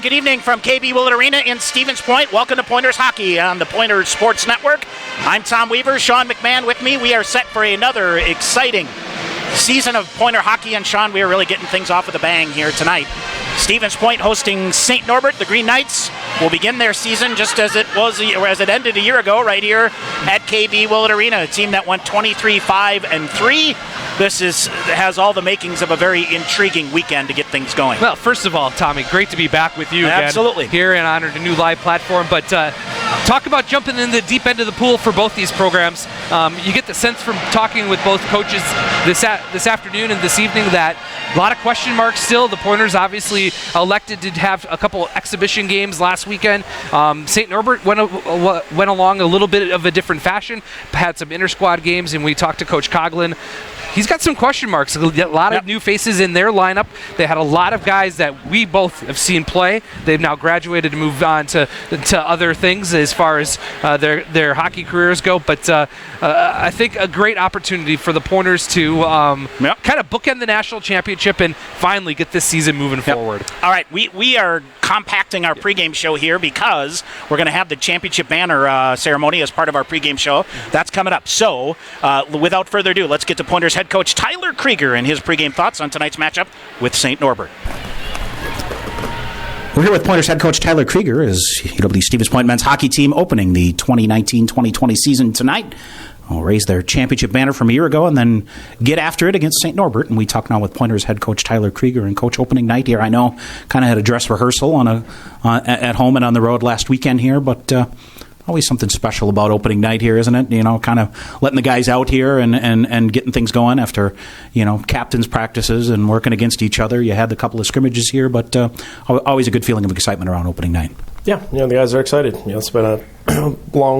good evening from KB Willett Arena in Stevens Point. Welcome to Pointers Hockey on the Pointers Sports Network. I'm Tom Weaver, Sean McMahon with me. We are set for another exciting season of Pointer Hockey, and Sean, we are really getting things off with a bang here tonight. Stevens Point hosting St. Norbert. The Green Knights will begin their season just as it was, or as it ended a year ago, right here at KB Willett Arena. A team that went 23-5-3. This has all the makings of a very intriguing weekend to get things going. Well, first of all, Tommy, great to be back with you Absolutely. Again here and on a new live platform. But talk about jumping in the deep end of the pool for both these programs. You get the sense from talking with both coaches this afternoon and this evening that a lot of question marks still. The Pointers obviously elected to have a couple exhibition games last weekend. St. Norbert went along a little bit of a different fashion, had some inter-squad games, and we talked to Coach Coughlin. He's got some question marks, a lot of new faces in their lineup. They had a lot of guys that we both have seen play. They've now graduated and moved on to other things as far as their hockey careers go. But I think a great opportunity for the Pointers to kind of bookend the national championship and finally get this season moving forward. All right, we are compacting our pregame show here because we're going to have the championship banner ceremony as part of our pregame show. That's coming up. So without further ado, let's get to Pointers head coach Tyler Krieger and his pregame thoughts on tonight's matchup with St. Norbert. We're here with Pointers head coach Tyler Krieger as UW Stevens Point men's hockey team opening the 2019-2020 season tonight. Will raise their championship banner from a year ago and then get after it against St. Norbert. And we talk now with Pointers head coach Tyler Krieger and coach opening night here. I know kind of had a dress rehearsal at home and on the road last weekend here, but always something special about opening night here, isn't it? You know, kind of letting the guys out here and getting things going after, captain's practices and working against each other. You had a couple of scrimmages here, but always a good feeling of excitement around opening night. Yeah, the guys are excited. It's been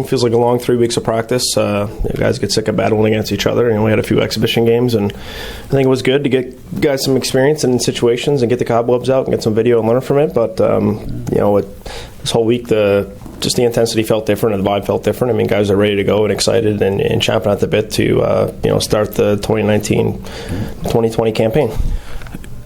feels like a long 3 weeks of practice. The guys get sick of battling against each other. We had a few exhibition games, and I think it was good to get guys some experience in situations and get the cobwebs out and get some video and learn from it. But this whole week, the intensity felt different and the vibe felt different. I mean, guys are ready to go and excited and champing at the bit to start the 2019-2020 campaign.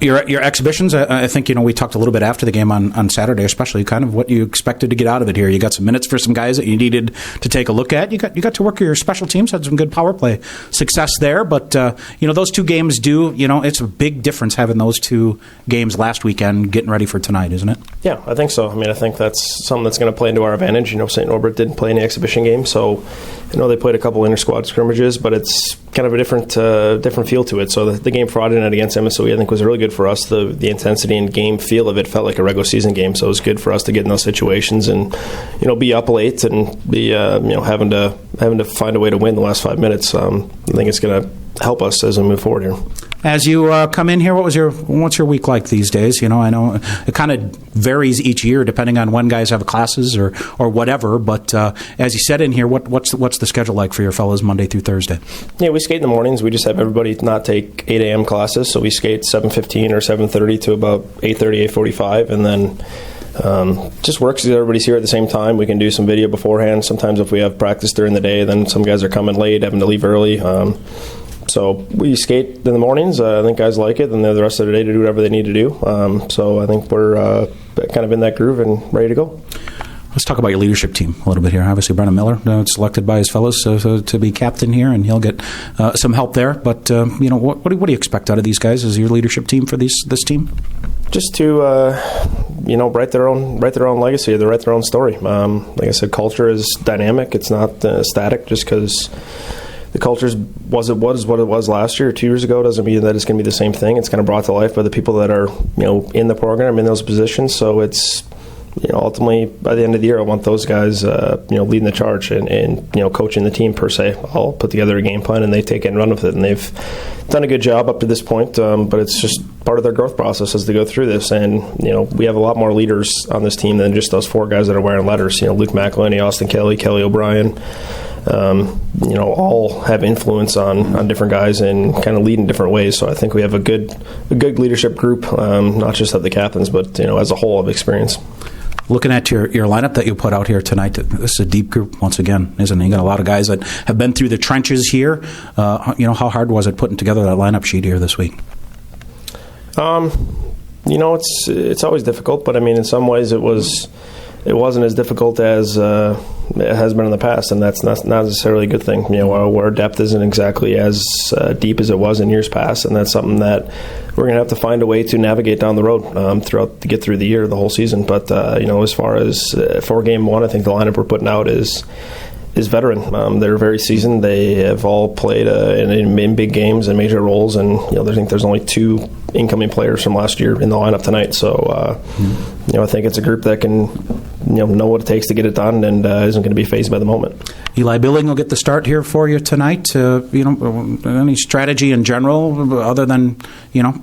Your exhibitions, I think, we talked a little bit after the game on Saturday, especially kind of what you expected to get out of it here. You got some minutes for some guys that you needed to take a look at. You got to work your special teams, had some good power play success there. But, those two games it's a big difference having those two games last weekend getting ready for tonight, isn't it? Yeah, I think so. I mean, I think that's something that's going to play into our advantage. St. Norbert didn't play any exhibition games, so they played a couple inter-squad scrimmages, but it's kind of a different feel to it. So the game Friday night against MSOE, I think, was really good for us. The intensity and game feel of it felt like a regular season game, so it was good for us to get in those situations and be up late and be having to find a way to win the last 5 minutes. I think it's going to help us as we move forward here. As you come in here, what's your week like these days? I know it kind of varies each year depending on when guys have classes or whatever. But as you said in here, what's the schedule like for your fellas Monday through Thursday? Yeah, we skate in the mornings. We just have everybody not take 8 a.m. classes, so we skate 7:15 or 7:30 to about 8:30, 8:45, and then just works because everybody's here at the same time. We can do some video beforehand. Sometimes if we have practice during the day, then some guys are coming late, having to leave early. So we skate in the mornings. I think guys like it, and they're the rest of the day to do whatever they need to do. So I think we're kind of in that groove and ready to go. Let's talk about your leadership team a little bit here. Obviously, Brennan Miller selected by his fellows to be captain here, and he'll get some help there. But what do you expect out of these guys as your leadership team for this team? Just to write their own legacy, to write their own story. Like I said, culture is dynamic. It's not static. Just because the culture what it was last year or 2 years ago doesn't mean that it's going to be the same thing. It's kind of brought to life by the people that are in the program, in those positions. So it's ultimately by the end of the year, I want those guys leading the charge and coaching the team per se. I'll put together a game plan and they take it and run with it, and they've done a good job up to this point. But it's just part of their growth process as they go through this. And we have a lot more leaders on this team than just those 4 guys that are wearing letters. Luke McElhinney, Austin Kelly, Kelly O'Brien. All have influence on different guys and kind of lead in different ways. So I think we have a good leadership group, not just of the captains, but as a whole of experience. Looking at your lineup that you put out here tonight, this is a deep group once again, isn't it? You got a lot of guys that have been through the trenches here. How hard was it putting together that lineup sheet here this week? It's always difficult, but I mean, in some ways it wasn't as difficult as it has been in the past, and that's not necessarily a good thing. Our depth isn't exactly as deep as it was in years past, and that's something that we're going to have to find a way to navigate down the road to get through the year, the whole season. But as far as for game one, I think the lineup we're putting out is veteran. They're very seasoned. They have all played in big games and major roles, and I think there's only 2 incoming players from last year in the lineup tonight. So I think it's a group that can know what it takes to get it done, and isn't going to be fazed by the moment. Eli Billing will get the start here for you tonight. Any strategy in general other than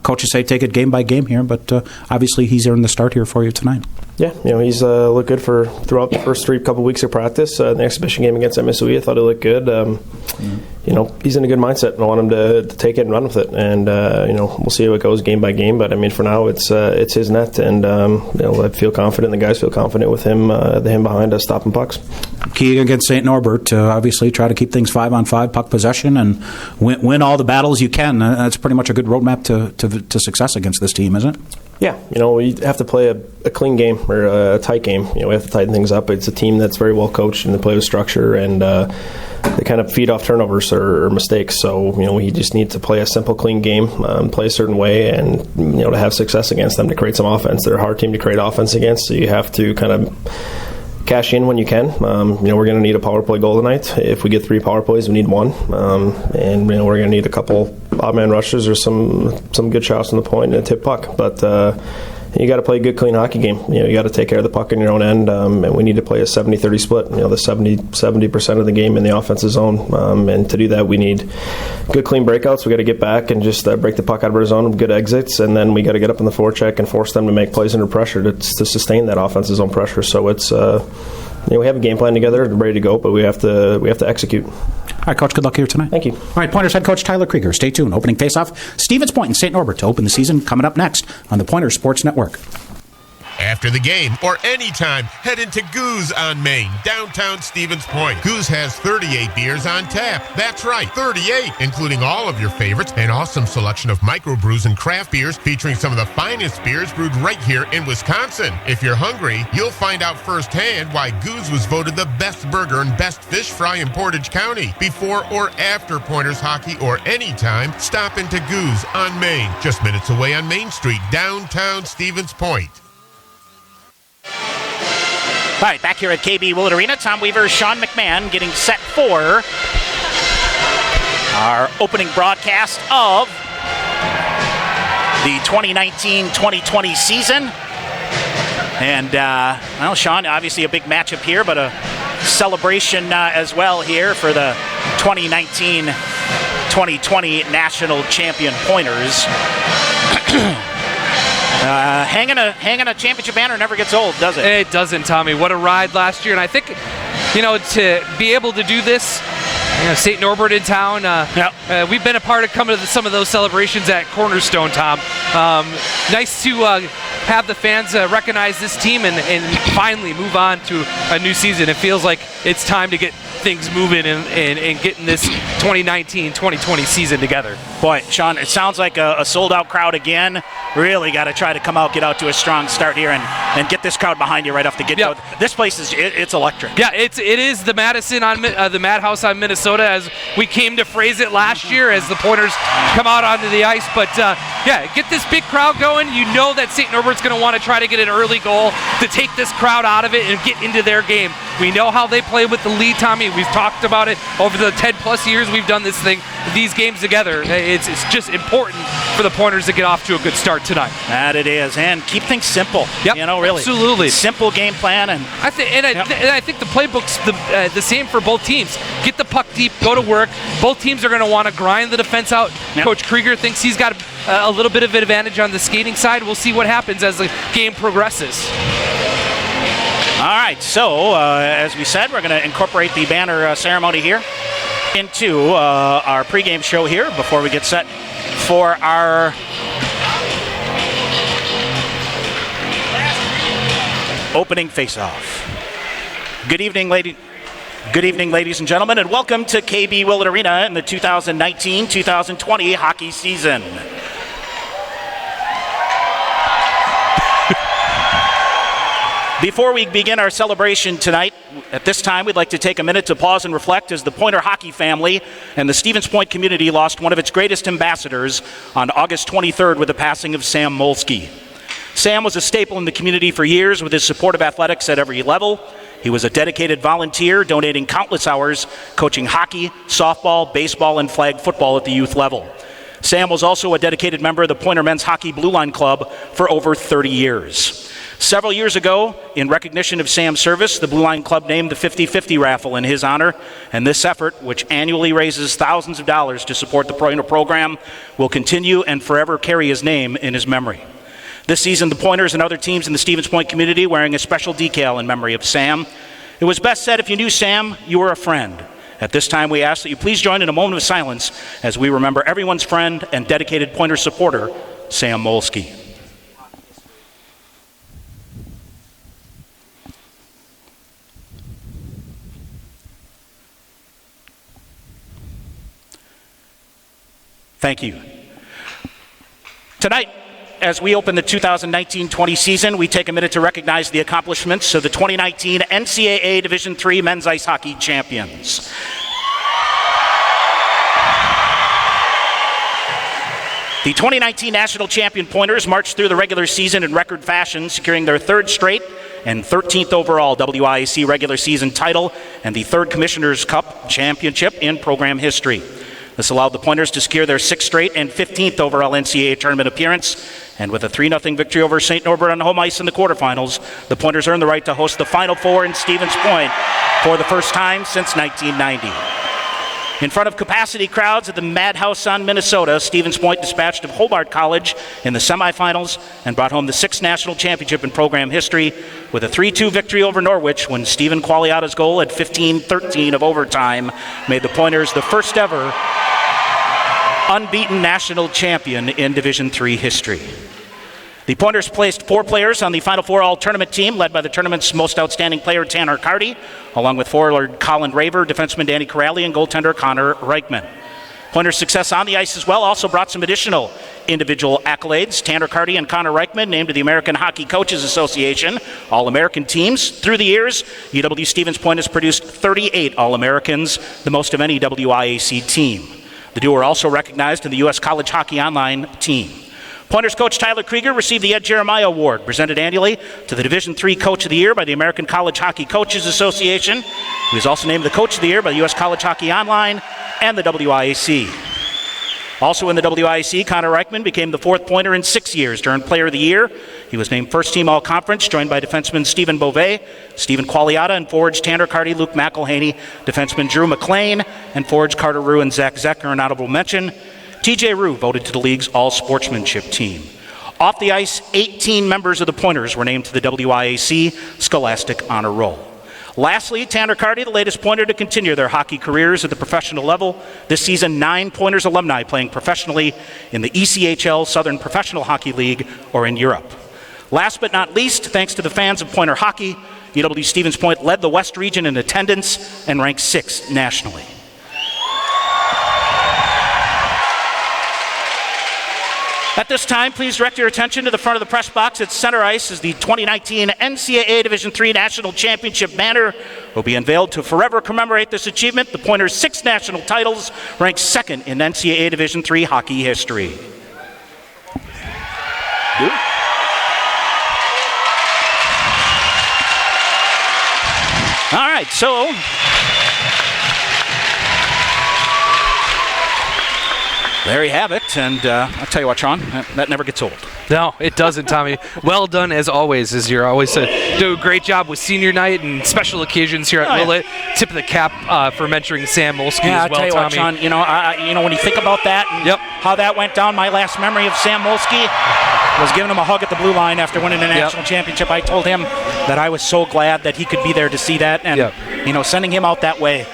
coaches say take it game by game here, but obviously he's earned the start here for you tonight. Yeah, he's looked good throughout the first couple weeks of practice. The exhibition game against MSOE, I thought he looked good. He's in a good mindset, and I want him to take it and run with it. And we'll see how it goes game by game. But I mean, for now, it's his net, and I feel confident. The guys feel confident with him behind us stopping pucks. Key against St. Norbert, obviously try to keep things 5-on-5 puck possession and win all the battles you can. That's pretty much a good roadmap to success against this team, isn't it? Yeah, we have to play a clean game or a tight game. We have to tighten things up. It's a team that's very well coached and they play with structure, and they kind of feed off turnovers or mistakes. So we just need to play a simple, clean game, play a certain way, and to have success against them, to create some offense. They're a hard team to create offense against, so you have to kind of cash in when you can. We're going to need a power play goal tonight. If we get 3 power plays, we need 1, and we're going to need a couple odd man rushes or some good shots on the point and a tip puck. But you got to play a good, clean hockey game. You got to take care of the puck in your own end, and we need to play a 70-30 split. The 70% of the game in the offensive zone, and to do that, we need good, clean breakouts. We got to get back and just break the puck out of our zone with good exits, and then we got to get up in the forecheck and force them to make plays under pressure to sustain that offensive zone pressure. So it's we have a game plan together, ready to go, but we have to execute. All right, Coach, good luck here tonight. Thank you. All right, Pointers head coach Tyler Krieger. Stay tuned. Opening faceoff, Stevens Point and St. Norbert to open the season, coming up next on the Pointers Sports Network. After the game or anytime, head into Goose on Main, downtown Stevens Point. Goose has 38 beers on tap. That's right, 38, including all of your favorites, an awesome selection of microbrews and craft beers featuring some of the finest beers brewed right here in Wisconsin. If you're hungry, you'll find out firsthand why Goose was voted the best burger and best fish fry in Portage County. Before or after Pointers hockey or anytime, stop into Goose on Main, just minutes away on Main Street, downtown Stevens Point. All right, back here at KB Willett Arena, Tom Weaver, Sean McMahon getting set for our opening broadcast of the 2019-2020 season. And, Sean, obviously a big matchup here, but a celebration as well here for the 2019-2020 national champion Pointers. Hanging a championship banner never gets old, does it? It doesn't, Tommy. What a ride last year. And I think, to be able to do this, St. Norbert in town, we've been a part of coming to some of those celebrations at Cornerstone, Tom. Nice to have the fans recognize this team and finally move on to a new season. It feels like it's time to get things moving and getting this 2019-2020 season together. Boy, Sean, it sounds like a sold-out crowd again. Really got to try to get out to a strong start here and get this crowd behind you right off the get-go. Yep. This place it's electric. Yeah, it is the Madison on the Madhouse on Minnesota, as we came to phrase it last year, as the Pointers come out onto the ice. But get this big crowd going. You know that St. Norbert's going to want to try to get an early goal to take this crowd out of it and get into their game. We know how they play with the lead, Tommy. We've talked about it over the 10-plus years we've done these games together. It's just important for the Pointers to get off to a good start tonight. That it is, and keep things simple. Yep, really, absolutely simple game plan, and I think the playbook's the same for both teams. Get the puck deep, go to work. Both teams are going to want to grind the defense out. Yep. Coach Krieger thinks he's got a little bit of an advantage on the skating side. We'll see what happens as the game progresses. All right, so as we said, we're going to incorporate the banner ceremony here into our pregame show here before we get set for our opening face-off. Good evening, ladies and gentlemen, and welcome to KB Willett Arena in the 2019-2020 hockey season. Before we begin our celebration tonight, at this time we'd like to take a minute to pause and reflect as the Pointer hockey family and the Stevens Point community lost one of its greatest ambassadors on August 23rd with the passing of Sam Molsky. Sam was a staple in the community for years with his support of athletics at every level. He was a dedicated volunteer, donating countless hours coaching hockey, softball, baseball, and flag football at the youth level. Sam was also a dedicated member of the Pointer Men's Hockey Blue Line Club for over 30 years. Several years ago, in recognition of Sam's service, the Blue Line Club named the 50-50 raffle in his honor, and this effort, which annually raises thousands of dollars to support the Pointer program, will continue and forever carry his name in his memory. This season, the Pointers and other teams in the Stevens Point community wearing a special decal in memory of Sam. It was best said, if you knew Sam, you were a friend. At this time, we ask that you please join in a moment of silence as we remember everyone's friend and dedicated Pointer supporter, Sam Molsky. Thank you. Tonight, as we open the 2019-20 season, we take a minute to recognize the accomplishments of the 2019 NCAA Division III Men's Ice Hockey Champions. The 2019 National Champion Pointers marched through the regular season in record fashion, securing their third straight and 13th overall WIAC regular season title and the third Commissioner's Cup championship in program history. This allowed the Pointers to secure their 6th straight and 15th overall NCAA tournament appearance, and with a 3-0 victory over St. Norbert on home ice in the quarterfinals, the Pointers earned the right to host the Final Four in Stevens Point for the first time since 1990. In front of capacity crowds at the Madhouse on Minnesota, Stevens Point dispatched of Hobart College in the semifinals and brought home the 6th national championship in program history with a 3-2 victory over Norwich when Stephen Qualiata's goal at 15-13 of overtime made the Pointers the first ever unbeaten national champion in Division III history. The Pointers placed 4 players on the Final Four All-Tournament team, led by the tournament's most outstanding player, Tanner Carty, along with forward Colin Raver, defenseman Danny Corrali, and goaltender Connor Reichman. Pointers' success on the ice as well also brought some additional individual accolades. Tanner Carty and Connor Reichman named to the American Hockey Coaches Association All-American teams. Through the years, UW Stevens Point has produced 38 All-Americans, the most of any WIAC team. The duo are also recognized in the U.S. College Hockey Online team. Pointers coach Tyler Krieger received the Ed Jeremiah Award, presented annually to the Division III Coach of the Year by the American College Hockey Coaches Association. He was also named the Coach of the Year by the U.S. College Hockey Online and the WIAC. Also in the WIAC, Connor Reichman became the 4th Pointer in 6 years to earn Player of the Year. He was named First Team All-Conference, joined by defenseman Stephen Beauvais, Stephen Qualiata, and forwards Tanner Carty, Luke McElhaney, defenseman Drew McLean, and forwards Carter Rue and Zach Zecker, an honorable mention. TJ Rue voted to the league's all-sportsmanship team. Off the ice, 18 members of the Pointers were named to the WIAC Scholastic Honor Roll. Lastly, Tanner Carty, the latest Pointer to continue their hockey careers at the professional level. This season, 9 Pointers alumni playing professionally in the ECHL Southern Professional Hockey League or in Europe. Last but not least, thanks to the fans of Pointer hockey, UW Stevens Point led the West region in attendance and ranked 6th nationally. At this time, please direct your attention to the front of the press box at center ice as the 2019 NCAA Division III National Championship banner will be unveiled to forever commemorate this achievement. The Pointers' 6 national titles, ranked 2nd in NCAA Division III hockey history. All right, so there you have it, and I'll tell you what, Sean, that never gets old. No, it doesn't, Tommy. Well done, as always, as you're always do a great job with senior night and special occasions here at Lillet. Tip of the cap for mentoring Sam Molsky as well, Tommy. I'll tell you what, Sean, when you think about that and how that went down, my last memory of Sam Molsky was giving him a hug at the blue line after winning the national championship. I told him that I was so glad that he could be there to see that, and sending him out that way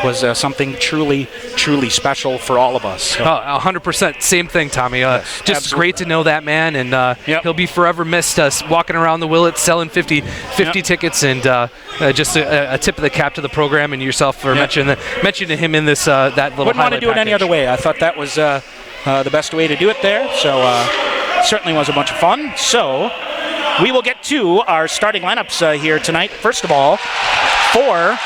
was something truly, truly special for all of us. So. 100%. Same thing, Tommy. Just absolutely. Great to know that man, and he'll be forever missed. Walking around the Willett selling 50 tickets, and just a tip of the cap to the program and yourself for mentioning him in this that little. Wouldn't want to do it any other way. I thought that was the best way to do it there. So certainly was a bunch of fun. So We will get to our starting lineups here tonight. First of all, for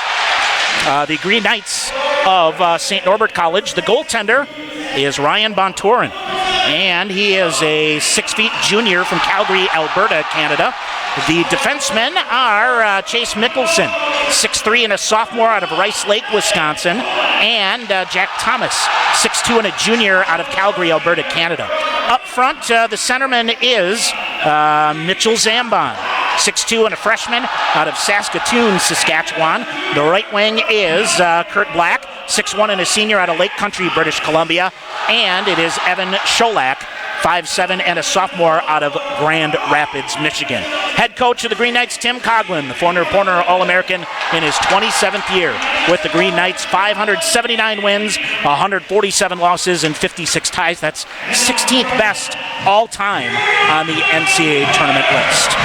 the Green Knights of St. Norbert College, the goaltender is Ryan Bontorin, and he is a 6 feet junior from Calgary, Alberta, Canada. The defensemen are Chase Mickelson, 6'3" and a sophomore out of Rice Lake, Wisconsin, and Jack Thomas, 6'2" and a junior out of Calgary, Alberta, Canada. Up front, the centerman is Mitchell Zambon, 6'2" and a freshman out of Saskatoon, Saskatchewan. The right wing is Kurt Black, 6'1" and a senior out of Lake Country, British Columbia. And it is Evan Scholak, 5'7" and a sophomore out of Grand Rapids, Michigan. Head coach of the Green Knights, Tim Coughlin, the former All-American in his 27th year with the Green Knights, 579 wins, 147 losses, and 56 ties. That's 16th best all-time on the NCAA tournament list.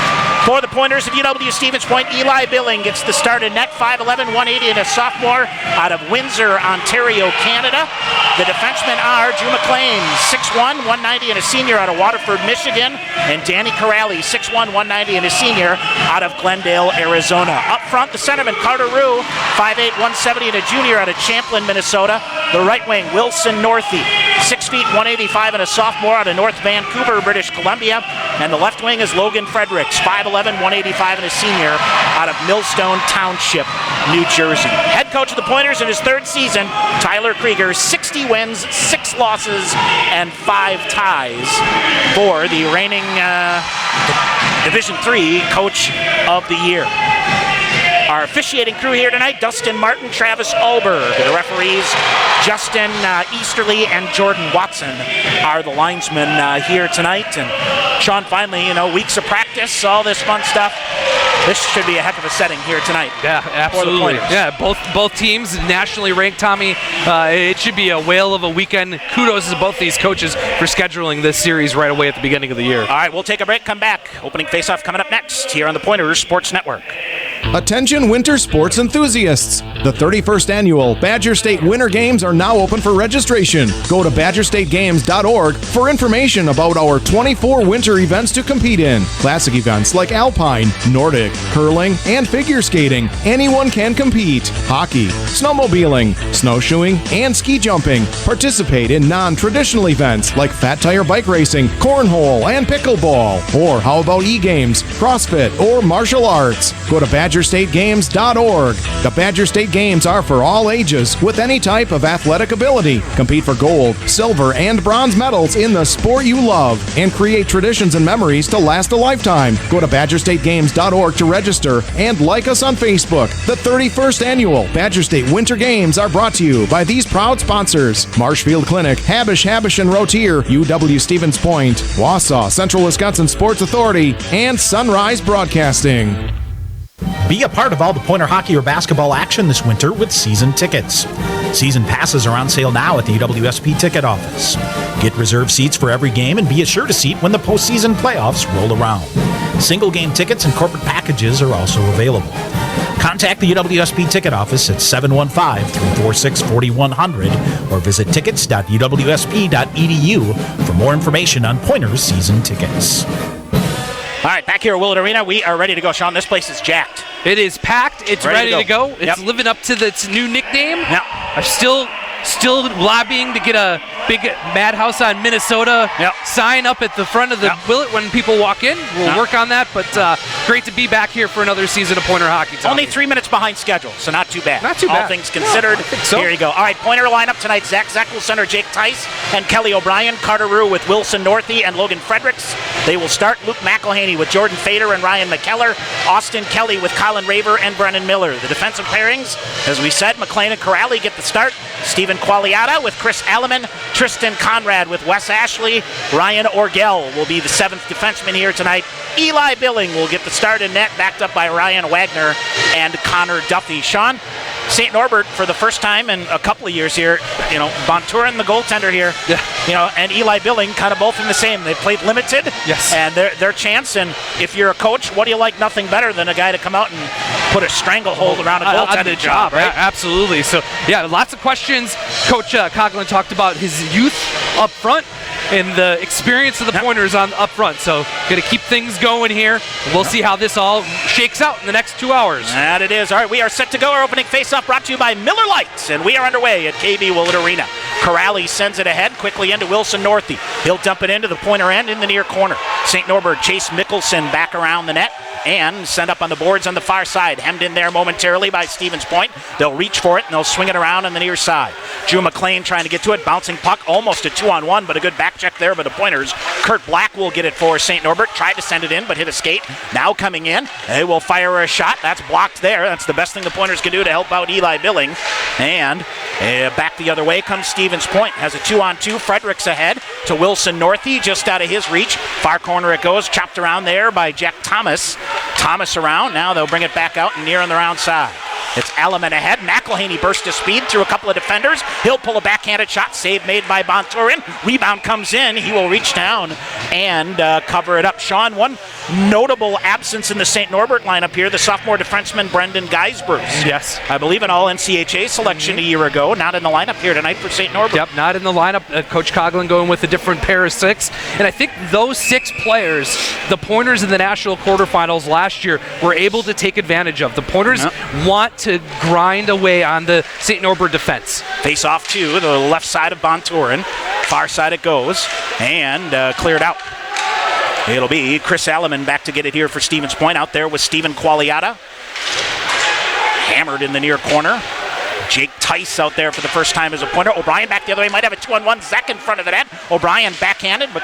For the Pointers of UW Stevens Point, Eli Billing gets the start in net, 5'11", 180, and a sophomore out of Windsor, Ontario, Canada. The defensemen are Drew McLean, 6'1", 190, and a senior out of Waterford, Michigan, and Danny Corrali, 6'1", 190, and a senior out of Glendale, Arizona. Up front, the centerman, Carter Rue, 5'8", 170, and a junior out of Champlin, Minnesota. The right wing, Wilson Northey, 6 feet, 185, and a sophomore out of North Vancouver, British Columbia. And the left wing is Logan Fredericks, 5'11", 185, and a senior out of Millstone Township, New Jersey. Head coach of the Pointers in his third season, Tyler Krieger, 60 wins, 6 losses, and 5 ties for the reigning Division III Coach of the Year. Our officiating crew here tonight, Dustin Martin, Travis Alberg. The referees, Justin Easterly and Jordan Watson, are the linesmen here tonight. And Sean, finally, weeks of practice, all this fun stuff. This should be a heck of a setting here tonight. Yeah, absolutely. Yeah, both teams nationally ranked, Tommy. It should be a whale of a weekend. Kudos to both these coaches for scheduling this series right away at the beginning of the year. All right, we'll take a break, come back. Opening faceoff coming up next here on the Pointers Sports Network. Attention winter sports enthusiasts. The 31st annual Badger State Winter Games are now open for registration. Go to badgerstategames.org for information about our 24 winter events to compete in. Classic events like alpine, Nordic, curling, and figure skating. Anyone can compete. Hockey, snowmobiling, snowshoeing, and ski jumping. Participate in non-traditional events like fat tire bike racing, cornhole, and pickleball. Or how about e-games, CrossFit, or martial arts? Go to badgerstategames.org. The Badger State Games are for all ages with any type of athletic ability. Compete for gold, silver, and bronze medals in the sport you love and create traditions and memories to last a lifetime. Go to badgerstategames.org to register and like us on Facebook. The 31st annual Badger State Winter Games are brought to you by these proud sponsors: Marshfield Clinic, Habish and Rotier, UW Stevens Point, Wausau Central Wisconsin Sports Authority, and Sunrise Broadcasting. Be a part of all the Pointer hockey or basketball action this winter with season tickets. Season passes are on sale now at the UWSP ticket office. Get reserved seats for every game and be assured a seat when the postseason playoffs roll around. Single game tickets and corporate packages are also available. Contact the UWSP ticket office at 715-346-4100 or visit tickets.uwsp.edu for more information on Pointers season tickets. All right, back here at Willett Arena, we are ready to go. Sean, this place is jacked. It is packed. It's ready to go. It's living up to its new nickname. Yep. I'm still lobbying to get a big Madhouse on Minnesota sign up at the front of the Willett when people walk in. We'll work on that, but great to be back here for another season of Pointer hockey. Tommy. Only 3 minutes behind schedule, so not too bad. Not too bad. All things considered. I think so. Here you go. All right, Pointer lineup tonight. Zach will center Jake Tice and Kelly O'Brien. Carter Rue with Wilson Northey and Logan Fredericks. They will start Luke McElhaney with Jordan Fader and Ryan McKellar. Austin Kelly with Colin Raver and Brennan Miller. The defensive pairings, as we said, McLean and Corrali get the start. Stephen Qualiata with Chris Alleman. Tristan Conrad with Wes Ashley. Ryan Orgel will be the 7th defenseman here tonight. Eli Billing will get the start in net, backed up by Ryan Wagner and Connor Duffy. Sean, St. Norbert for the first time in a couple of years here, Bontorin, the goaltender here, and Eli Billing kind of both in the same. They played limited, and their chance. And if you're a coach, what do you like? Nothing better than a guy to come out and put a stranglehold around a goaltender job, right? Absolutely. So, lots of questions. Coach Coughlin talked about his youth up front. and the experience of the Pointers on up front. So going to keep things going here. We'll see how this all shakes out in the next 2 hours. That it is. All right, we are set to go. Our opening face-off brought to you by Miller Lite, and we are underway at KB Willett Arena. Corrali sends it ahead quickly into Wilson Northey. He'll dump it into the Pointer end in the near corner. St. Norbert, Chase Mickelson back around the net and send up on the boards on the far side. Hemmed in there momentarily by Stevens Point. They'll reach for it and they'll swing it around on the near side. Drew McLean trying to get to it. Bouncing puck, almost a 2-on-1, but a good back check there by the Pointers. Kurt Black will get it for St. Norbert. Tried to send it in, but hit a skate. Now coming in. They will fire a shot. That's blocked there. That's the best thing the Pointers can do to help out Eli Billing. And back the other way comes Stevens Point. Has a 2-on-2. Fredericks ahead to Wilson Northey, just out of his reach. Far corner it goes. Chopped around there by Jack Thomas. Thomas around. Now they'll bring it back out and near on the round side. It's Alleman ahead. McElhaney burst to speed through a couple of defenders. He'll pull a backhanded shot. Save made by Bonturin. Rebound comes in. He will reach down and cover it up. Sean, one notable absence in the St. Norbert lineup here, the sophomore defenseman Brendan Geisbers. Yes. I believe an all-NCHA selection a year ago. Not in the lineup here tonight for St. Norbert. Yep, not in the lineup. Coach Coughlin going with a different pair of 6. And I think those 6 players, the Pointers in the national quarterfinals last year, were able to take advantage of. The Pointers want to grind away on the St. Norbert defense. Face off to the left side of Bonturin. Far side it goes and cleared out. It'll be Chris Alleman back to get it here for Stevens Point. Out there with Steven Qualiata. Hammered in the near corner. Jake Tice out there for the first time as a Pointer. O'Brien back the other way. Might have a 2-on-1. Zach in front of the net. O'Brien backhanded, but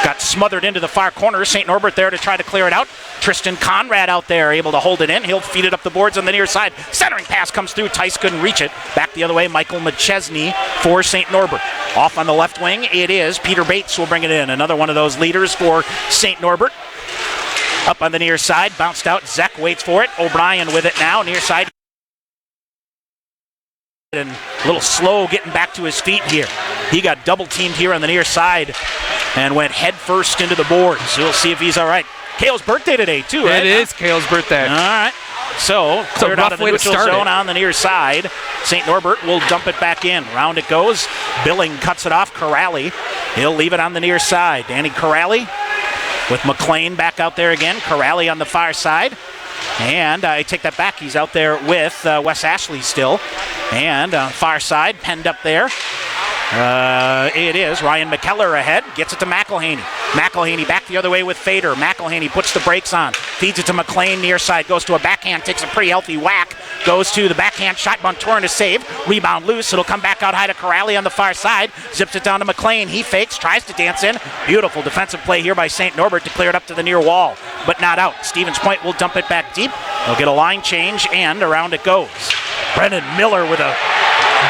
got smothered into the far corner. St. Norbert there to try to clear it out. Tristan Conrad out there able to hold it in. He'll feed it up the boards on the near side. Centering pass comes through. Tice couldn't reach it. Back the other way, Michael McChesney for St. Norbert. Off on the left wing, it is Peter Bates will bring it in. Another one of those leaders for St. Norbert. Up on the near side, bounced out. Zek waits for it. O'Brien with it now, near side. And a little slow getting back to his feet here. He got double teamed here on the near side and went head first into the boards. So we'll see if he's all right. Kale's birthday today too, right? It is Kale's birthday. All right. So cleared out of the neutral zone on the near side. St. Norbert will dump it back in. Round it goes. Billing cuts it off. Corrali. He'll leave it on the near side. Danny Corrali with McLean back out there again. Corrali on the far side. And I take that back. He's out there with Wes Ashley still. And far side, penned up there. It is Ryan McKellar ahead. Gets it to McElhaney. McElhaney back the other way with Fader. McElhaney puts the brakes on. Feeds it to McLean near side. Goes to a backhand. Takes a pretty healthy whack. Goes to the backhand shot. Bonturin to save. Rebound loose. It'll come back out high to Corrali on the far side. Zips it down to McLean. He fakes. Tries to dance in. Beautiful defensive play here by St. Norbert to clear it up to the near wall. But not out. Stevens Point will dump it back deep. They'll get a line change and around it goes. Brendan Miller with a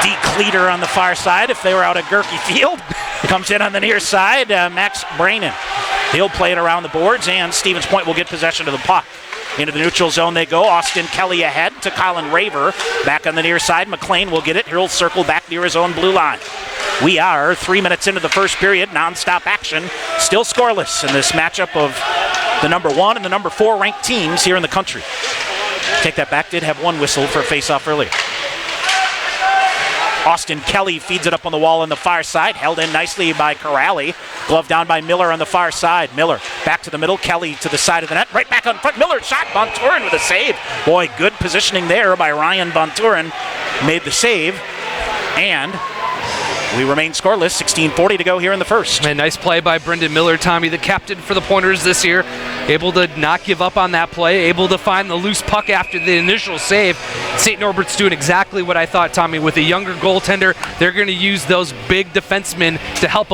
decleater on the far side if they were out at Gerke Field. Comes in on the near side, Max Brainin. He'll play it around the boards, and Stevens Point will get possession of the puck. Into the neutral zone they go. Austin Kelly ahead to Colin Raver. Back on the near side, McLean will get it. He'll circle back near his own blue line. We are 3 minutes into the first period. Non-stop action. Still scoreless in this matchup of the number 1 and the number 4 ranked teams here in the country. Take that back. Did have one whistle for a face-off earlier. Austin Kelly feeds it up on the wall on the far side. Held in nicely by Corrali. Glove down by Miller on the far side. Miller back to the middle. Kelly to the side of the net. Right back on front. Miller shot. Bonturin with a save. Boy, good positioning there by Ryan Bonturin. Made the save. And we remain scoreless. 16:40 to go here in the first. And nice play by Brendan Miller, Tommy, the captain for the Pointers this year. Able to not give up on that play. Able to find the loose puck after the initial save. St. Norbert's doing exactly what I thought, Tommy. With a younger goaltender, they're going to use those big defensemen to help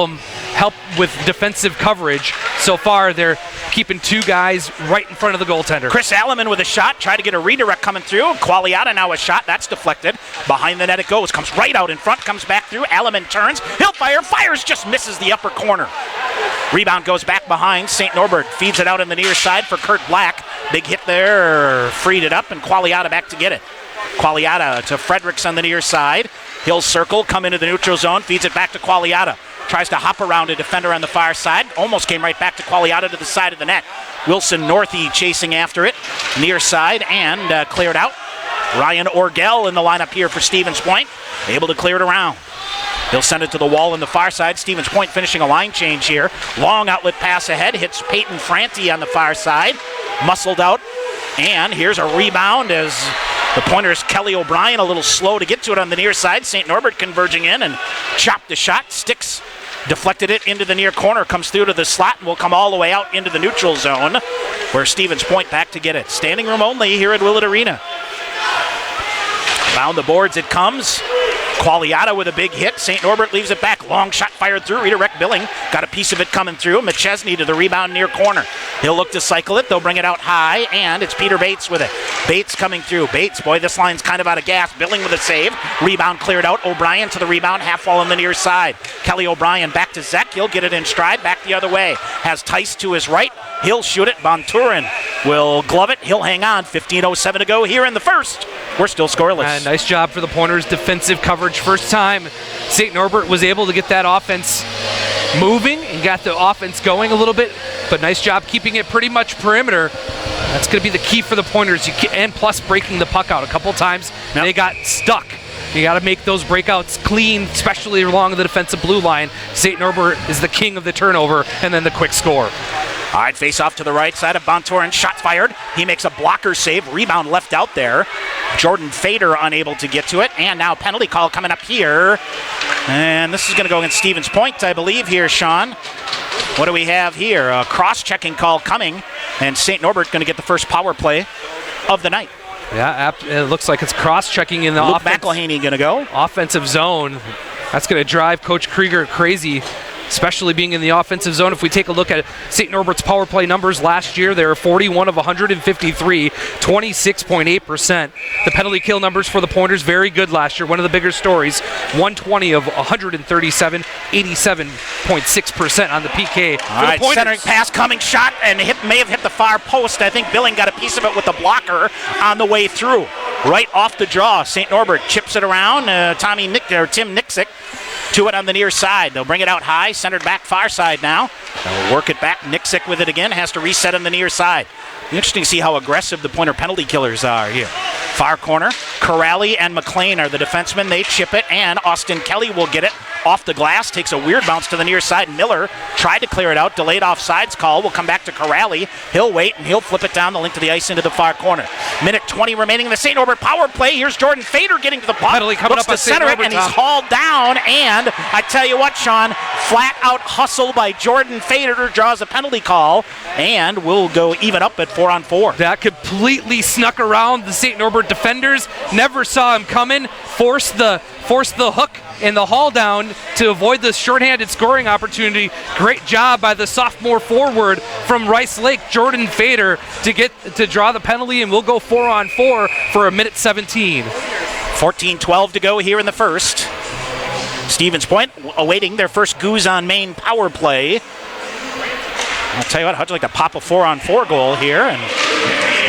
with defensive coverage. So far, they're keeping 2 guys right in front of the goaltender. Chris Alleman with a shot. Tried to get a redirect coming through. Qualiata now a shot. That's deflected. Behind the net it goes. Comes right out in front. Comes back through. Alleman turns. He'll fire. Fires. Just misses the upper corner. Rebound goes back behind. St. Norbert feeds it out in the near side for Kurt Black. Big hit there. Freed it up, and Qualiata back to get it. Qualiata to Fredericks on the near side. He'll circle. Come into the neutral zone. Feeds it back to Qualiata. Tries to hop around a defender on the far side. Almost came right back to Qualiata to the side of the net. Wilson Northey chasing after it. Near side and cleared out. Ryan Orgel in the lineup here for Stevens Point. Able to clear it around. He'll send it to the wall on the far side. Stevens Point finishing a line change here. Long outlet pass ahead. Hits Peyton Franti on the far side. Muscled out. And here's a rebound as the Pointers' Kelly O'Brien a little slow to get to it on the near side. St. Norbert converging in and chopped the shot. Sticks deflected it into the near corner. Comes through to the slot and will come all the way out into the neutral zone where Stevens Point back to get it. Standing room only here at Willett Arena. Down the boards it comes. Qualiata with a big hit. St. Norbert leaves it back. Long shot fired through. Redirect Billing got a piece of it coming through. McChesney to the rebound near corner. He'll look to cycle it. They'll bring it out high, and it's Peter Bates with it. Bates coming through. Bates, boy, this line's kind of out of gas. Billing with a save. Rebound cleared out. O'Brien to the rebound. Half wall on the near side. Kelly O'Brien back to Zek. He'll get it in stride. Back the other way. Has Tice to his right. He'll shoot it. Bonturin will glove it. He'll hang on. 15:07 to go here in the first. We're still scoreless. Nice job for the Pointers. Defensive coverage. First time St. Norbert was able to get that offense moving and got the offense going a little bit, but nice job keeping it pretty much perimeter. That's going to be the key for the Pointers, and plus breaking the puck out a couple times. Yep. They got stuck. You got to make those breakouts clean, especially along the defensive blue line. St. Norbert is the king of the turnover and then the quick score. All right, face off to the right side of Bonturin. Shot fired. He makes a blocker save. Rebound left out there. Jordan Fader unable to get to it. And now penalty call coming up here. And this is going to go against Stevens Point, I believe, here, Sean. What do we have here? A cross-checking call coming. And St. Norbert going to get the first power play of the night. Yeah, it looks like it's cross-checking in the Luke McElhaney going to go. Offensive zone. That's going to drive Coach Krieger crazy, especially being in the offensive zone. If we take a look at St. Norbert's power play numbers last year, they were 41 of 153, 26.8%. The penalty kill numbers for the Pointers, very good last year. One of the bigger stories, 120 of 137, 87.6% on the PK. All right, centering pass coming, shot, and may have hit the far post. I think Billing got a piece of it with the blocker on the way through. Right off the draw, St. Norbert chips it around. Tim Nixick to it on the near side. They'll bring it out high, centered back far side now. They'll work it back. Nixick with it again, has to reset on the near side. Interesting to see how aggressive the Pointer penalty killers are here. Far corner, Corrali and McLean are the defensemen. They chip it, and Austin Kelly will get it off the glass. Takes a weird bounce to the near side. Miller tried to clear it out. Delayed offsides call. Will come back to Corrali. He'll wait, and he'll flip it down the link to the ice into the far corner. Minute 20 remaining in the St. Norbert power play. Here's Jordan Fader getting to the puck. Penalty coming up to center it, and he's hauled down. And I tell you what, Sean, flat out hustle by Jordan Fader draws a penalty call, and we'll go even up at 4-on-4. That completely snuck around the St. Norbert defenders. Never saw him coming. Forced the hook and the haul down to avoid the shorthanded scoring opportunity. Great job by the sophomore forward from Rice Lake, Jordan Fader, to draw the penalty, and we'll go 4-on-4 for a minute 17. 14-12 to go here in the first. Stevens Point awaiting their first Goose on Main power play. I'll tell you what, how'd you like to pop a 4-on-4 goal here? And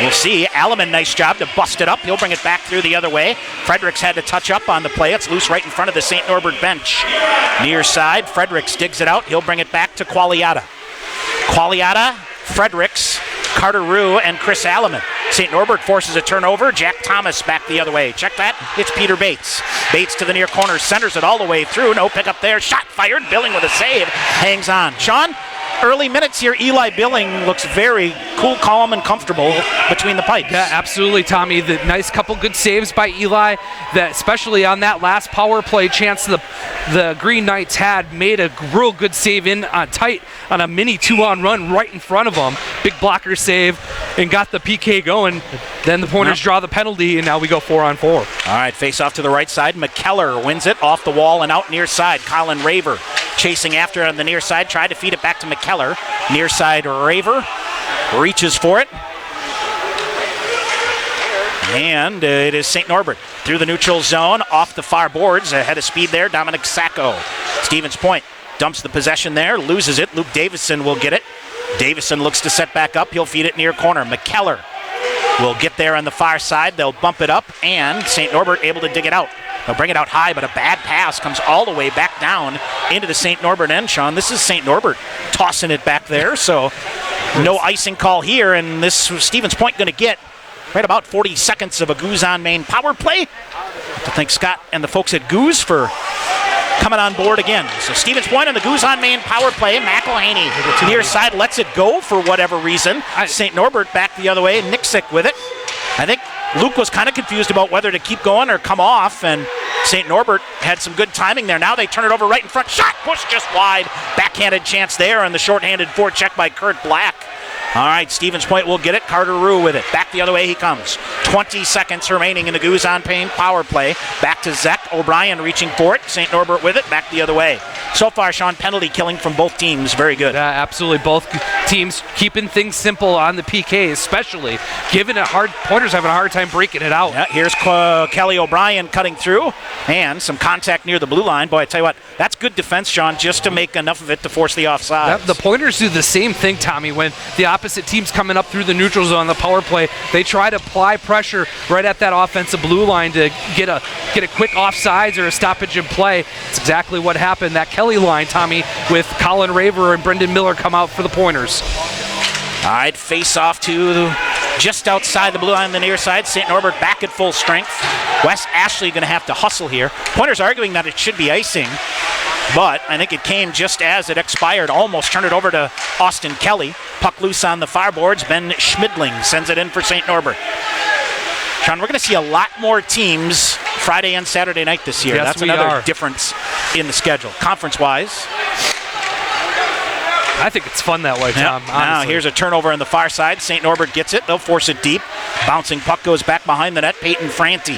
we'll see. Alleman, nice job to bust it up. He'll bring it back through the other way. Fredericks had to touch up on the play. It's loose right in front of the St. Norbert bench. Near side, Fredericks digs it out. He'll bring it back to Qualiata. Qualiata, Fredericks, Carter Rue, and Chris Alleman. St. Norbert forces a turnover. Jack Thomas back the other way. Check that. It's Peter Bates. Bates to the near corner, centers it all the way through. No pickup there. Shot fired. Billing with a save. Hangs on. Sean? Early minutes here, Eli Billing looks very cool, calm, and comfortable between the pipes. Yeah, absolutely, Tommy. The nice couple good saves by Eli, that especially on that last power play chance the Green Knights had, made a real good save in tight on a mini 2-on run right in front of them. Big blocker save and got the PK going. Then the Pointers draw the penalty, and now we go 4-on-4. All right, face off to the right side. McKellar wins it off the wall and out near side. Colin Raver chasing after it on the near side. Tried to feed it back to McKellar. Near side, Raver reaches for it. And it is St. Norbert through the neutral zone, off the far boards. Ahead of speed there, Dominic Sacco. Stevens Point dumps the possession there, loses it. Luke Davison will get it. Davison looks to set back up. He'll feed it near corner. McKellar will get there on the far side. They'll bump it up, and St. Norbert able to dig it out. They'll bring it out high, but a bad pass comes all the way back down into the St. Norbert end, Sean. This is St. Norbert tossing it back there, so no icing call here, and this Stevens Point going to get right about 40 seconds of a Goose on Main power play. I have to thank Scott and the folks at Goose for coming on board again. So Stevens Point on the Goose on Main power play. McElhaney near side lets it go for whatever reason. St. Norbert back the other way. Nixick with it. I think Luke was kind of confused about whether to keep going or come off, and St. Norbert had some good timing there. Now they turn it over right in front. Shot push just wide. Backhanded chance there on the shorthanded forecheck by Kurt Black. All right, Stevens Point will get it. Carter Rue with it. Back the other way he comes. 20 seconds remaining in the Goose on Payne power play. Back to Zek. O'Brien reaching for it. St. Norbert with it. Back the other way. So far, Sean, penalty killing from both teams. Very good. Yeah, absolutely. Both teams keeping things simple on the PK, especially. Giving it hard. Pointers having a hard time breaking it out. Yeah, here's Kelly O'Brien cutting through. And some contact near the blue line. Boy, I tell you what, that's good defense, Sean, just to make enough of it to force the offside. The Pointers do the same thing, Tommy, when the opposite team's coming up through the neutral zone on the power play. They try to apply pressure right at that offensive blue line to get a quick offsides or a stoppage in play. It's exactly what happened. That Kelly line, Tommy, with Colin Raver and Brendan Miller come out for the Pointers. All right, face off to just outside the blue line on the near side. St. Norbert back at full strength. Wes Ashley going to have to hustle here. Pointers arguing that it should be icing, but I think it came just as it expired. Almost turned it over to Austin Kelly. Puck loose on the far boards. Ben Schmidling sends it in for St. Norbert. Sean, we're going to see a lot more teams Friday and Saturday night this year. Yes, that's we another are. difference in the schedule. Conference-wise. I think it's fun that way, Tom. Now here's a turnover on the far side. St. Norbert gets it. They'll force it deep. Bouncing puck goes back behind the net. Peyton Franti.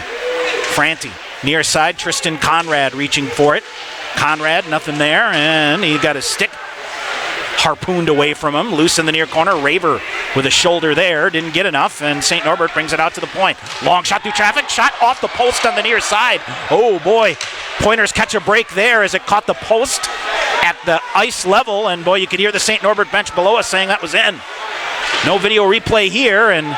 Near side, Tristan Conrad reaching for it. Conrad, nothing there, and he got his stick harpooned away from him. Loose in the near corner. Raver with a shoulder there. Didn't get enough, and St. Norbert brings it out to the point. Long shot through traffic. Shot off the post on the near side. Oh, boy. Pointers catch a break there as it caught the post at the ice level, and, boy, you could hear the St. Norbert bench below us saying that was in. No video replay here, and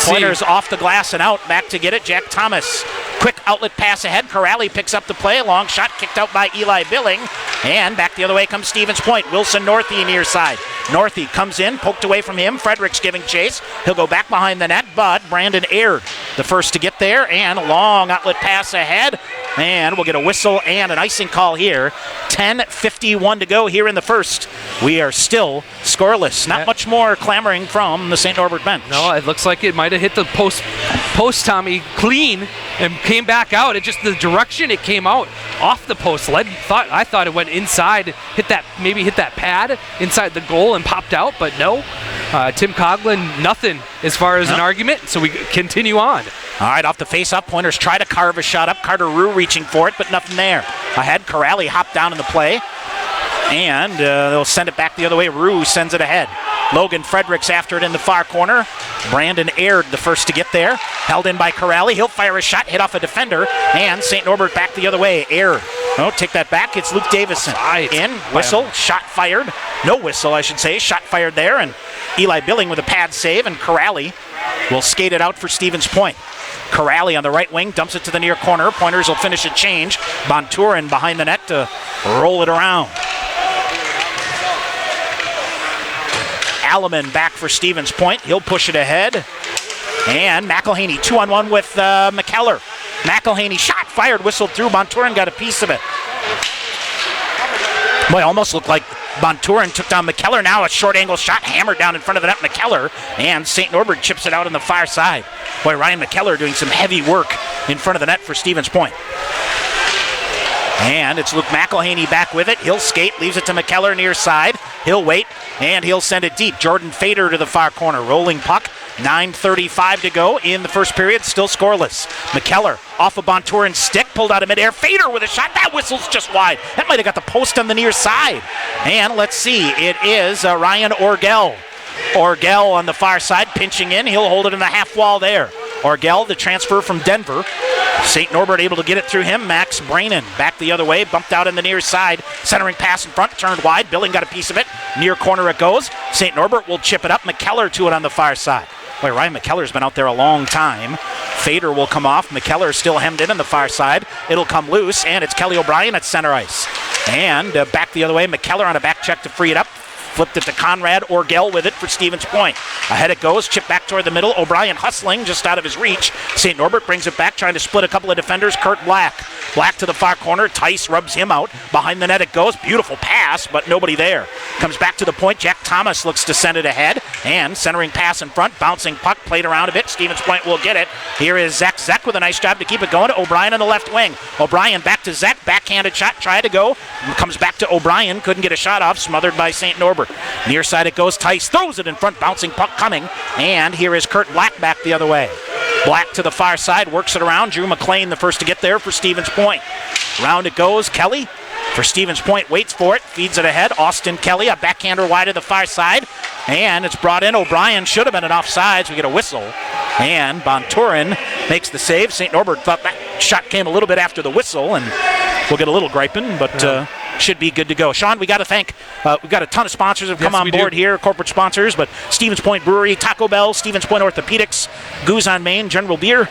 Pointers off the glass and out. Back to get it. Jack Thomas. Quick outlet pass ahead. Corrali picks up the play. Long shot kicked out by Eli Billing. And back the other way comes Stevens Point. Wilson Northey near side. Northey comes in, poked away from him. Fredericks giving chase. He'll go back behind the net, but Brandon Aird the first to get there. And a long outlet pass ahead. And we'll get a whistle and an icing call here. 10:51 to go here in the first. We are still scoreless. Not much more clamoring from the St. Norbert bench. No, it looks like it might have hit the post, Tommy, clean and came back out. It just the direction it came out off the post. I thought it went inside, hit that pad inside the goal and popped out, but no. Tim Coughlin, nothing as far as an argument, so we continue on. All right, off the face-up, Pointers try to carve a shot up. Carter Rue reaching for it, but nothing there. Ahead, Corrali hopped down in the play, and they'll send it back the other way. Rue sends it ahead. Logan Fredericks after it in the far corner. Brandon Aird the first to get there. Held in by Corrali. He'll fire a shot, hit off a defender, and St. Norbert back the other way. Aird. Oh, take that back. It's Luke Davison. In, whistle, shot fired. No whistle, I should say. Shot fired there, and Eli Billing with a pad save, and Corrali will skate it out for Stevens Point. Corrali on the right wing dumps it to the near corner. Pointers will finish a change. Bonturin behind the net to roll it around. Alleman back for Stevens Point. He'll push it ahead. And McElhaney 2-on-1 with McKellar. McElhaney shot fired, whistled through. Bonturin got a piece of it. Boy, almost looked like Bonturin took down McKellar. Now a short angle shot hammered down in front of the net. McKellar, and St. Norbert chips it out on the far side. Boy, Ryan McKellar doing some heavy work in front of the net for Stevens Point. And it's Luke McElhaney back with it. He'll skate, leaves it to McKellar near side. He'll wait, and he'll send it deep. Jordan Fader to the far corner. Rolling puck. 9:35 to go in the first period. Still scoreless. McKellar off of Bonturin's stick. Pulled out of midair. Fader with a shot. That whistle's just wide. That might have got the post on the near side. And let's see. It is Ryan Orgel. Orgel on the far side pinching in. He'll hold it in the half wall there. Orgel, the transfer from Denver. St. Norbert able to get it through him. Max Brainin back the other way, bumped out on the near side. Centering pass in front, turned wide. Billing got a piece of it. Near corner it goes. St. Norbert will chip it up. McKellar to it on the far side. Boy, Ryan McKellar's been out there a long time. Fader will come off. McKellar still hemmed in on the far side. It'll come loose, and it's Kelly O'Brien at center ice. And back the other way, McKellar on a back check to free it up. flipped it to Conrad. Orgel with it for Stevens Point. Ahead it goes, chip back toward the middle. O'Brien hustling, just out of his reach. St. Norbert brings it back, trying to split a couple of defenders. Kurt Black. Black to the far corner. Tice rubs him out. Behind the net it goes. Beautiful pass, but nobody there. Comes back to the point. Jack Thomas looks to send it ahead. And centering pass in front. Bouncing puck, played around a bit. Stevens Point will get it. Here is Zek with a nice job to keep it going. O'Brien on the left wing. O'Brien back to Zek. Backhanded shot. Tried to go. Comes back to O'Brien. Couldn't get a shot off. Smothered by St. Norbert. Near side it goes. Tice throws it in front. Bouncing puck coming. And here is Kurt Black back the other way. Black to the far side. Works it around. Drew McLean the first to get there for Stevens Point. Round it goes. Kelly for Stevens Point. Waits for it. Feeds it ahead. Austin Kelly. A backhander wide to the far side. And it's brought in. O'Brien should have been an offsides. We get a whistle. And Bonturin makes the save. St. Norbert thought that shot came a little bit after the whistle. And we'll get a little griping, but should be good to go. Sean, we got to thank, we've got a ton of sponsors that have come on board here, corporate sponsors, but Stevens Point Brewery, Taco Bell, Stevens Point Orthopedics, Goose on Main, General Beer.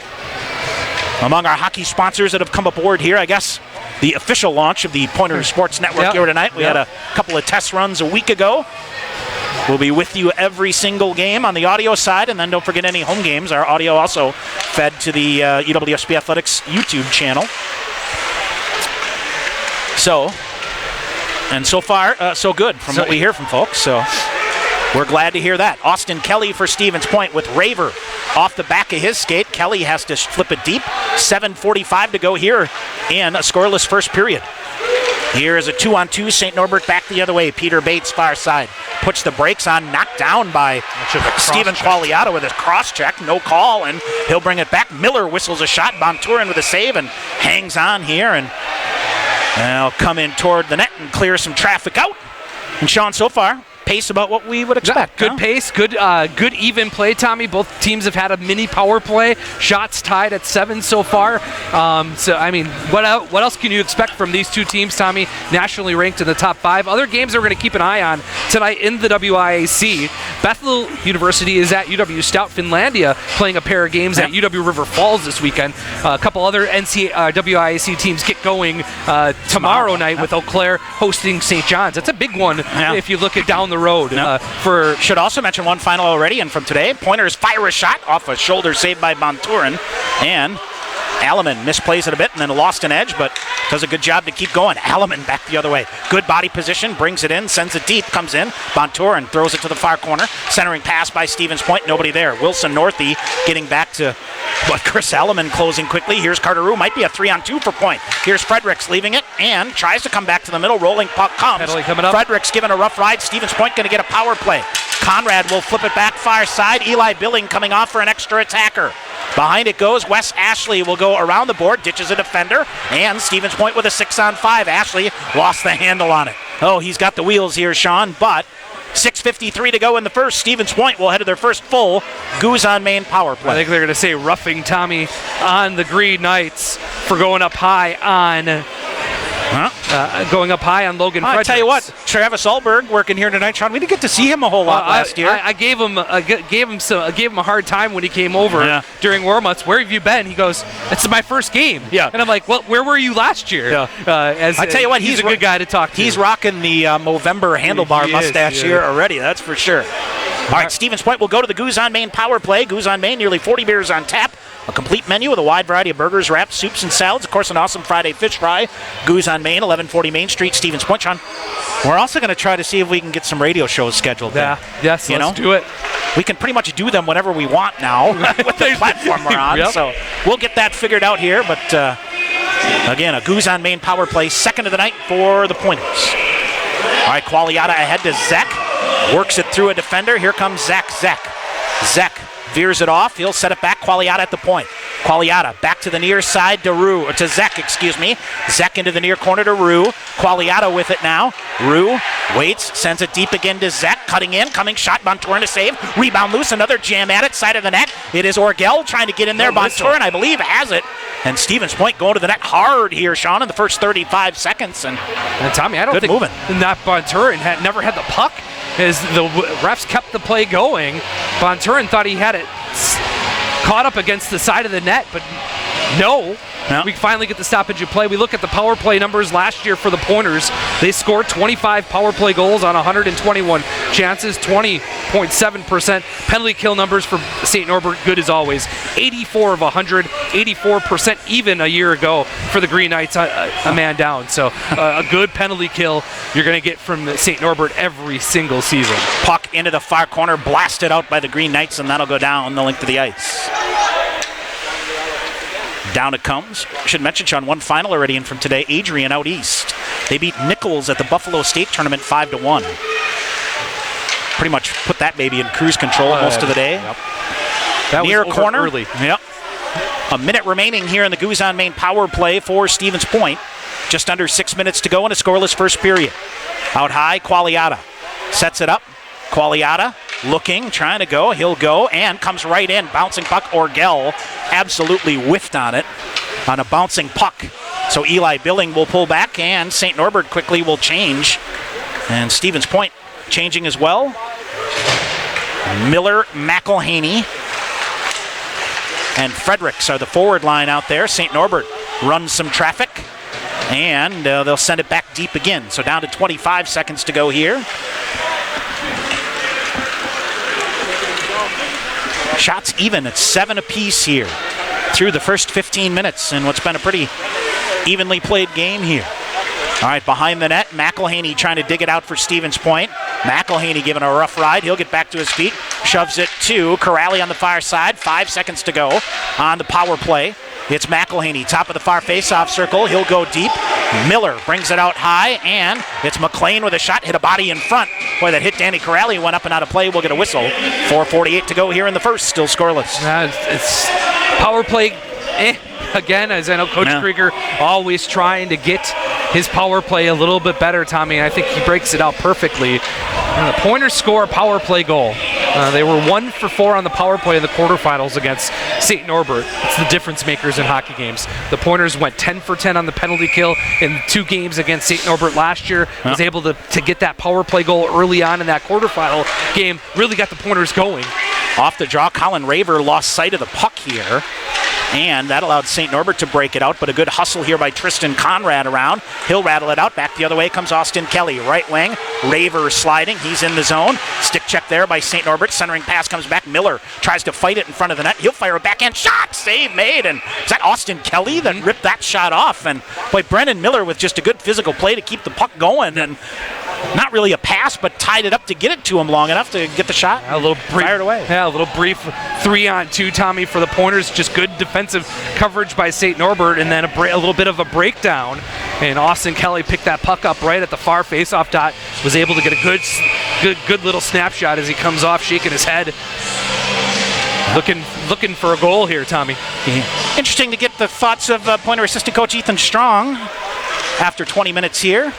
Among our hockey sponsors that have come aboard here, I guess, the official launch of the Pointer Sports Network here tonight. We had a couple of test runs a week ago. We'll be with you every single game on the audio side, and then don't forget any home games. Our audio also fed to the UWSP Athletics YouTube channel. So far, so good from what we hear from folks. So we're glad to hear that. Austin Kelly for Stevens Point with Raver off the back of his skate. Kelly has to flip it deep. 7:45 to go here in a scoreless first period. Here is a 2-on-2. St. Norbert back the other way. Peter Bates far side. Puts the brakes on. Knocked down by Steven Qualiata with his cross check. No call, and he'll bring it back. Miller whistles a shot. Bonturin with a save and hangs on here. And they'll come in toward the net and clear some traffic out. And Sean, so far, pace about what we would expect. Good pace, good even play, Tommy. Both teams have had a mini power play. Shots tied at 7 so far. So, I mean, what else can you expect from these two teams, Tommy? Nationally ranked in the top 5. Other games that we're going to keep an eye on tonight in the WIAC. Bethel University is at UW Stout Finlandia playing a pair of games at UW River Falls this weekend. A couple other WIAC teams get going tomorrow night with Eau Claire hosting St. John's. That's a big one if you look at down the road. Should also mention one final already, and from today, Pointers fire a shot off a shoulder saved by Bonturin, and Alleman misplays it a bit and then lost an edge, but does a good job to keep going. Alleman back the other way. Good body position, brings it in, sends it deep, comes in. Bonturin throws it to the far corner. Centering pass by Stevens Point, nobody there. Wilson Northey getting back to Chris Alleman closing quickly. Here's Carteru, might be a 3-on-2 for Point. Here's Fredericks leaving it and tries to come back to the middle. Rolling puck comes. Fredericks given a rough ride. Stevens Point going to get a power play. Conrad will flip it back far side. Eli Billing coming off for an extra attacker. Behind it goes. Wes Ashley will go around the board, ditches a defender, and Stevens Point with a 6-on-5. Ashley lost the handle on it. Oh, he's got the wheels here, Sean, but 6:53 to go in the first. Stevens Point will head to their first full Goose on Main power play. I think they're going to say roughing Tommy on the Green Knights for going up high on Logan Fredericks. I tell you what, Travis Alberg working here tonight, Sean. We didn't get to see him a whole lot last year. I gave him a hard time when he came over during warm-ups. Where have you been? He goes, "It's my first game." Yeah. And I'm like, "Well, where were you last year?" Yeah. I tell you what, he's a good guy to talk to. He's rocking the Movember handlebar mustache here already. That's for sure. All right, Stevens Point will go to the Goose on Main power play. Goose on Main, nearly 40 beers on tap. A complete menu with a wide variety of burgers, wraps, soups, and salads. Of course, an awesome Friday fish fry. Goose on Main, 1140 Main Street, Stevens Point. Sean, we're also going to try to see if we can get some radio shows scheduled. Let's do it. We can pretty much do them whenever we want now with the platform we're on. So we'll get that figured out here. But again, a Goose on Main power play, second of the night for the Pointers. All right, Qualiata ahead to Zek. Works it through a defender. Here comes Zek. Zek veers it off. He'll set it back. Qualiata at the point. Qualiata back to the near side to Zek, Zek into the near corner to Rue. Qualiata with it now. Rue waits, sends it deep again to Zek. Cutting in, coming shot. Bonturin to save. Rebound loose. Another jam at it. Side of the net. It is Orgel trying to get in there. Bonturin, I believe, has it. And Stevens Point going to the net hard here, Sean, in the first 35 seconds. And Tommy, I don't think that Bonturin never had the puck. As the refs kept the play going, Bonturin thought he had it caught up against the side of the net, but no, Yeah. We finally get the stoppage of play. We look at the power play numbers last year for the Pointers. They scored 25 power play goals on 121 chances, 20.7%. Penalty kill numbers for St. Norbert, good as always. 84 of 100, 84% even a year ago for the Green Knights, a man down. So a good penalty kill you're going to get from St. Norbert every single season. Puck into the far corner, blasted out by the Green Knights, and that'll go down the length of the ice. Down it comes. Should mention, Sean, one final already in from today. Adrian out east. They beat Nichols at the Buffalo State Tournament 5-1. Pretty much put that baby in cruise control most of the day. Yep. That Near was over corner. early. Yep. A minute remaining here in the Goose on Main power play for Stevens Point. Just under 6 minutes to go in a scoreless first period. Out high, Qualiata sets it up. Qualiata looking, trying to go. He'll go and comes right in. Bouncing puck. Orgel absolutely whiffed on it on a bouncing puck. So Eli Billing will pull back, and St. Norbert quickly will change. And Stevens Point changing as well. Miller, McElhaney, and Fredericks are the forward line out there. St. Norbert runs some traffic, and they'll send it back deep again. So down to 25 seconds to go here. Shots even at 7 apiece here through the first 15 minutes in what's been a pretty evenly played game here. All right, behind the net, McElhaney trying to dig it out for Stevens Point. McElhaney giving a rough ride. He'll get back to his feet, shoves it to Corrali on the far side. 5 seconds to go on the power play. It's McElhaney, top of the far face-off circle. He'll go deep. Miller brings it out high, and it's McLean with a shot, hit a body in front. Boy, that hit Danny Corrali, went up and out of play. We'll get a whistle. 4:48 to go here in the first, still scoreless. It's power play, again, as I know Coach Krieger always trying to get his power play a little bit better, Tommy, and I think he breaks it out perfectly. And the Pointers score a power play goal. They were 1 for 4 on the power play in the quarterfinals against St. Norbert. It's the difference makers in hockey games. The Pointers went 10 for 10 on the penalty kill in 2 games against St. Norbert last year. Was able to get that power play goal early on in that quarterfinal game. Really got the Pointers going. Off the draw, Colin Raver lost sight of the puck here, and that allowed St. Norbert to break it out, but a good hustle here by Tristan Conrad around. He'll rattle it out. Back the other way comes Austin Kelly. Right wing, Raver sliding. He's in the zone. Stick check there by St. Norbert. Centering pass comes back. Miller tries to fight it in front of the net. He'll fire a backhand shot. Save made. And is that Austin Kelly that ripped that shot off? And boy, Brennan Miller with just a good physical play to keep the puck going. And not really a pass, but tied it up to get it to him long enough to get the shot. A little brief, fired away. Yeah, a little brief 3-on-2, Tommy, for the Pointers. Just good defensive coverage by St. Norbert, and then a little bit of a breakdown. And Austin Kelly picked that puck up right at the far face-off dot. Was able to get a good little snapshot as he comes off, shaking his head. Looking for a goal here, Tommy. Interesting to get the thoughts of Pointer assistant coach Ethan Strong after 20 minutes here.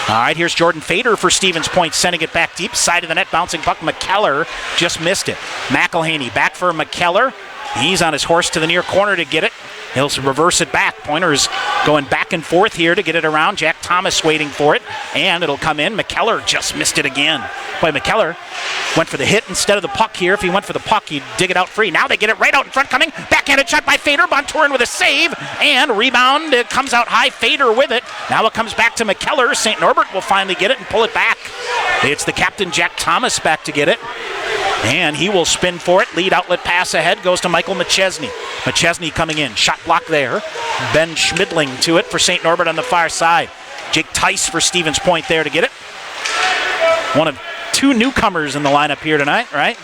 All right, here's Jordan Fader for Stevens Point, sending it back deep. Side of the net, bouncing puck. McKellar just missed it. McElhaney back for McKellar. He's on his horse to the near corner to get it. He'll reverse it back. Pointers going back and forth here to get it around. Jack Thomas waiting for it, and it'll come in. McKellar just missed it again. Boy, McKellar went for the hit instead of the puck here. If he went for the puck, he'd dig it out free. Now they get it right out in front coming. Backhanded shot by Fader. Bonturin with a save, and rebound. It comes out high. Fader with it. Now it comes back to McKellar. St. Norbert will finally get it and pull it back. It's the captain, Jack Thomas, back to get it. And he will spin for it. Lead outlet pass ahead goes to Michael McChesney. McChesney coming in. Shot block there. Ben Schmidling to it for St. Norbert on the far side. Jake Tice for Stevens Point there to get it. One of 2 newcomers in the lineup here tonight, right?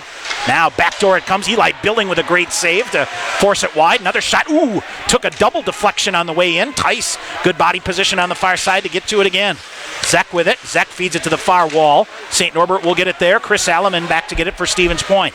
Now backdoor it comes. Eli Billing with a great save to force it wide. Another shot. Ooh, took a double deflection on the way in. Tice, good body position on the far side to get to it again. Zek with it. Zek feeds it to the far wall. St. Norbert will get it there. Chris Alleman back to get it for Stevens Point.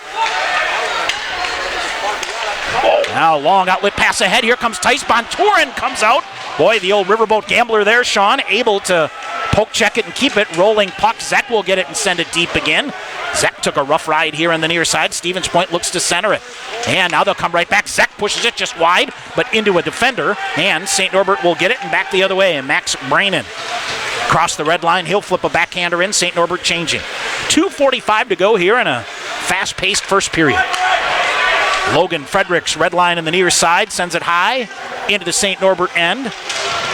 Now long outlet pass ahead. Here comes Tice. Bonturin comes out. Boy, the old riverboat gambler there, Sean, able to poke check it and keep it. Rolling puck. Zek will get it and send it deep again. Zek took a rough ride here on the near side. Stevens Point looks to center it. And now they'll come right back. Zek pushes it just wide, but into a defender. And St. Norbert will get it and back the other way. And Max Brannon across the red line. He'll flip a backhander in. St. Norbert changing. 2:45 to go here in a fast-paced first period. Logan Fredericks, red line in the near side, sends it high into the St. Norbert end.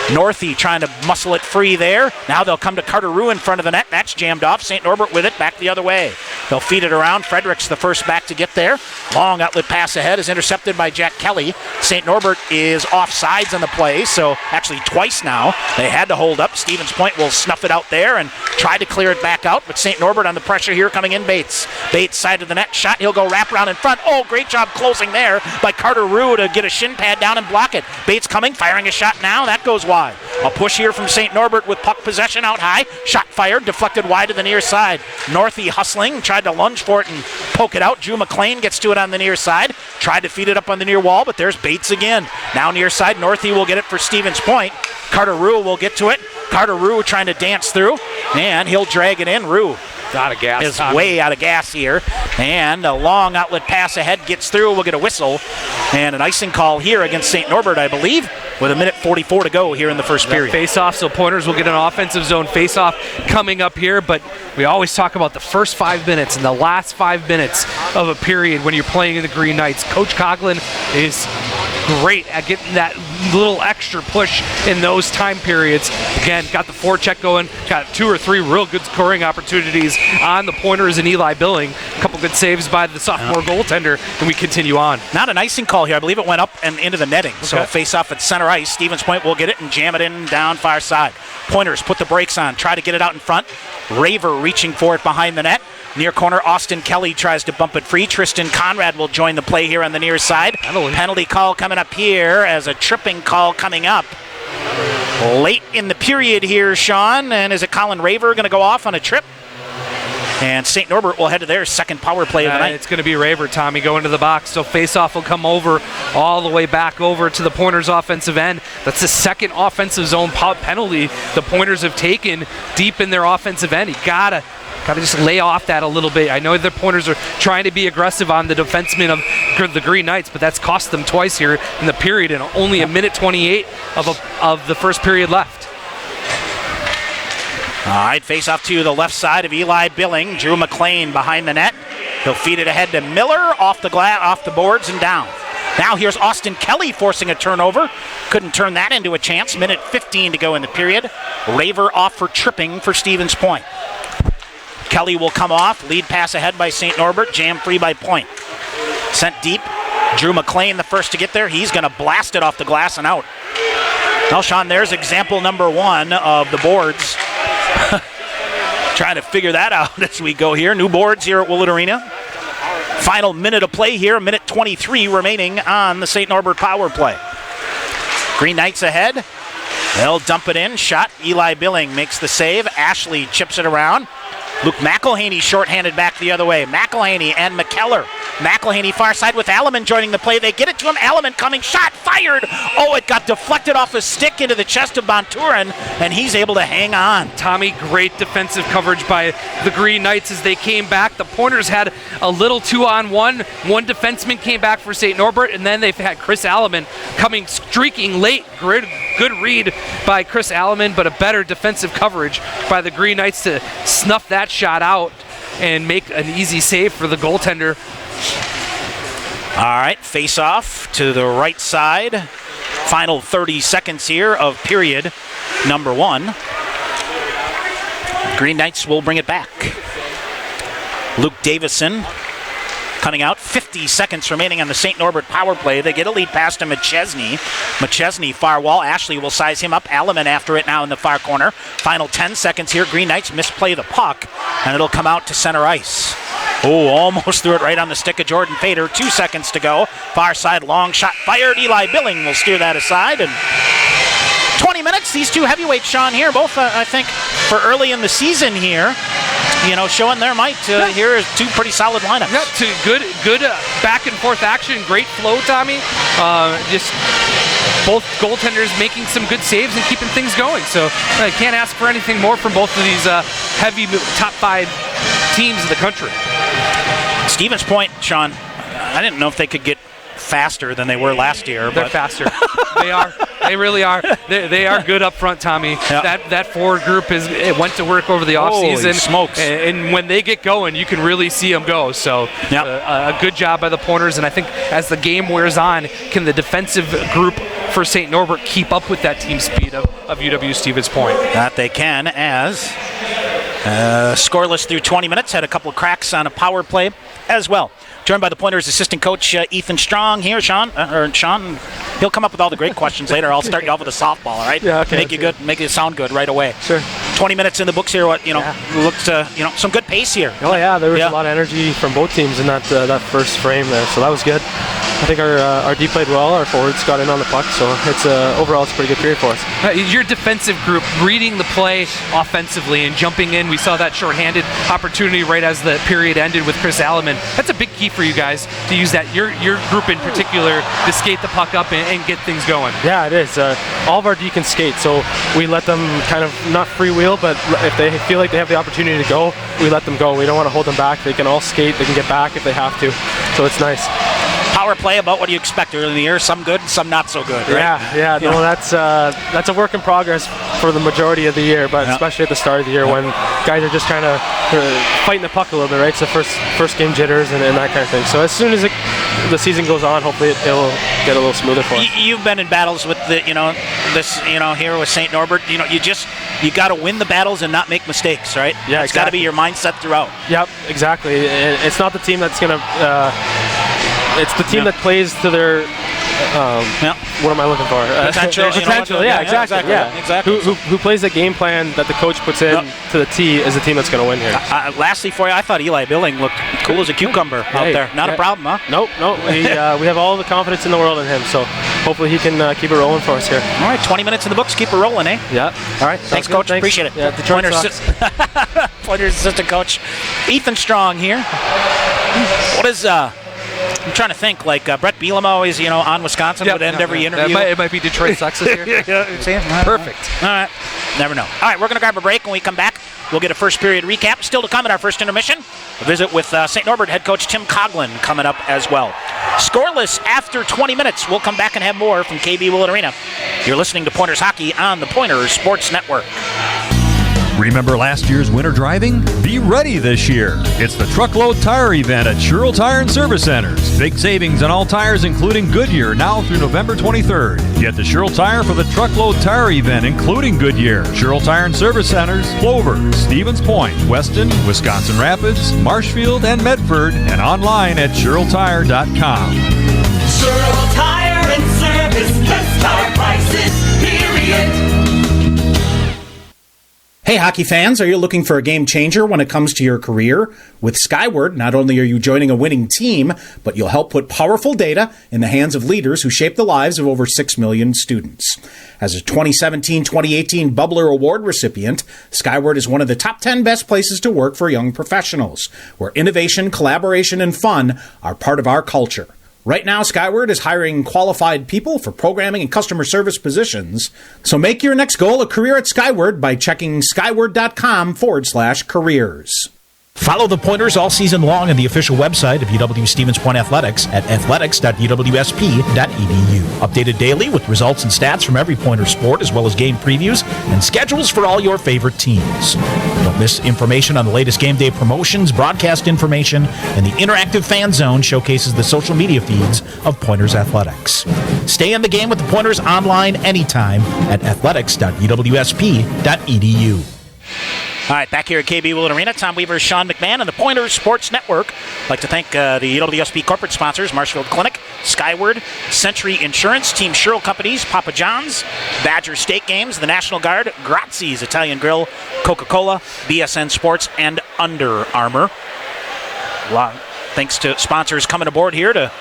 Northey trying to muscle it free there. Now they'll come to Carter Rue in front of the net. That's jammed off. St. Norbert with it, back the other way. They'll feed it around. Fredericks the first back to get there. Long outlet pass ahead is intercepted by Jack Kelly. St. Norbert is offsides on the play, so actually twice now. They had to hold up. Stevens Point will snuff it out there and try to clear it back out, but St. Norbert on the pressure here coming in. Bates. Bates side of the net. Shot. He'll go wrap around in front. Oh, great job closing there by Carter Rue to get a shin pad down and block it. Bates coming, firing a shot now. That goes wide. A push here from St. Norbert with puck possession out high. Shot fired, deflected wide to the near side. Northey hustling, tried to lunge for it and poke it out. Drew McLean gets to it on the near side. Tried to feed it up on the near wall, but there's Bates again. Now near side, Northey will get it for Stevens Point. Carter Rue will get to it. Carter Rue trying to dance through, and he'll drag it in. Rue out of gas. Is way out of gas here. And a long outlet pass ahead gets through. We'll get a whistle. And an icing call here against St. Norbert, I believe, with 1:44 to go here in the first period. Face-off, so Pointers will get an offensive zone face-off coming up here, but we always talk about the first 5 minutes and the last 5 minutes of a period when you're playing in the Green Knights. Coach Coughlin is great at getting that little extra push in those time periods. Again, got the forecheck going, got 2 or 3 real good scoring opportunities on the Pointers and Eli Billing. A couple good saves by the sophomore goaltender, and we continue on. Not an icing call here. I believe it went up and into the netting. Okay. So face off at center ice. Stevens Point will get it and jam it in down far side. Pointers put the brakes on, try to get it out in front. Raver reaching for it behind the net. Near corner, Austin Kelly tries to bump it free. Tristan Conrad will join the play here on the near side. Penalty call coming up here as a tripping call coming up late in the period here, Sean. And is it Colin Raver going to go off on a trip? And St. Norbert will head to their second power play of the night. It's going to be Raver, Tommy, going to the box. So face-off will come over all the way back over to the Pointers' offensive end. That's the second offensive zone penalty the Pointers have taken deep in their offensive end. You gotta just lay off that a little bit. I know the Pointers are trying to be aggressive on the defensemen of the Green Knights, but that's cost them twice here in the period, and only 1:28 of the first period left. All right, face off to the left side of Eli Billing. Drew McLean behind the net. He'll feed it ahead to Miller, off the boards and down. Now here's Austin Kelly forcing a turnover. Couldn't turn that into a chance. 1:15 to go in the period. Raver off for tripping for Stevens Point. Kelly will come off. Lead pass ahead by St. Norbert. Jam free by Point. Sent deep. Drew McLean the first to get there. He's going to blast it off the glass and out. Well, Sean, there's example number 1 of the boards. Trying to figure that out as we go here. New boards here at Willett Arena. Final minute of play here. 1:23 remaining on the St. Norbert power play. Green Knights ahead. They'll dump it in. Shot. Eli Billing makes the save. Ashley chips it around. Luke McElhaney shorthanded back the other way. McElhaney and McKellar. McElhaney far side with Alleman joining the play. They get it to him. Alleman coming. Shot fired. Oh, it got deflected off his stick into the chest of Bonturin, and he's able to hang on. Tommy, great defensive coverage by the Green Knights as they came back. The Pointers had a little 2-on-1. One defenseman came back for St. Norbert, and then they've had Chris Alleman coming streaking late. Good read by Chris Alleman, but a better defensive coverage by the Green Knights to snuff that shot out and make an easy save for the goaltender. All right, face off to the right side. Final 30 seconds here of period number 1. Green Knights will bring it back. Luke Davison coming out. 50 seconds remaining on the St. Norbert power play. They get a lead pass to McChesney. McChesney far wall. Ashley will size him up. Alleman after it now in the far corner. Final 10 seconds here. Green Knights misplay the puck, and it'll come out to center ice. Oh, almost threw it right on the stick of Jordan Fader. 2 seconds to go. Far side, long shot fired. Eli Billing will steer that aside. And 20 minutes. These two heavyweights, Sean, here, both, I think, for early in the season here, showing their might. Here is 2 pretty solid lineups. Yeah, 2 good back and forth action. Great flow, Tommy. Just both goaltenders making some good saves and keeping things going. So I can't ask for anything more from both of these heavy top 5 teams in the country. Stevens Point, Sean, I didn't know if they could get faster than they were last year. They're faster. They are. They really are. They are good up front, Tommy. Yep. That forward group it went to work over the offseason. Holy smokes. And when they get going, you can really see them go. So a good job by the Pointers. And I think as the game wears on, can the defensive group for St. Norbert keep up with that team speed of UW Stevens Point? That they can, as scoreless through 20 minutes. Had a couple of cracks on a power play as well. Joined by the Pointers assistant coach Ethan Strong here, Sean. He'll come up with all the great questions later. I'll start you off with a softball, all right? Yeah, okay. Make you sound good right away. Sure. 20 minutes in the books here. Looks some good pace here. Oh yeah, there was a lot of energy from both teams in that first frame there, so that was good. I think our D played well. Our forwards got in on the puck, so overall it's a pretty good period for us. Your defensive group reading the play offensively and jumping in. We saw that shorthanded opportunity right as the period ended with Chris Alleman. That's a big key for you guys to use that. Your group in particular to skate the puck up and get things going. Yeah, it is. All of our D can skate, so we let them kind of not freewheel, but if they feel like they have the opportunity to go, we let them go. We don't want to hold them back. They can all skate. They can get back if they have to. So it's nice. Power play, about what do you expect early in the year? Some good, some not so good, right? Yeah. No, that's a work in progress for the majority of the year, but especially at the start of the year when guys are just kind of fighting the puck a little bit, right? It's the first game jitters and that kind of thing. So as soon as the season goes on, hopefully it'll get a little smoother for us. You've been in battles with here with St. Norbert. You got to win the battles and not make mistakes, right? Yeah, it's got to be your mindset throughout. Yep, exactly. And it's not the team that's gonna. It's the team that plays to their. What am I looking for? Potential. Potential. Exactly. Who plays the game plan that the coach puts in to the T is the team that's going to win here. Lastly, for you, I thought Eli Billing looked cool as a cucumber out there. Not a problem, huh? Nope. We have all the confidence in the world in him, so hopefully he can keep it rolling for us here. All right, 20 minutes in the books. Keep it rolling, eh? Yeah. All right. Thanks, Coach. Thanks. Appreciate it. Yeah, Pointers assistant coach Ethan Strong here. What is I'm trying to think. Brett Bielema always, on Wisconsin would end every interview. It might be Detroit Sucks this year. Perfect. All right. Never know. All right, we're going to grab a break. When we come back, we'll get a first period recap. Still to come in our first intermission. A visit with St. Norbert head coach Tim Coughlin coming up as well. Scoreless after 20 minutes. We'll come back and have more from KB Willett Arena. You're listening to Pointers Hockey on the Pointers Sports Network. Remember last year's winter driving? Be ready this year. It's the Truckload Tire Event at Sherrill Tire and Service Centers. Big savings on all tires, including Goodyear, now through November 23rd. Get to Sherrill Tire for the Truckload Tire Event, including Goodyear. Sherrill Tire and Service Centers, Clover, Stevens Point, Weston, Wisconsin Rapids, Marshfield, and Medford, and online at SherrillTire.com. Sherrill Tire and Service, best tire prices, period. Hey, hockey fans, are you looking for a game changer when it comes to your career? With Skyward, not only are you joining a winning team, but you'll help put powerful data in the hands of leaders who shape the lives of over 6 million students. As a 2017-2018 Bubbler Award recipient, Skyward is one of the top 10 best places to work for young professionals, where innovation, collaboration, and fun are part of our culture. Right now, Skyward is hiring qualified people for programming and customer service positions. So make your next goal a career at Skyward by checking skyward.com/careers. Follow the Pointers all season long on the official website of UW Stevens Point Athletics at athletics.uwsp.edu. Updated daily with results and stats from every Pointer sport, as well as game previews and schedules for all your favorite teams. Don't miss information on the latest game day promotions, broadcast information, and the interactive fan zone showcases the social media feeds of Pointers Athletics. Stay in the game with the Pointers online anytime at athletics.uwsp.edu. All right, back here at KB Willett Arena, Tom Weaver, Sean McMahon, and the Pointers Sports Network. I'd like to thank the UWSP corporate sponsors, Marshfield Clinic, Skyward, Century Insurance, Team Sherrill Companies, Papa John's, Badger State Games, the National Guard, Grazzi's Italian Grill, Coca-Cola, BSN Sports, and Under Armour. Thanks to sponsors coming aboard here to...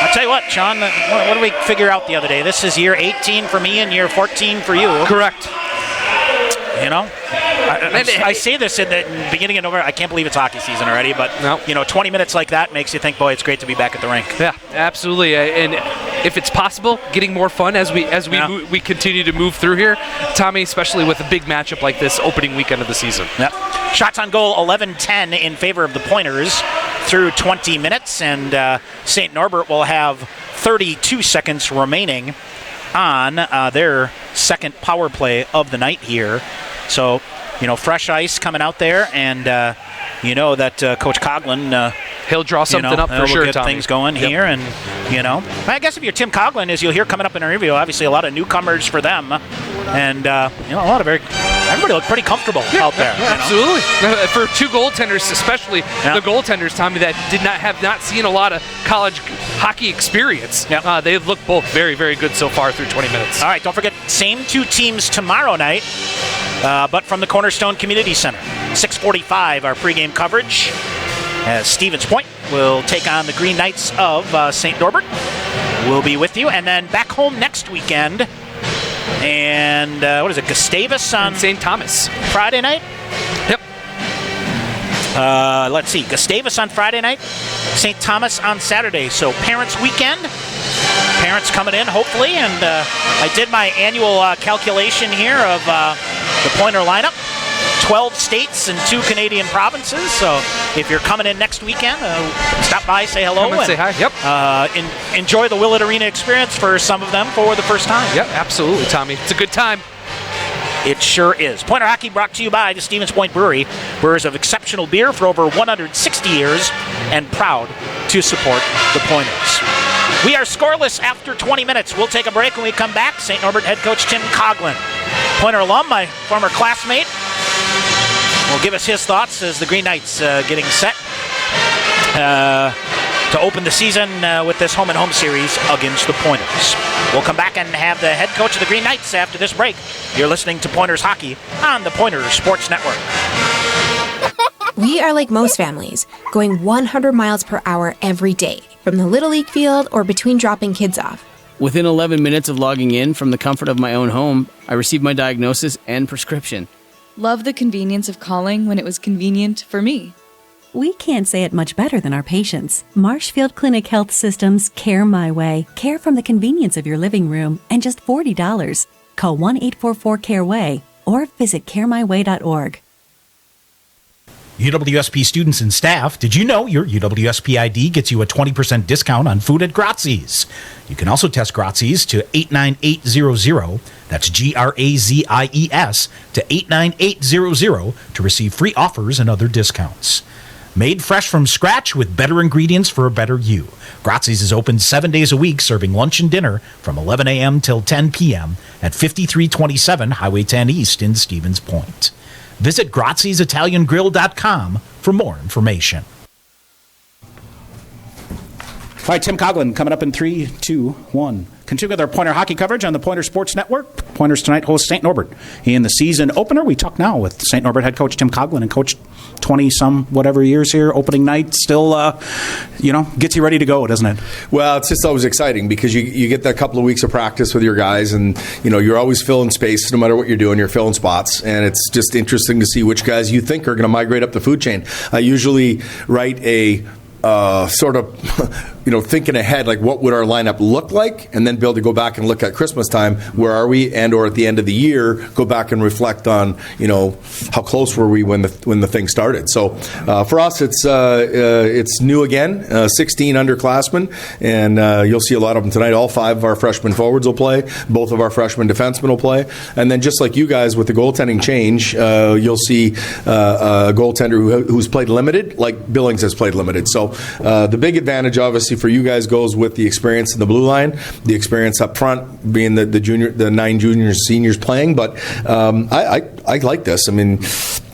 I'll tell you what, Sean, what did we figure out the other day? This is year 18 for me and year 14 for you. Correct. I say this in the beginning of November. I can't believe it's hockey season already, but 20 minutes like that makes you think, boy, it's great to be back at the rink. Yeah, absolutely. And if it's possible, getting more fun as we continue to move through here, Tommy, especially with a big matchup like this opening weekend of the season. Yep. Shots on goal 11-10 in favor of the Pointers through 20 minutes, and St. Norbert will have 32 seconds remaining on their second power play of the night here. So, fresh ice coming out there, and that Coach Coughlin, he'll draw something up for sure, get Tommy. things going here, and I guess if you're Tim Coughlin, as you'll hear coming up in our interview, obviously a lot of newcomers for them, and everybody looked pretty comfortable out there. Absolutely. For two goaltenders, especially the goaltenders, Tommy, that have not seen a lot of college hockey experience. They've looked both very, very good so far through 20 minutes. All right, don't forget, same two teams tomorrow night, but from the Cornerstone Community Center. 6:45, our pregame coverage, as Stevens Point will take on the Green Knights of St. Norbert. We'll be with you, and then back home next weekend. And Gustavus on St. Thomas Friday night? Yep. Let's see, Gustavus on Friday night, St. Thomas on Saturday. So Parents Weekend. Parents coming in, hopefully. And I did my annual calculation here of the Pointer lineup. 12 states and 2 Canadian provinces. So if you're coming in next weekend, stop by, say hello. Come and say hi. Yep. Enjoy the Willett Arena experience for some of them for the first time. Yep, absolutely, Tommy. It's a good time. It sure is. Pointer Hockey brought to you by the Stevens Point Brewery, brewers of exceptional beer for over 160 years and proud to support the Pointers. We are scoreless after 20 minutes. We'll take a break. When we come back, St. Norbert head coach Tim Coughlin, Pointer alum, my former classmate, will give us his thoughts as the Green Knights getting set to open the season with this home-and-home series against the Pointers. We'll come back and have the head coach of the Green Knights after this break. You're listening to Pointers Hockey on the Pointers Sports Network. We are like most families, going 100 miles per hour every day, from the Little League field or between dropping kids off. Within 11 minutes of logging in from the comfort of my own home, I received my diagnosis and prescription. Love the convenience of calling when it was convenient for me. We can't say it much better than our patients. Marshfield Clinic Health Systems Care My Way. Care from the convenience of your living room and just $40. Call 1-844-CARE-WAY or visit caremyway.org. UWSP students and staff, did you know your UWSP ID gets you a 20% discount on food at Grazzi's? You can also test Grazzi's to 89800. That's GRAZIES to 89800 to receive free offers and other discounts. Made fresh from scratch with better ingredients for a better you. Grazzi's is open 7 days a week, serving lunch and dinner from 11 a.m. till 10 p.m. at 5327 Highway 10 East in Stevens Point. Visit Grazzi'sItalianGrill.com for more information. All right, Tim Coughlin coming up in 3, 2, 1. Continue with our Pointer hockey coverage on the Pointer Sports Network. Pointers tonight host St. Norbert in the season opener. We talk now with St. Norbert head coach Tim Coughlin, and coach 20-some whatever years here. Opening night still, gets you ready to go, doesn't it? Well, it's just always exciting because you get that couple of weeks of practice with your guys, and you're always filling space no matter what you're doing. You're filling spots, and it's just interesting to see which guys you think are going to migrate up the food chain. I usually write a sort of, thinking ahead, like what would our lineup look like, and then be able to go back and look at Christmas time, where are we, and or at the end of the year, go back and reflect on, how close were we when the thing started. So for us, it's new again, 16 underclassmen, and you'll see a lot of them tonight. All 5 of our freshman forwards will play, both of our freshman defensemen will play, and then just like you guys with the goaltending change, you'll see a goaltender who's played limited, like Billings has played limited. So the big advantage, obviously, for you guys goes with the experience in the blue line, the experience up front, being the 9 juniors, seniors playing. But I like this. I mean,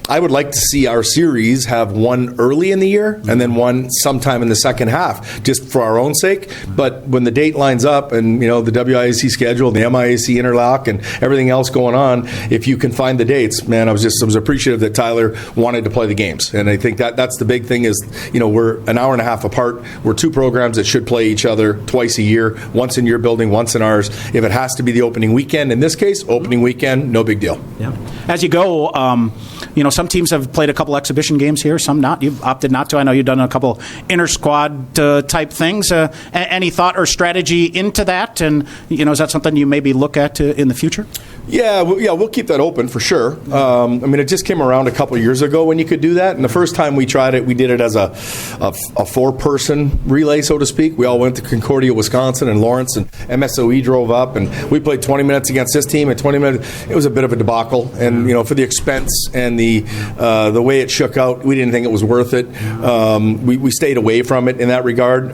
I would like to see our series have one early in the year and then one sometime in the second half, just for our own sake. But when the date lines up and, the WIAC schedule, the MIAC interlock, and everything else going on, if you can find the dates, man, I was appreciative that Tyler wanted to play the games. And I think that's the big thing is, we're an hour and a half apart. We're 2 programs that should play each other twice a year, once in your building, once in ours. If it has to be the opening weekend, in this case, opening weekend, no big deal. Yeah. As you go, some teams have played a couple exhibition games here, some not. You've opted not to. I know you've done a couple inter-squad type things. Any thought or strategy into that? And, is that something you maybe look at in the future? Yeah, we'll keep that open for sure. I mean, it just came around a couple of years ago when you could do that. And the first time we tried it, we did it as a 4-person relay, so to speak. We all went to Concordia, Wisconsin, and Lawrence, and MSOE drove up, and we played 20 minutes against this team. At 20 minutes, it was a bit of a debacle. And for the expense and the way it shook out, we didn't think it was worth it. We stayed away from it in that regard.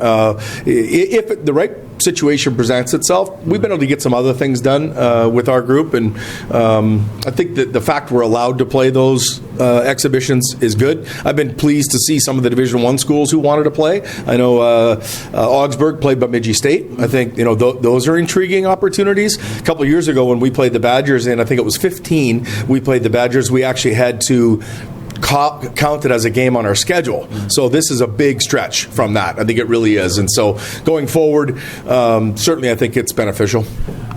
If the right situation presents itself, we've been able to get some other things done with our group, and I think that the fact we're allowed to play those exhibitions is good. I've been pleased to see some of the Division I schools who wanted to play. I know Augsburg played Bemidji State. I think those are intriguing opportunities. A couple of years ago when we played the Badgers, and I think it was 15, we played the Badgers, we actually had to count it as a game on our schedule. So this is a big stretch from that. I think it really is. And so going forward, certainly I think it's beneficial.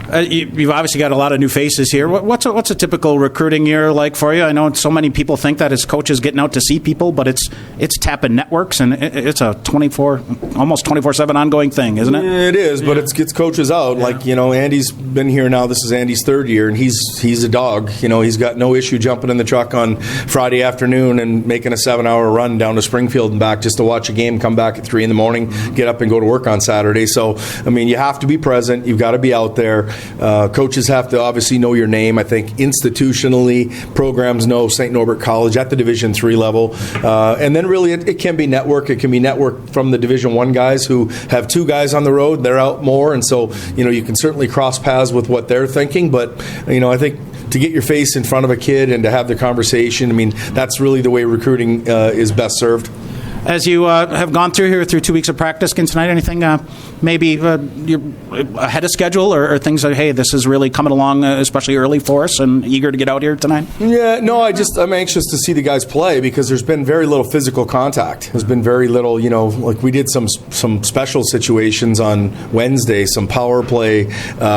You've obviously got a lot of new faces here. What's a typical recruiting year like for you? I know so many people think that as coaches getting out to see people, but it's tapping networks, and it's a almost 24/7 ongoing thing, isn't it? It is, but it gets coaches out. Yeah. Like, Andy's been here now. This is Andy's third year, and he's a dog. He's got no issue jumping in the truck on Friday afternoon and making a 7-hour run down to Springfield and back just to watch a game, come back at 3 in the morning, get up and go to work on Saturday. So, I mean, you have to be present. You've got to be out there. Coaches have to obviously know your name. I think institutionally, programs know St. Norbert College at the Division III level. And then really it can be network. It can be network from the Division I guys who have 2 guys on the road. They're out more. And so, you can certainly cross paths with what they're thinking. But, I think to get your face in front of a kid and to have the conversation, I mean, that's really the way recruiting is best served. As you have gone through 2 weeks of practice, can tonight anything maybe you're ahead of schedule or things like, hey, this is really coming along, especially early for us, and eager to get out here tonight? Yeah, no, I'm anxious to see the guys play because there's been very little physical contact. There's been very little, like we did some special situations on Wednesday, some power play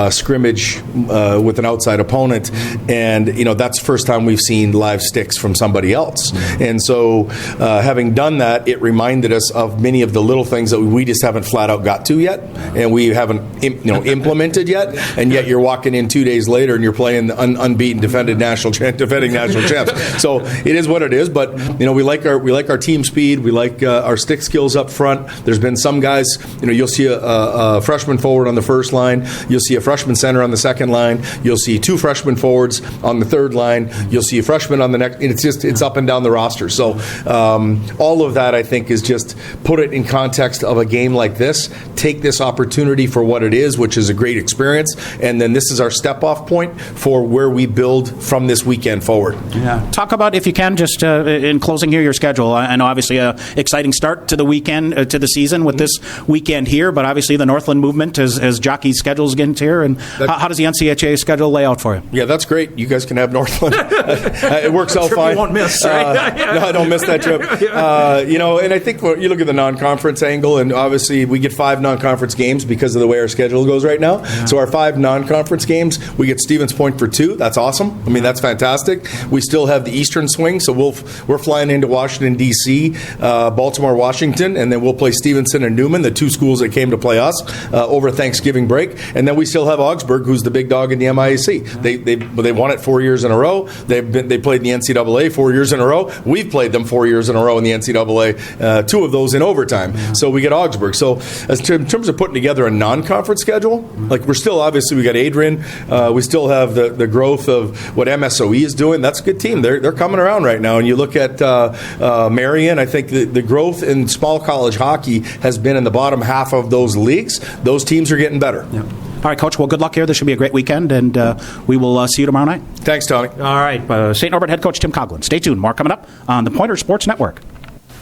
scrimmage with an outside opponent, and that's the first time we've seen live sticks from somebody else. And so having done that, it reminded us of many of the little things that we just haven't flat out got to yet, and we haven't implemented yet. And yet you're walking in 2 days later and you're playing the unbeaten defending national champs. So it is what it is. But we like our team speed. We like our stick skills up front. There's been some guys. You'll see a freshman forward on the first line. You'll see a freshman center on the second line. You'll see 2 freshman forwards on the third line. You'll see a freshman on the next. It's up and down the roster. So all of that, I think, is just put it in context of a game like this. Take this opportunity for what it is, which is a great experience, and then this is our step-off point for where we build from this weekend forward. Yeah. Talk about, if you can, just in closing here, your schedule. I know obviously an exciting start to the weekend, to the season with this weekend here, but obviously the Northland movement as jockey schedules get here, and how does the NCHA schedule lay out for you? Yeah, that's great. You guys can have Northland. It works out fine. You won't miss, right? No, I don't miss that trip. And I think you look at the non-conference angle, and obviously we get 5 non-conference games because of the way our schedule goes right now. Yeah. So our 5 non-conference games, we get Stevens Point for 2. That's awesome. I mean, that's fantastic. We still have the Eastern swing, so we're flying into Washington, D.C., Baltimore, Washington, and then we'll play Stevenson and Newman, the 2 schools that came to play us over Thanksgiving break. And then we still have Augsburg, who's the big dog in the MIAC. They won it 4 years in a row. They played the NCAA 4 years in a row. We've played them 4 years in a row in the NCAA, 2 of those in overtime. So we get Augsburg. So in terms of putting together a non-conference schedule, like we got Adrian, we still have the growth of what MSOE is doing. That's a good team. They're coming around right now. And you look at Marion, I think the growth in small college hockey has been in the bottom half of those leagues. Those teams are getting better. Yeah. All right, Coach. Well, good luck here. This should be a great weekend, and we will see you tomorrow night. Thanks, Tommy. All right. St. Norbert head coach Tim Coughlin. Stay tuned. More coming up on the Pointer Sports Network.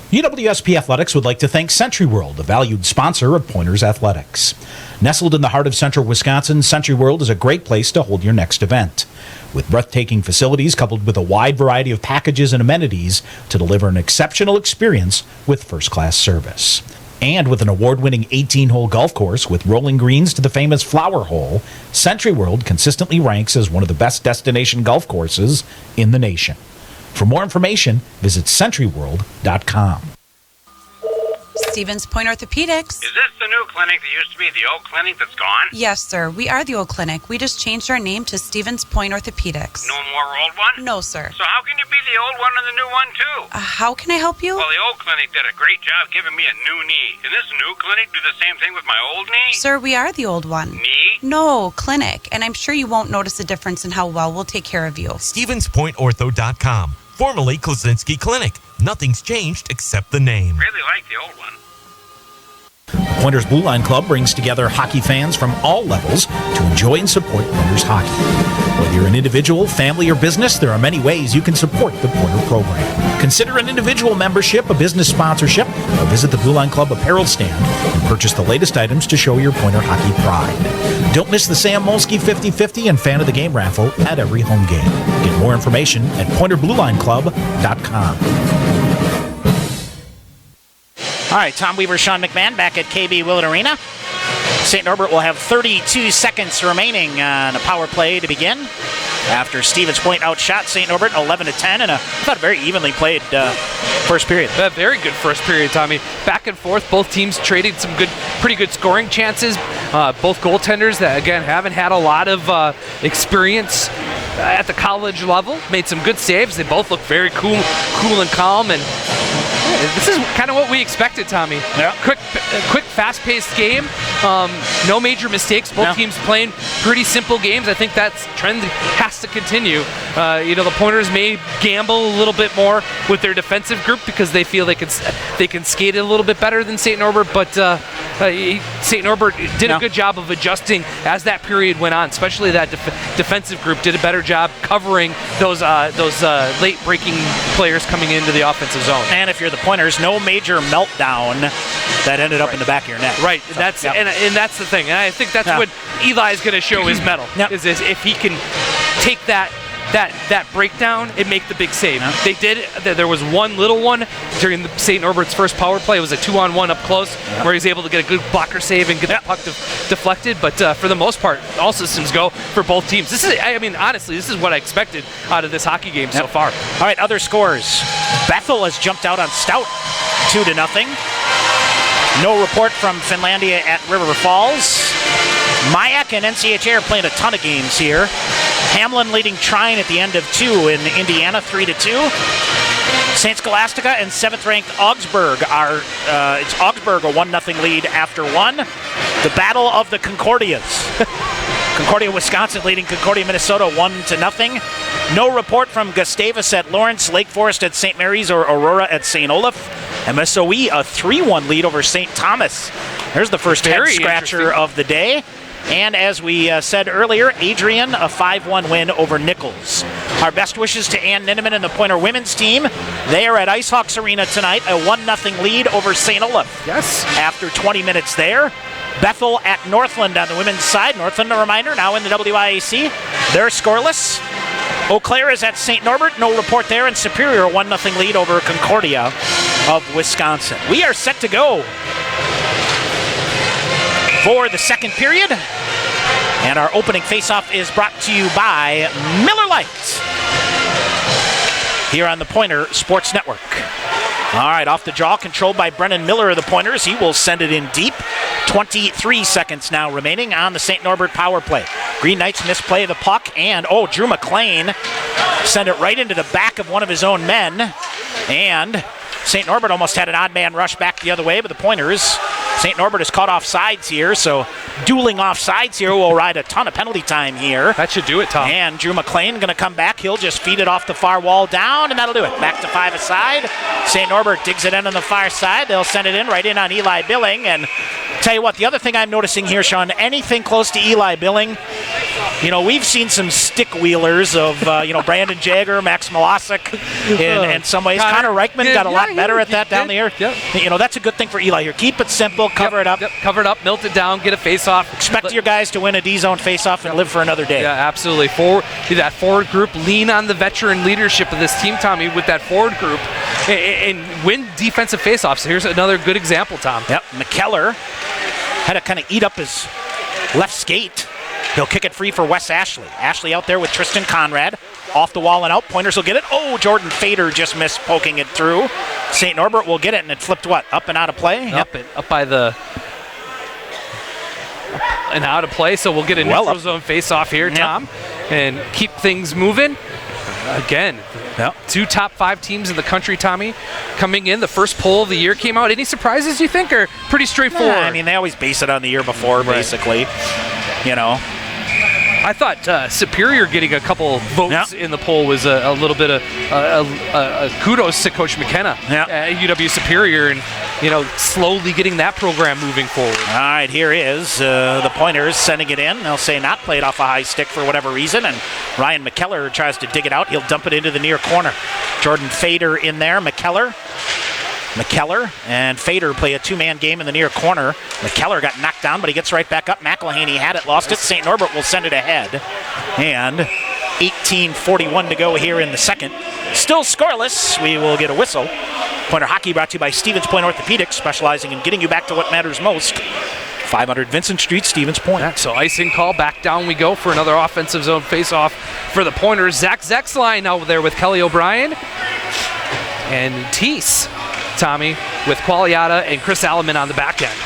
UWSP Athletics would like to thank Century World, a valued sponsor of Pointers Athletics. Nestled in the heart of central Wisconsin, Century World is a great place to hold your next event. With breathtaking facilities coupled with a wide variety of packages and amenities to deliver an exceptional experience with first-class service. And with an award-winning 18-hole golf course with rolling greens to the famous Flower Hole, Century World consistently ranks as one of the best destination golf courses in the nation. For more information, visit centuryworld.com. Stevens Point Orthopedics. Is this the new clinic that used to be the old clinic that's gone? Yes, sir. We are the old clinic. We just changed our name to Stevens Point Orthopedics. No more old one? No, sir. So how can you be the old one and the new one, too? How can I help you? Well, the old clinic did a great job giving me a new knee. Can this new clinic do the same thing with my old knee? Sir, we are the old one. Knee? No, clinic. And I'm sure you won't notice a difference in how well we'll take care of you. StevensPointOrtho.com. Formerly Klaczynski Clinic. Nothing's changed except the name. Really like the old one. The Pointers Blue Line Club brings together hockey fans from all levels to enjoy and support Pointers hockey. Whether you're an individual, family, or business, there are many ways you can support the Pointer program. Consider an individual membership, a business sponsorship, or visit the Blue Line Club apparel stand and purchase the latest items to show your Pointer hockey pride. Don't miss the Sam Molsky 50-50 and Fan of the Game raffle at every home game. Get more information at PointerBlueLineClub.com. All right, Tom Weaver, Sean McMahon back at KB Willett Arena. St. Norbert will have 32 seconds remaining on a power play to begin. After Stevens Point outshot St. Norbert 11-10 in a very evenly played first period. A very good first period, Tommy. Back and forth, both teams trading some pretty good scoring chances. Both goaltenders that, again, haven't had a lot of experience at the college level made some good saves. They both look very cool and calm, and this is kind of what we expected, Tommy. Yeah. Quick, fast-paced game. No major mistakes. Both teams playing pretty simple games. I think that trend has to continue. The Pointers may gamble a little bit more with their defensive group because they feel they can skate it a little bit better than St. Norbert, but St. Norbert did a good job of adjusting as that period went on, especially that defensive group did a better job covering those late-breaking players coming into the offensive zone. And if you're the Pointers, no major meltdown that ended up in the back of your net. Right, so, and that's the thing. And I think that's what Eli's going to show his mettle, is if he can take that breakdown and make the big save. They did. There was one little one during the St. Norbert's first power play. It was a 2-on-1 up close where he's able to get a good blocker save and get the puck deflected. But for the most part, all systems go for both teams. Honestly, this is what I expected out of this hockey game so far. All right, other scores. Bethel has jumped out on Stout 2-0. No report from Finlandia at River Falls. Mayak and NCHA are playing a ton of games here. Hamlin leading Trine at the end of 2 in Indiana, 3-2. St. Scholastica and 7th-ranked Augsburg are, it's Augsburg a 1-0 lead after 1. The Battle of the Concordias. Concordia, Wisconsin leading Concordia, Minnesota 1-0. No report from Gustavus at Lawrence, Lake Forest at St. Mary's, or Aurora at St. Olaf. MSOE a 3-1 lead over St. Thomas. There's the first head-scratcher of the day. And as we said earlier, Adrian, a 5-1 win over Nichols. Our best wishes to Ann Ninneman and the Pointer women's team. They are at IceHawks Arena tonight, a 1-0 lead over St. Olaf. Yes. After 20 minutes there. Bethel at Northland on the women's side. Northland, a reminder, now in the WIAC. They're scoreless. Eau Claire is at St. Norbert. No report there. And Superior, a 1-0 lead over Concordia of Wisconsin. We are set to go for the second period. And our opening faceoff is brought to you by Miller Lite here on the Pointer Sports Network. All right, off the draw, controlled by Brennan Miller of the Pointers. He will send it in deep. 23 seconds now remaining on the St. Norbert power play. Green Knights misplay the puck, and Drew McLean sent it right into the back of one of his own men. And St. Norbert almost had an odd man rush back the other way, but the Pointers, St. Norbert is caught off sides here, so dueling off sides here will ride a ton of penalty time here. That should do it, Tom. And Drew McLean going to come back. He'll just feed it off the far wall down, and that'll do it. Back to 5 aside. St. Norbert digs it in on the far side. They'll send it in right in on Eli Billing. And tell you what, the other thing I'm noticing here, Sean, anything close to Eli Billing, we've seen some stick wheelers of, Brandon Jagger, Max Milasek in some ways. Connor Reichman got a lot better at that down the air. That's a good thing for Eli here. Keep it simple, cover it up. Cover it up, melt it down, get a face-off. Expect your guys to win a D-zone face-off and live for another day. Yeah, absolutely. That forward group, lean on the veteran leadership of this team, Tommy, with that forward group, and win defensive face-offs. Here's another good example, Tom. Yep, McKellar had to kind of eat up his left skate. He'll kick it free for Wes Ashley. Ashley out there with Tristan Conrad. off the wall and out. Pointers will get it. Oh, Jordan Fader just missed poking it through. St. Norbert will get it, and it flipped what? Up and out of play? Up by the... and out of play, so we'll get a neutral zone face-off here, Tom, and keep things moving. Again, two top 5 teams in the country, Tommy, coming in. The first poll of the year came out. Any surprises, you think, or pretty straightforward? I mean, they always base it on the year before, basically. You know. I thought Superior getting a couple votes in the poll was a little bit of kudos to Coach McKenna at UW Superior, and slowly getting that program moving forward. All right, here is the Pointers sending it in. They'll say not played off a high stick for whatever reason, and Ryan McKellar tries to dig it out. He'll dump it into the near corner. Jordan Fader in there. McKellar and Fader play a two-man game in the near corner. McKellar got knocked down, but he gets right back up. McElhaney had it, lost it. St. Norbert will send it ahead. And 18:41 to go here in the second. Still scoreless. We will get a whistle. Pointer Hockey brought to you by Stevens Point Orthopedics, specializing in getting you back to what matters most. 500 Vincent Street, Stevens Point. So icing call, back down we go for another offensive zone face-off for the Pointers. Zach Zexline out there with Kelly O'Brien. And Teese, Tommy, with Qualiata and Chris Alleman on the back end.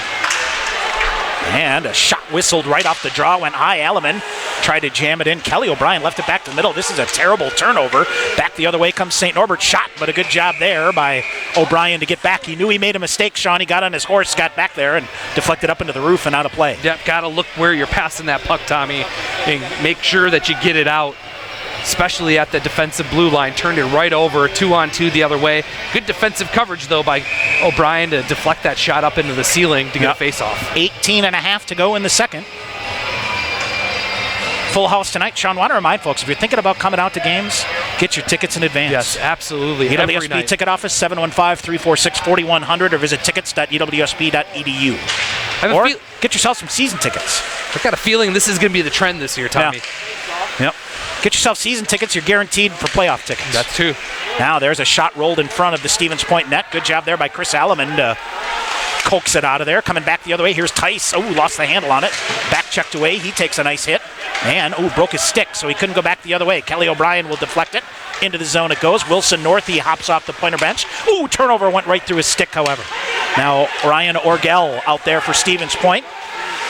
And a shot whistled right off the draw, went high. Alleman tried to jam it in. Kelly O'Brien left it back to the middle. This is a terrible turnover. Back the other way comes St. Norbert. Shot, but a good job there by O'Brien to get back. He knew he made a mistake, Sean. He got on his horse, got back there, and deflected up into the roof and out of play. Yep, got to look where you're passing that puck, Tommy, and make sure that you get it out, especially at the defensive blue line. Turned it right over, 2-on-2 the other way. Good defensive coverage, though, by O'Brien to deflect that shot up into the ceiling to get a face-off. 18 and a half to go in the second. Full house tonight. Sean, want to remind folks, if you're thinking about coming out to games, get your tickets in advance. Yes, absolutely. UWSP Ticket Office, 715-346-4100, or visit tickets.uwsp.edu. Or get yourself some season tickets. I've got a feeling this is going to be the trend this year, Tommy. Yep. Get yourself season tickets. You're guaranteed for playoff tickets. That's true. Now there's a shot rolled in front of the Stevens Point net. Good job there by Chris Alleman to coax it out of there. Coming back the other way. Here's Tice. Oh, lost the handle on it. Back checked away. He takes a nice hit. And, broke his stick, so he couldn't go back the other way. Kelly O'Brien will deflect it. Into the zone it goes. Wilson Northey hops off the Pointer bench. Turnover went right through his stick, however. Now Ryan Orgel out there for Stevens Point.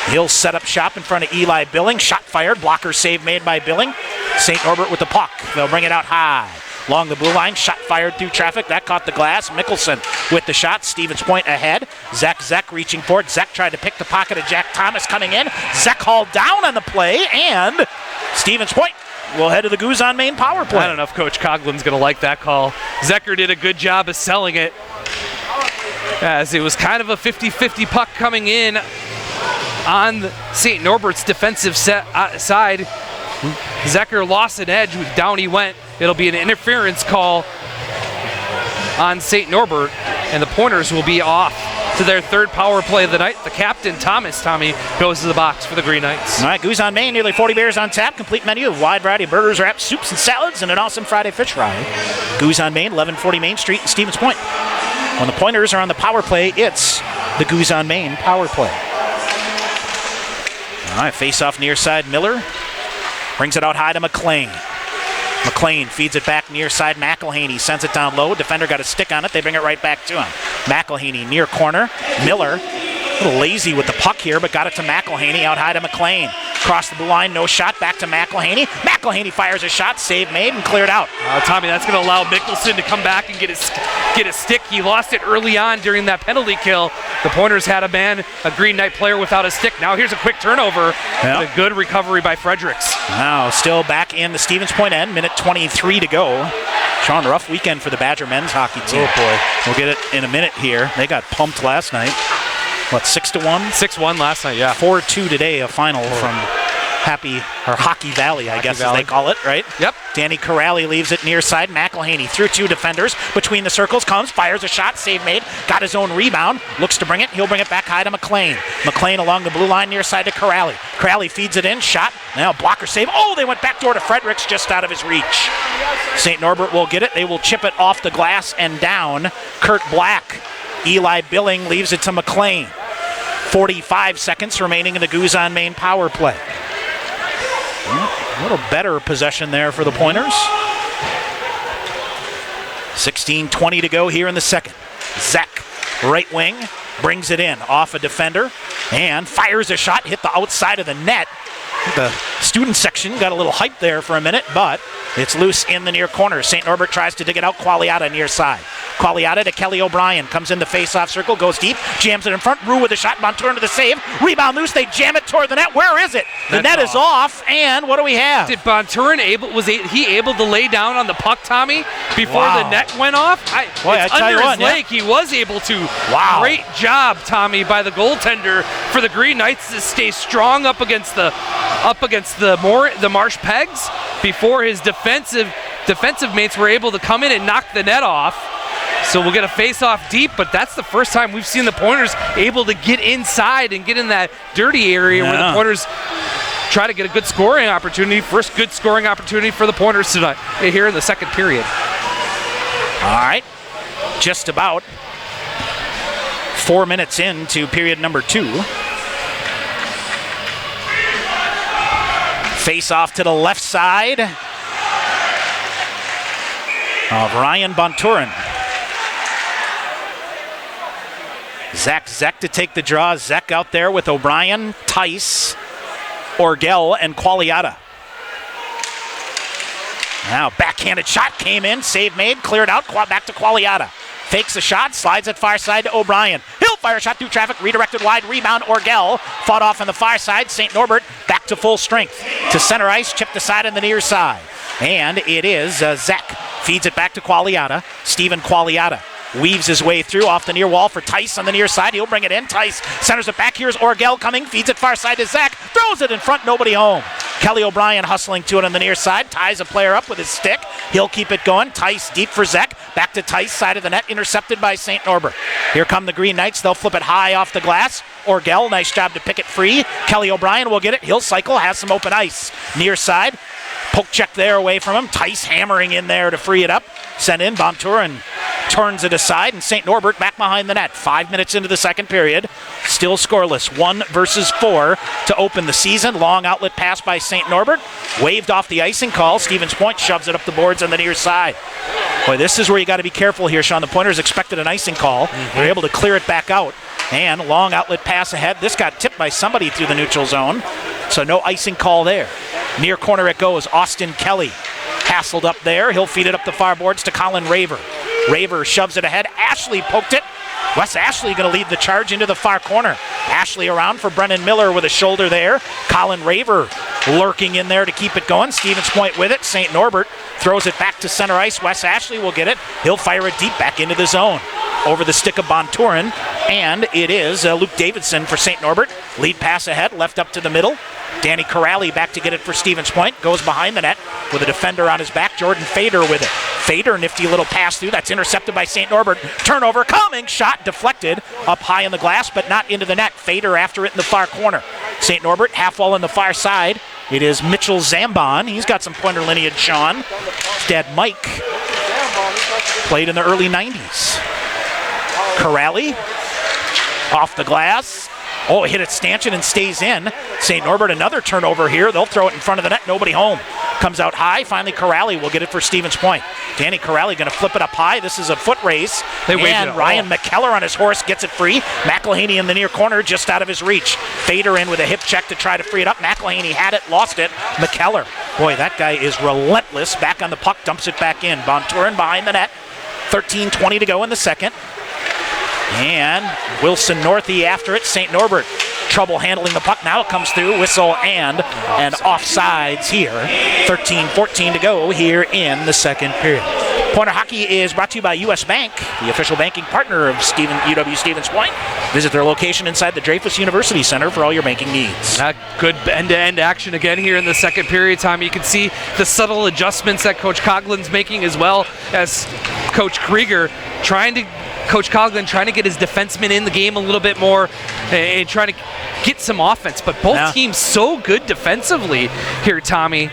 He'll set up shop in front of Eli Billing. Shot fired. Blocker save made by Billing. St. Norbert with the puck. They'll bring it out high. Along the blue line. Shot fired through traffic. That caught the glass. Mickelson with the shot. Stevens Point ahead. Zek reaching for it. Zek tried to pick the pocket of Jack Thomas coming in. Zek hauled down on the play. And Stevens Point will head to the Goose on Main power play. I don't know if Coach Coughlin's going to like that call. Zeker did a good job of selling it, as it was kind of a 50-50 puck coming in on St. Norbert's defensive side. Zeker lost an edge. Down he went. It'll be an interference call on St. Norbert, and the Pointers will be off to their third power play of the night. The captain, Tommy, goes to the box for the Green Knights. All right, Goose on Main, nearly 40 beers on tap. Complete menu of wide variety of burgers, wraps, soups, and salads, and an awesome Friday fish fry. Goose on Main, 1140 Main Street in Stevens Point. When the Pointers are on the power play, it's the Goose on Main power play. All right, face-off near side, Miller. Brings it out high to McLean. McLean feeds it back near side. McElhaney sends it down low. Defender got a stick on it. They bring it right back to him. McElhaney near corner. Miller a little lazy with the puck here, but got it to McElhaney. Out high to McLean. Across the blue line, no shot. Back to McElhaney. McElhaney fires a shot. Save made and cleared out. Tommy, that's going to allow Mickelson to come back and get a stick. He lost it early on during that penalty kill. The Pointers had a Green Knight player without a stick. Now here's a quick turnover. Yep. A good recovery by Fredericks. Now still back in the Stevens Point end. Minute 23 to go. Sean, rough weekend for the Badger men's hockey team. Oh boy. We'll get it in a minute here. They got pumped last night. What, 6-1? 6-1 last night, yeah. 4-2 today, a final from Hockey Valley, I guess as they call it, right? Yep. Danny Corrali leaves it near side. McElhaney through two defenders. Between the circles comes, fires a shot, save made. Got his own rebound. Looks to bring it. He'll bring it back high to McLean. McLean along the blue line near side to Corrali. Corrali feeds it in. Shot. Now blocker save. Oh, they went backdoor to Fredericks, just out of his reach. St. Norbert will get it. They will chip it off the glass and down. Kurt Black. Eli Billing leaves it to McLean. 45 seconds remaining in the Goose on Main power play. A little better possession there for the Pointers. 16:20 to go here in the second. Zach, right wing, brings it in off a defender and fires a shot, hit the outside of the net. The student section got a little hype there for a minute, but it's loose in the near corner. St. Norbert tries to dig it out. Qualiata near side. Qualiata to Kelly O'Brien. Comes in the face-off circle, goes deep, jams it in front. Rue with a shot. Montour to the save. Rebound loose. They jam it toward the net. Where is it? The net is off, and what do we have? Did Bonturin he able to lay down on the puck, Tommy, before the net went off? I tell you what, leg, he was able to. Wow. Great job, Tommy, by the goaltender for the Green Knights to stay strong up against the Marsh Pegs before his defensive mates were able to come in and knock the net off. So we'll get a face-off deep, but that's the first time we've seen the Pointers able to get inside and get in that dirty area where the Pointers try to get a good scoring opportunity. First good scoring opportunity for the Pointers tonight here in the second period. All right, just about 4 minutes into period number 2. Face off to the left side of Ryan Bonturin. Zach to take the draw. Zach out there with O'Brien, Tice, Orgel, and Qualiata. Now backhanded shot came in, save made, cleared out, back to Qualiata. Fakes a shot, slides it far side to O'Brien. He'll fire a shot through traffic, redirected wide, rebound, Orgel. Fought off on the far side, St. Norbert back to full strength. To center ice, chipped aside on the near side. And it is Zach. Feeds it back to Qualiata. Stephen Qualiata weaves his way through off the near wall for Tice on the near side. He'll bring it in. Tice centers it back. Here's Orgel coming. Feeds it far side to Zach. Throws it in front. Nobody home. Kelly O'Brien hustling to it on the near side. Ties a player up with his stick. He'll keep it going. Tice deep for Zach. Back to Tice. Side of the net. Intercepted by St. Norbert. Here come the Green Knights. They'll flip it high off the glass. Orgel, nice job to pick it free. Kelly O'Brien will get it. He'll cycle. Has some open ice. Near side. Poke check there away from him. Tice hammering in there to free it up. Sent in. Bonturin turns it aside, and St. Norbert back behind the net. 5 minutes into the second period. Still scoreless. 1 versus 4 to open the season. Long outlet pass by St. Norbert. Waved off the icing call. Stevens Point shoves it up the boards on the near side. Boy, this is where you got to be careful here, Sean. The Pointers expected an icing call. They're able to clear it back out. And long outlet pass ahead. This got tipped by somebody through the neutral zone. So no icing call there. Near corner it goes. Austin Kelly hassled up there. He'll feed it up the far boards to Colin Raver. Raver shoves it ahead. Ashley poked it. Wes Ashley going to lead the charge into the far corner. Ashley around for Brennan Miller with a shoulder there. Colin Raver lurking in there to keep it going. Stevens Point with it. St. Norbert throws it back to center ice. Wes Ashley will get it. He'll fire it deep back into the zone. Over the stick of Bonturin. And it is Luke Davidson for St. Norbert. Lead pass ahead. Left up to the middle. Danny Corrali back to get it for Stevens Point. Goes behind the net with a defender on his back. Jordan Fader with it. Fader, nifty little pass through. That's intercepted by St. Norbert. Turnover coming. Shot deflected up high in the glass, but not into the net. Fader after it in the far corner. St. Norbert half wall on the far side. It is Mitchell Zambon. He's got some Pointer lineage, Sean. His dad, Mike, played in the early 90s. Corrali off the glass. Oh, hit it stanchion and stays in. St. Norbert, another turnover here. They'll throw it in front of the net. Nobody home. Comes out high. Finally, Corrali will get it for Stevens Point. Danny Corrali going to flip it up high. This is a foot race. And Ryan McKellar on his horse gets it free. McElhaney in the near corner, just out of his reach. Fader in with a hip check to try to free it up. McElhaney had it, lost it. McKellar. Boy, that guy is relentless. Back on the puck, dumps it back in. Bonturin behind the net. 13:20 to go in the second. And Wilson Northey after it. St. Norbert trouble handling the puck. Now it comes through. Whistle and offsides here. 13:14 to go here in the second period. Pointer Hockey is brought to you by U.S. Bank, the official banking partner of UW Stevens Point. Visit their location inside the Dreyfus University Center for all your banking needs. Good end-to-end action again here in the second period, Tom. You can see the subtle adjustments that Coach Coughlin's making, as well as Coach Krieger Coach Coughlin trying to get his defensemen in the game a little bit more and trying to get some offense. But both teams so good defensively here, Tommy.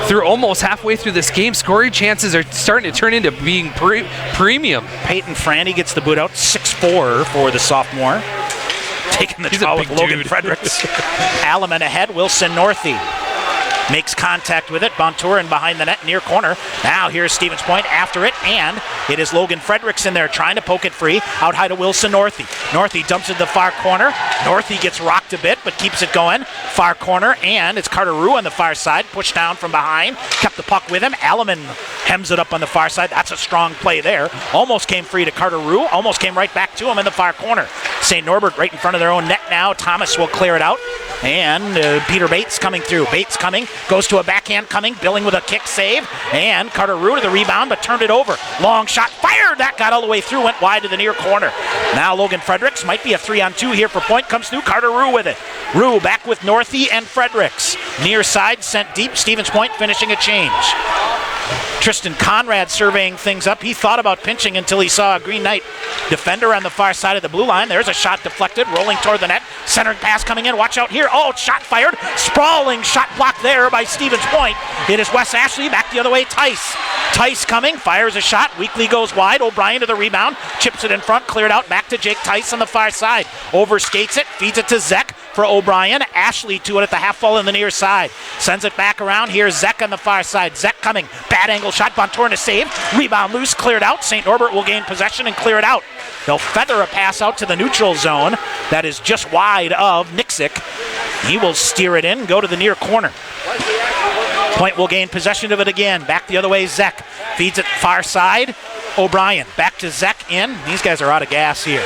Through almost halfway through this game, scoring chances are starting to turn into being premium. Peyton Franny gets the boot out, 6'4" for the sophomore. Taking the draw with Logan Fredericks. Alleman ahead, Wilson Northey. makes contact with it. Bonturin behind the net, near corner. Now here's Stevens Point after it, and it is Logan Fredericks in there trying to poke it free. Out high to Wilson Northey. Northey dumps it to the far corner. Northey gets rocked a bit, but keeps it going. Far corner, and it's Carter Rue on the far side. Pushed down from behind. Kept the puck with him. Alleman hems it up on the far side. That's a strong play there. Almost came free to Carter Rue. Almost came right back to him in the far corner. St. Norbert right in front of their own net now. Thomas will clear it out. And Peter Bates coming through. Bates coming. Goes to a backhand coming. Billing with a kick save. And Carter Rue to the rebound, but turned it over. Long shot. Fired. That got all the way through. Went wide to the near corner. Now Logan Fredericks. Might be a 3-on-2 here for Point. Comes through. Carter Rue with it. Rue back with Northey and Fredericks. Near side sent deep. Stevens Point finishing a change. Tristan Conrad surveying things up. He thought about pinching until he saw a Green Knight defender on the far side of the blue line. There's a shot deflected, rolling toward the net. Centered pass coming in. Watch out here. Oh, shot fired. Sprawling shot blocked there by Stevens Point. It is Wes Ashley. Back the other way. Tice coming. Fires a shot. Weakley goes wide. O'Brien to the rebound. Chips it in front. Cleared out. Back to Jake Tice on the far side. Overskates it. Feeds it to Zek for O'Brien. Ashley to it at the half wall on the near side. Sends it back around. Here's Zek on the far side. Zek coming. Bad angle shot. Bontorn to save. Rebound loose. Cleared out. St. Norbert will gain possession and clear it out. They'll feather a pass out to the neutral zone. That is just wide of Nixick. He will steer it in. Go to the near corner. Point will gain possession of it again. Back the other way. Zek feeds it far side. O'Brien back to Zek in. These guys are out of gas here.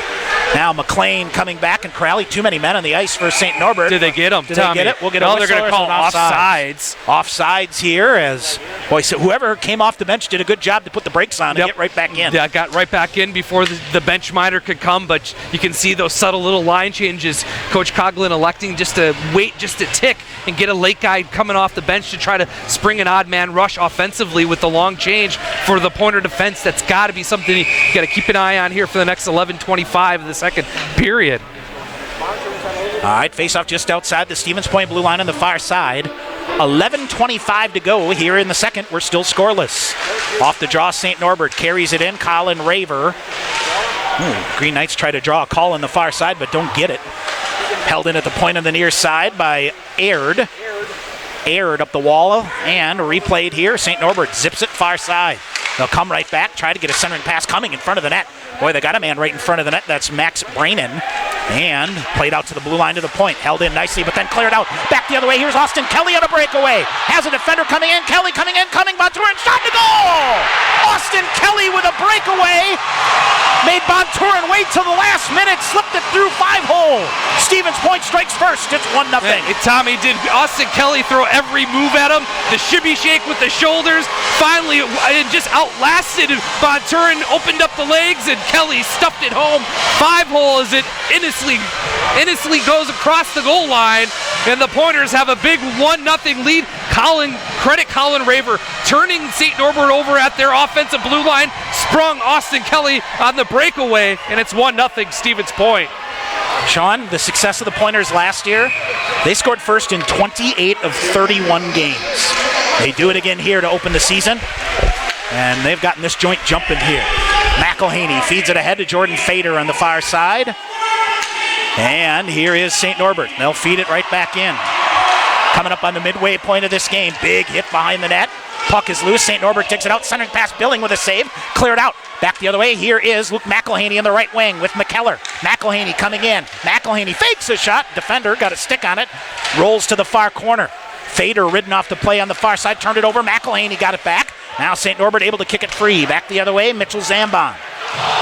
Now McLean coming back, and Crowley, too many men on the ice for St. Norbert. Did they get him? Did they get it? We'll get a whistle. They're going to call offsides. Offsides here, as boy, so whoever came off the bench did a good job to put the brakes on and get right back in. Yeah, got right back in before the bench minor could come, but you can see those subtle little line changes. Coach Coughlin electing just to wait just a tick and get a late guy coming off the bench to try to spring an odd man rush offensively with the long change for the Pointer defense. That's got to be something you got to keep an eye on here for the next 11:25 of the second period. All right, face-off just outside the Stevens Point blue line on the far side. 11:25 to go here in the second. We're still scoreless. Off the draw, St. Norbert carries it in. Colin Raver. Green Knights try to draw a call on the far side, but don't get it. Held in at the point on the near side by Aird. Aird up the wall and replayed here. St. Norbert zips it far side. They'll come right back, try to get a centering pass coming in front of the net. Boy, they got a man right in front of the net. That's Max Brainin. And played out to the blue line to the point. Held in nicely, but then cleared out. Back the other way. Here's Austin Kelly on a breakaway. Has a defender coming in. Kelly coming in. Bonturin. Shot to goal! Austin Kelly with a breakaway. Made Bonturin wait till the last minute. Slipped it through 5-hole. Stevens Point strikes first. It's 1-0. Tommy, did Austin Kelly throw every move at him? The shimmy shake with the shoulders. Finally, it just outlasted Bonturin. Opened up the legs, and Kelly stuffed it home. 5-hole as it innocently goes across the goal line, and the Pointers have a big 1-0 lead. Colin Raver turning St. Norbert over at their offensive blue line, sprung Austin Kelly on the breakaway, and it's 1-0 Stevens Point. Sean, the success of the Pointers last year, they scored first in 28 of 31 games. They do it again here to open the season, and they've gotten this joint jumping here. McElhaney feeds it ahead to Jordan Fader on the far side. And here is St. Norbert. They'll feed it right back in. Coming up on the midway point of this game. Big hit behind the net. Puck is loose. St. Norbert takes it out. Centering pass. Billing with a save. Cleared out. Back the other way. Here is Luke McElhaney on the right wing with McKellar. McElhaney coming in. McElhaney fakes a shot. Defender got a stick on it. Rolls to the far corner. Fader ridden off the play on the far side. Turned it over. McElhaney got it back. Now St. Norbert able to kick it free. Back the other way, Mitchell Zambon.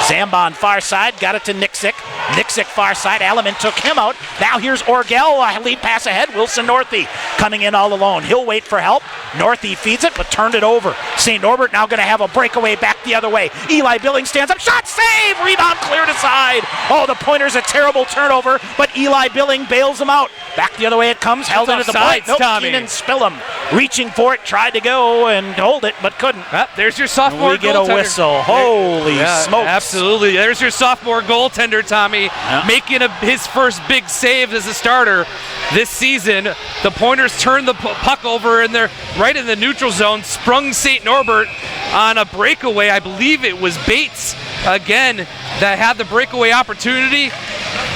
Zambon far side, got it to Nixick. Nixick far side, Alleman took him out. Now here's Orgel, lead pass ahead. Wilson Northey coming in all alone. He'll wait for help. Northey feeds it, but turned it over. St. Norbert now going to have a breakaway back the other way. Eli Billing stands up, shot, save, rebound cleared aside. Oh, the Pointers a terrible turnover, but Eli Billing bails them out. Back the other way it comes, held into the point. Nope, Keenan Spillum reaching for it, tried to go and hold it, but couldn't. There's your sophomore goaltender. We get a whistle. Holy smokes. Absolutely. There's your sophomore goaltender, Tommy, making his first big save as a starter this season. The Pointers turned the puck over in there, right in the neutral zone, sprung St. Norbert on a breakaway. I believe it was Bates again that had the breakaway opportunity.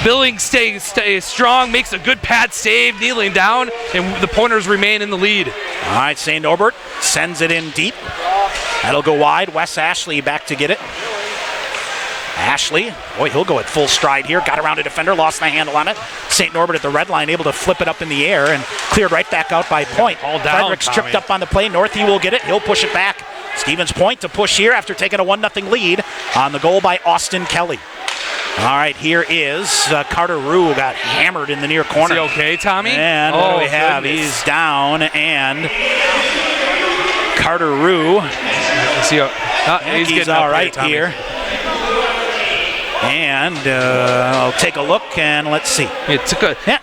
Billing stays strong, makes a good pad save, kneeling down, and the Pointers remain in the lead. All right, St. Norbert sends it in deep. That'll go wide. Wes Ashley back to get it. Ashley, boy, he'll go at full stride here. Got around a defender, lost the handle on it. St. Norbert at the red line, able to flip it up in the air and cleared right back out by Point. All down, Frederick's tripped up on the play. Northey will get it. He'll push it back. Stevens Point to push here after taking a 1-0 lead on the goal by Austin Kelly. All right, here is Carter Rue got hammered in the near corner. Is he okay, Tommy? And what do we have? He's down, and Carter Rue. He's all right here. And I'll take a look, and let's see.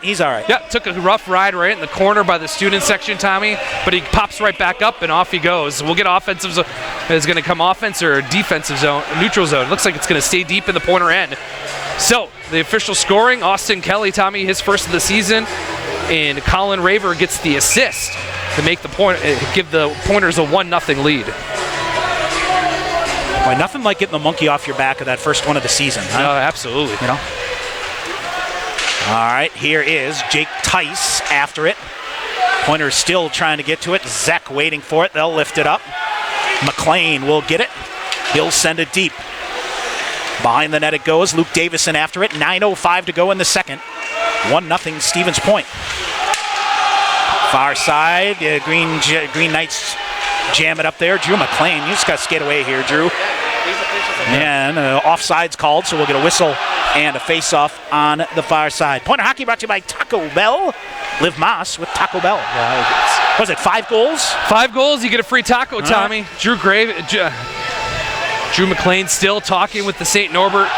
He's all right. Yeah, took a rough ride right in the corner by the student section, Tommy, but he pops right back up, and off he goes. We'll get offensive zone. Is going to come offense or defensive zone, neutral zone. Looks like it's going to stay deep in the Pointer end. So, the official scoring, Austin Kelly, Tommy, his first of the season, and Colin Raver gets the assist to make give the Pointers a 1-0 lead. Boy, nothing like getting the monkey off your back of that first one of the season. Huh? No, absolutely. You know. All right, here is Jake Tice after it. Pointers still trying to get to it. Zek waiting for it. They'll lift it up. McLean will get it. He'll send it deep. Behind the net it goes. Luke Davison after it. 9:05 to go in the second. 1-0 Stevens Point. Far side, Green Knights jam it up there. Drew McLean, you just got to skate away here, Drew. And offside's called, so we'll get a whistle and a face-off on the far side. Pointer Hockey brought to you by Taco Bell. Liv Moss with Taco Bell. Was it 5 goals? 5 goals, you get a free taco, Tommy. Drew McLean still talking with the St. Norbert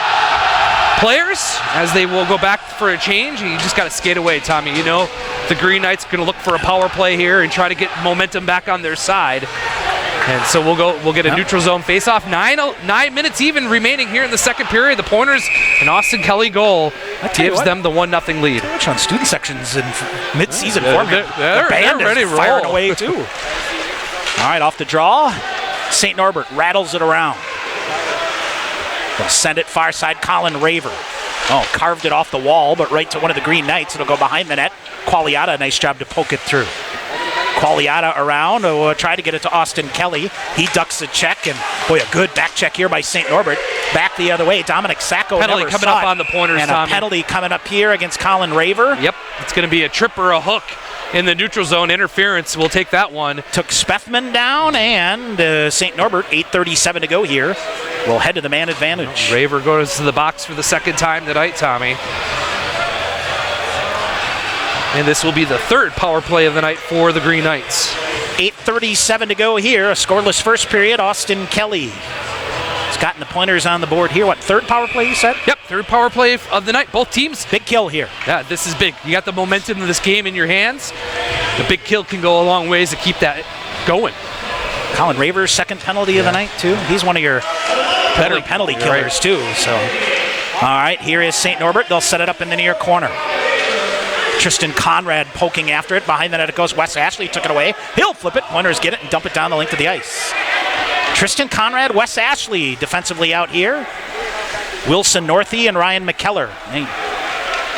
players as they will go back for a change. You just got to skate away, Tommy. You know the Green Knights are going to look for a power play here and try to get momentum back on their side. And so we'll get a neutral zone face-off. 9 minutes even remaining here in the second period. The Pointers, an Austin Kelly goal gives them the 1-0 lead. On student sections in mid-season form. The band is firing away too. All right, off the draw. St. Norbert rattles it around. They'll send it far side. Colin Raver. Carved it off the wall, but right to one of the Green Knights. It'll go behind the net. Qualiata, nice job to poke it through. Qualiata around, try to get it to Austin Kelly. He ducks a check, and boy, a good back check here by St. Norbert. Back the other way. Dominic Sacco penalty never coming saw up it. On the Pointers, and Tommy. A penalty coming up here against Colin Raver. Yep, it's going to be a trip or a hook in the neutral zone. Interference, we'll take that one. Took Spethman down, and St. Norbert, 8:37 to go here, will head to the man advantage. Raver goes to the box for the second time tonight, Tommy. And this will be the third power play of the night for the Green Knights. 8:37 to go here. A scoreless first period. Austin Kelly has gotten the Pointers on the board here. What, third power play you said? Yep, third power play of the night. Both teams. Big kill here. Yeah, this is big. You got the momentum of this game in your hands. The big kill can go a long ways to keep that going. Colin Raver's second penalty of the night, too. He's one of your better penalty killers, too. So, all right, here is St. Norbert. They'll set it up in the near corner. Tristan Conrad poking after it. Behind the net it goes. Wes Ashley took it away. He'll flip it. Pointers get it and dump it down the length of the ice. Tristan Conrad, Wes Ashley defensively out here. Wilson Northey and Ryan McKellar. They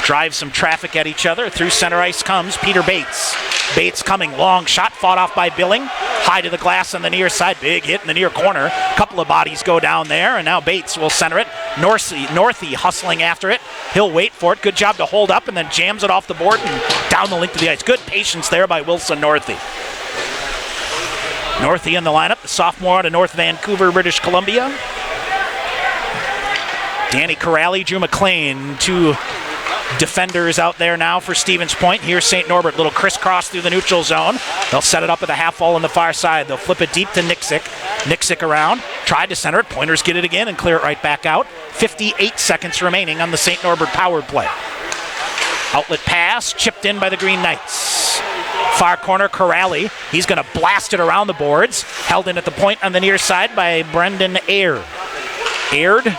drive some traffic at each other. Through center ice comes Peter Bates. Bates coming, long shot, fought off by Billing. High to the glass on the near side, big hit in the near corner. Couple of bodies go down there, and now Bates will center it. Northey hustling after it. He'll wait for it. Good job to hold up, and then jams it off the board and down the length of the ice. Good patience there by Wilson Northey. Northey in the lineup, the sophomore out of North Vancouver, British Columbia. Danny Corrali, Drew McLean, two defenders out there now for Stevens Point. Here's St. Norbert, little crisscross through the neutral zone. They'll set it up at the half wall on the far side. They'll flip it deep to Nixick. Nixick around, tried to center it. Pointers get it again and clear it right back out. 58 seconds remaining on the St. Norbert power play. Outlet pass, chipped in by the Green Knights. Far corner, Corrali. He's going to blast it around the boards. Held in at the point on the near side by Brendan Aird. Aird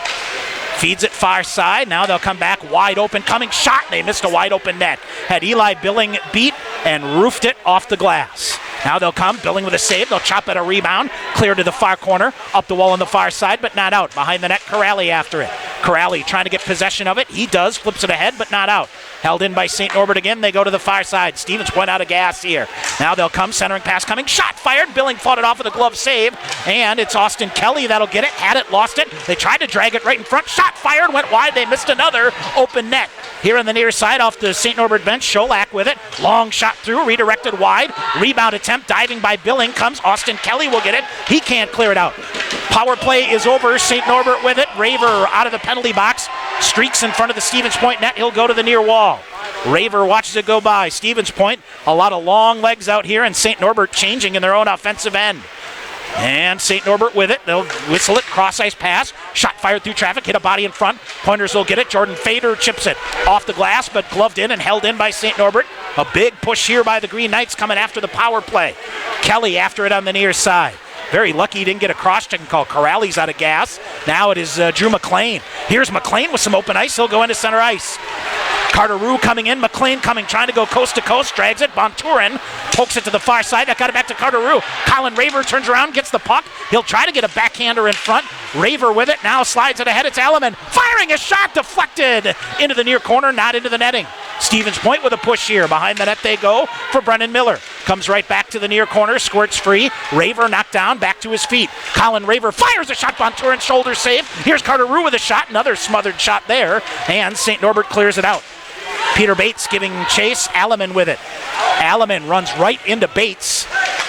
feeds it far side. Now they'll come back wide open. Coming shot. They missed a wide open net. Had Eli Billing beat and roofed it off the glass. Now they'll come. Billing with a save. They'll chop at a rebound. Clear to the far corner. Up the wall on the far side, but not out. Behind the net, Corrali after it. Corrali trying to get possession of it. He does, flips it ahead, but not out. Held in by St. Norbert again. They go to the far side. Stevens Point out of gas here. Now they'll come, centering pass coming. Shot fired. Billing fought it off with a glove save. And it's Austin Kelly that'll get it. Had it, lost it. They tried to drag it right in front. Shot fired, went wide. They missed another open net. Here on the near side off the St. Norbert bench, Scholak with it. Long shot through, redirected wide. Rebound attempt, diving by Billing. Comes Austin Kelly will get it. He can't clear it out. Power play is over. St. Norbert with it. Raver out of the penalty box. Streaks in front of the Stevens Point net. He'll go to the near wall. Raver watches it go by. Stevens Point, a lot of long legs out here, and St. Norbert changing in their own offensive end. And St. Norbert with it. They'll whistle it. Cross ice pass. Shot fired through traffic. Hit a body in front. Pointers will get it. Jordan Fader chips it off the glass, but gloved in and held in by St. Norbert. A big push here by the Green Knights coming after the power play. Kelly after it on the near side. Very lucky he didn't get a cross-check call. Corrali's out of gas. Now it is Drew McLean. Here's McLean with some open ice. He'll go into center ice. Carter Rue coming in. McLean coming, trying to go coast to coast. Drags it. Bonturin pokes it to the far side. That got it back to Carter Rue. Colin Raver turns around, gets the puck. He'll try to get a backhander in front. Raver with it. Now slides it ahead. It's Alleman. Firing a shot deflected into the near corner, not into the netting. Stevens Point with a push here. Behind the net they go for Brennan Miller. Comes right back to the near corner. Squirts free. Raver knocked down. Back to his feet. Colin Raver fires a shot. Bonturin shoulder save. Here's Carter Rue with a shot. Another smothered shot there. And St. Norbert clears it out. Peter Bates giving chase. Alleman with it. Alleman runs right into Bates,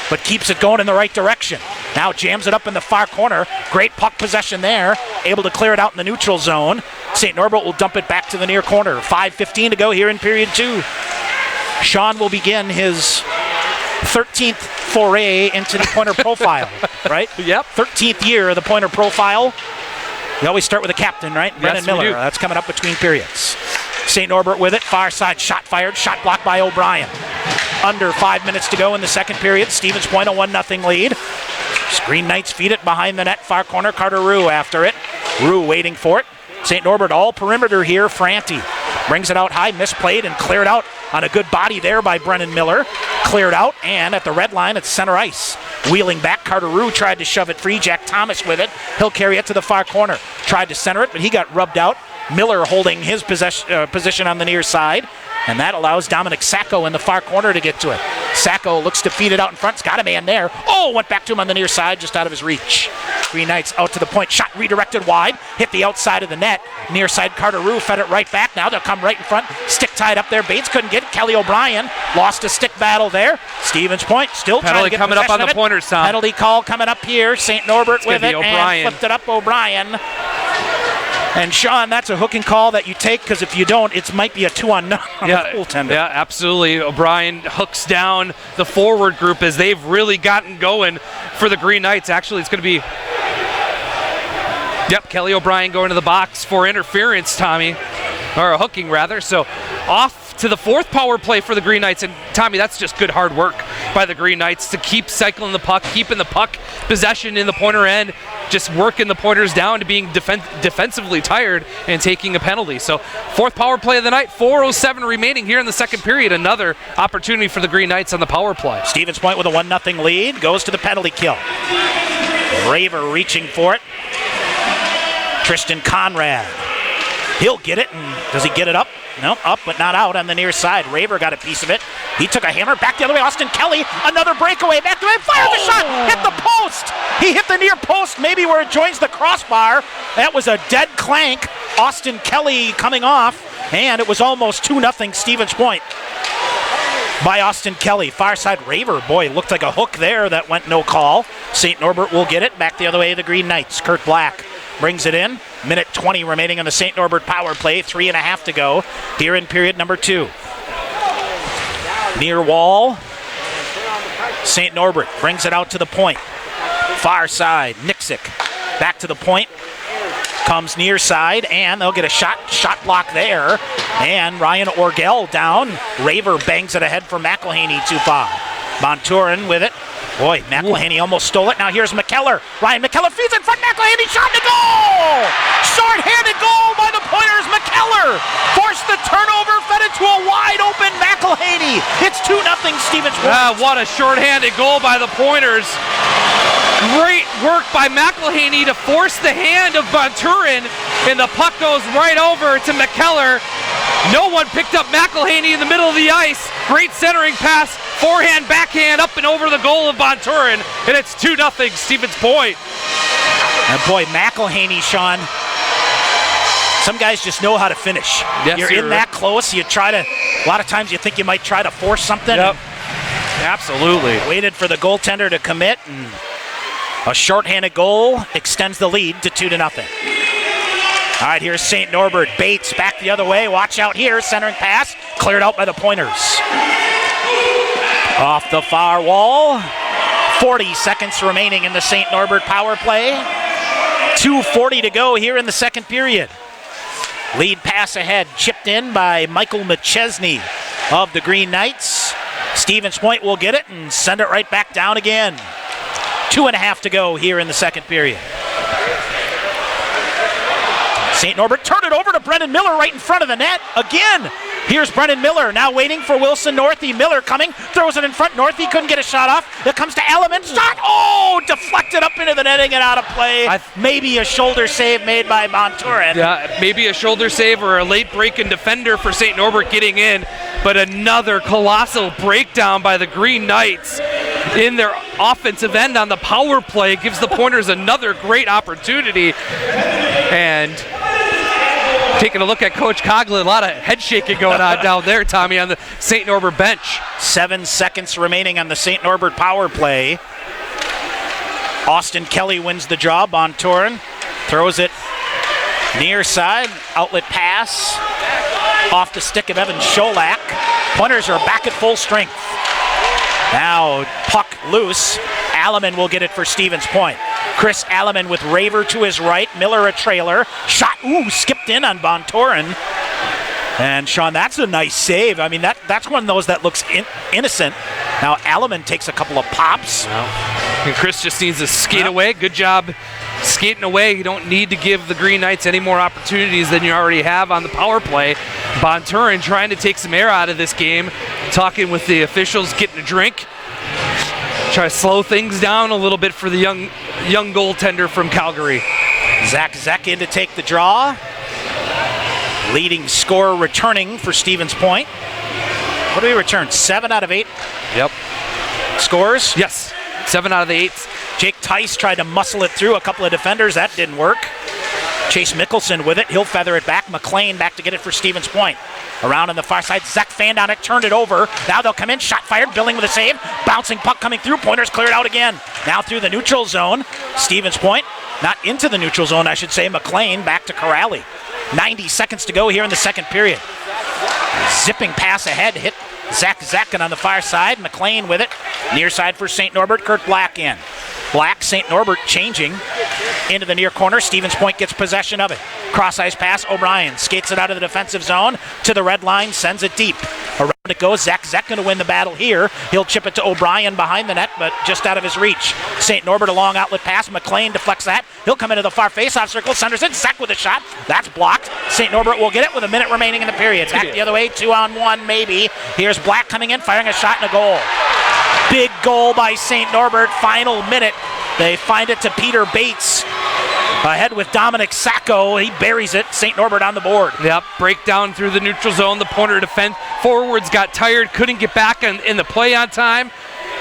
but keeps it going in the right direction. Now jams it up in the far corner. Great puck possession there. Able to clear it out in the neutral zone. St. Norbert will dump it back to the near corner. 5:15 to go here in period 2. Sean will begin his 13th foray into the Pointer profile, right? Yep. 13th year of the Pointer profile. We always start with a captain, right? Brennan Miller. We do. That's coming up between periods. St. Norbert with it. Far side shot fired. Shot blocked by O'Brien. Under 5 minutes to go in the second period. Stevens Point a 1-0 lead. Green Knights feed it behind the net. Far corner. Carter Rue after it. Rue waiting for it. St. Norbert all perimeter here. Franti brings it out high. Misplayed and cleared out on a good body there by Brennan Miller. Cleared out, and at the red line, it's center ice. Wheeling back, Carter Rue tried to shove it free. Jack Thomas with it. He'll carry it to the far corner. Tried to center it, but he got rubbed out. Miller holding his position on the near side, and that allows Dominic Sacco in the far corner to get to it. Sacco looks to feed it out in front. He's got a man there. Oh, went back to him on the near side, just out of his reach. Green Knights out to the point. Shot redirected wide. Hit the outside of the net. Near side, Carter Rue fed it right back. Now they'll come right in front. Stick tied up there. Bates couldn't get it. Kelly O'Brien lost a stick battle there. Stevens Point still trying to get coming up on possession the Pointers, Tom. Penalty call coming up here. St. Norbert with it O'Brien. and flipped it up. O'Brien. And Sean, that's a hooking call that you take, because if you don't, it might be a 2-on-0 on the goaltender. Yeah, absolutely. O'Brien hooks down the forward group as they've really gotten going for the Green Knights. Actually, it's going to be Kelly O'Brien going to the box for interference, Tommy, or a hooking rather. So off to the fourth power play for the Green Knights. And Tommy, that's just good hard work by the Green Knights to keep cycling the puck, keeping the puck possession in the Pointer end, just working the Pointers down to being defensively tired and taking a penalty. So fourth power play of the night, 4:07 remaining here in the second period. Another opportunity for the Green Knights on the power play. Stevens Point with a 1-0 lead, goes to the penalty kill. Raver reaching for it. Tristan Conrad. He'll get it, and does he get it up? No, up but not out on the near side. Raver got a piece of it. He took a hammer back the other way. Austin Kelly, another breakaway. Back to him, fires a shot, hit the post. He hit the near post, maybe where it joins the crossbar. That was a dead clank. Austin Kelly coming off, and it was almost 2-0 Stevens Point by Austin Kelly. Far side, Raver, boy, looked like a hook there that went no call. St. Norbert will get it. Back the other way, the Green Knights. Kurt Black brings it in. Minute 20 remaining on the St. Norbert power play. 3.5 to go here in period number 2. Near wall. St. Norbert brings it out to the point. Far side, Nixick back to the point. Comes near side, and they'll get a shot block there. And Ryan Orgel down. Raver bangs it ahead for McElhaney too far. Bonturin with it. Boy, McElhaney almost stole it. Now here's McKellar. Ryan McKellar feeds in front. McElhaney shot to goal! Short-handed goal by the Pointers. McKellar forced the turnover, fed it to a wide-open McElhaney. It's 2-0 Stevens Point. What a short-handed goal by the Pointers. Great work by McElhaney to force the hand of Bonturin, and the puck goes right over to McKellar. No one picked up McElhaney in the middle of the ice. Great centering pass, forehand, backhand, up and over the goal of Bonturin, and it's 2-0 Stevens Point. And boy, McElhaney, Sean, some guys just know how to finish. Yes, You're in that close, you try to, a lot of times you think you might try to force something. Yep. Absolutely. Waited for the goaltender to commit, and a shorthanded goal extends the lead to 2-0. All right, here's St. Norbert. Bates back the other way. Watch out here. Centering pass. Cleared out by the Pointers. Off the far wall. 40 seconds remaining in the St. Norbert power play. 2:40 to go here in the second period. Lead pass ahead. Chipped in by Michael McChesney of the Green Knights. Stevens Point will get it and send it right back down again. 2.5 to go here in the second period. St. Norbert turned it over to Brendan Miller right in front of the net. Again, here's Brendan Miller now waiting for Wilson Northey. Miller coming, throws it in front. Northey couldn't get a shot off. It comes to Elliman. Shot, deflected up into the netting and out of play. Maybe a shoulder save made by Bonturin. Yeah, maybe a shoulder save or a late break-in defender for St. Norbert getting in. But another colossal breakdown by the Green Knights in their offensive end on the power play. Gives the Pointers another great opportunity. And taking a look at Coach Coglin, a lot of head shaking going on down there, Tommy, on the St. Norbert bench. 7 seconds remaining on the St. Norbert power play. Austin Kelly wins the job. Bonturin throws it near side. Outlet pass off the stick of Evan Scholak. Pointers are back at full strength. Now puck loose. Alleman will get it for Stevens Point. Chris Alleman with Raver to his right. Miller a trailer. Shot, skipped in on Bonturin. And Sean, that's a nice save. I mean, that's one of those that looks innocent. Now Alleman takes a couple of pops. And Chris just needs to skate away. Good job skating away. You don't need to give the Green Knights any more opportunities than you already have on the power play. Bonturin trying to take some air out of this game. Talking with the officials, getting a drink. Try to slow things down a little bit for the young goaltender from Calgary. Zach Zeck in to take the draw. Leading scorer returning for Stevens Point. What do we return? 7 out of 8? Yep. Scores? Yes. 7 out of the 8. Jake Tice tried to muscle it through a couple of defenders. That didn't work. Chase Mickelson with it. He'll feather it back. McLean back to get it for Stevens Point. Around on the far side. Zach fanned on it. Turned it over. Now they'll come in. Shot fired. Billing with a save. Bouncing puck coming through. Pointers cleared out again. Now through the neutral zone. Stevens Point. Not into the neutral zone, I should say. McLean back to Corrali. 90 seconds to go here in the second period. Zipping pass ahead. Hit Zach Zakin on the far side. McLean with it. Near side for St. Norbert. Kurt Black in. Black, St. Norbert changing into the near corner. Stevens Point gets possession of it. Cross ice pass. O'Brien skates it out of the defensive zone to the red line. Sends it deep. Around it goes. Zach going to win the battle here. He'll chip it to O'Brien behind the net, but just out of his reach. St. Norbert a long outlet pass. McLean deflects that. He'll come into the far face-off circle. Sanderson. Zach with a shot. That's blocked. St. Norbert will get it with a minute remaining in the period. Back the other way. 2-on-1 maybe. Here's Black coming in, firing a shot and a goal. Big goal by St. Norbert. Final minute. They find it to Peter Bates. Ahead with Dominic Sacco. He buries it. St. Norbert on the board. Yep. Breakdown through the neutral zone. The Pointer defense. Forwards got tired. Couldn't get back in the play on time.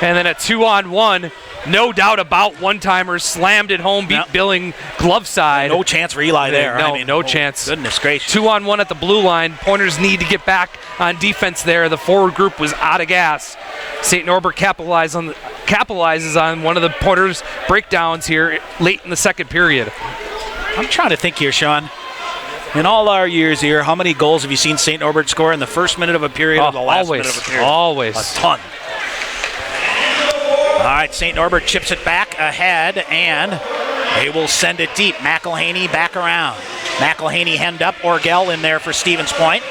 And then a 2-on-1. No doubt about one-timers. Slammed it home. Beat Billing glove side. No chance for Eli there. No chance. Goodness gracious. 2-on-1 at the blue line. Pointers need to get back on defense there. The forward group was out of gas. St. Norbert capitalizes on one of the Pointers' breakdowns here late in the second period. I'm trying to think here, Sean. In all our years here, how many goals have you seen St. Norbert score in the first minute of a period or the last minute of a period? Always. A ton. All right, St. Norbert chips it back ahead, and they will send it deep. McElhaney back around. McElhaney hemmed up. Orgel in there for Stevens Point.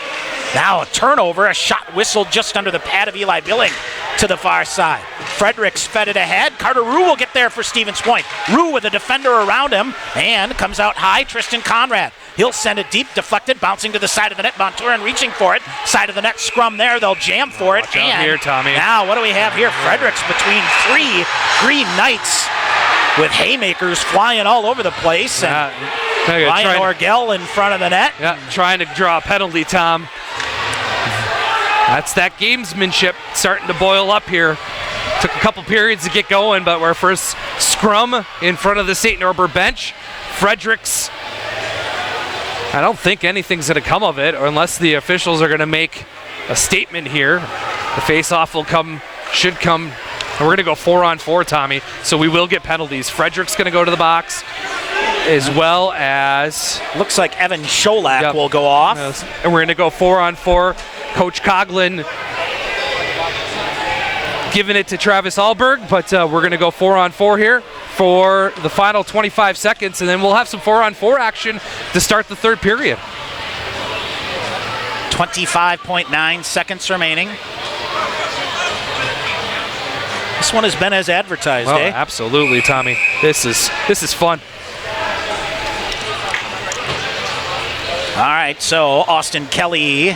Now a turnover, a shot whistled just under the pad of Eli Billing to the far side. Fredericks fed it ahead. Carter Rue will get there for Stevens Point. Rue with a defender around him and comes out high. Tristan Conrad. He'll send it deep, deflected, bouncing to the side of the net. Bonturin reaching for it. Side of the net scrum there. They'll jam for it. Watch out here, Tommy. Now what do we have here? Fredericks between 3 Green Knights. with haymakers flying all over the place. And Ryan Orgel in front of the net. Yeah, trying to draw a penalty, Tom. That's that gamesmanship starting to boil up here. Took a couple periods to get going, but our first scrum in front of the St. Norbert bench. Fredericks, I don't think anything's going to come of it, or unless the officials are going to make a statement here. The face-off should come, and we're going to go 4-on-4, Tommy, so we will get penalties. Fredericks going to go to the box, as well as... Looks like Evan Scholak will go off. And we're going to go 4-on-4. Coach Coughlin giving it to Travis Alberg, but we're going to go 4-on-4 here for the final 25 seconds, and then we'll have some 4-on-4 action to start the third period. 25.9 seconds remaining. This one has been as advertised, eh? Absolutely, Tommy. This is fun. All right, so Austin Kelly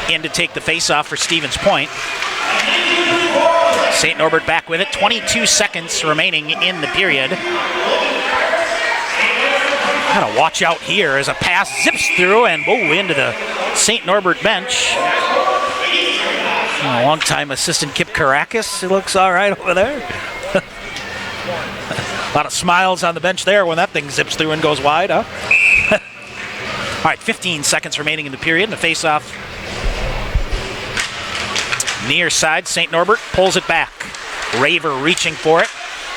in to take the face-off for Stevens Point. St. Norbert back with it. 22 seconds remaining in the period. Gotta watch out here as a pass zips through and into the St. Norbert bench. Long-time assistant Kip Karakis. It looks all right over there. A lot of smiles on the bench there when that thing zips through and goes wide, huh? All right, 15 seconds remaining in the period. And the face-off near side. St. Norbert pulls it back. Raver reaching for it.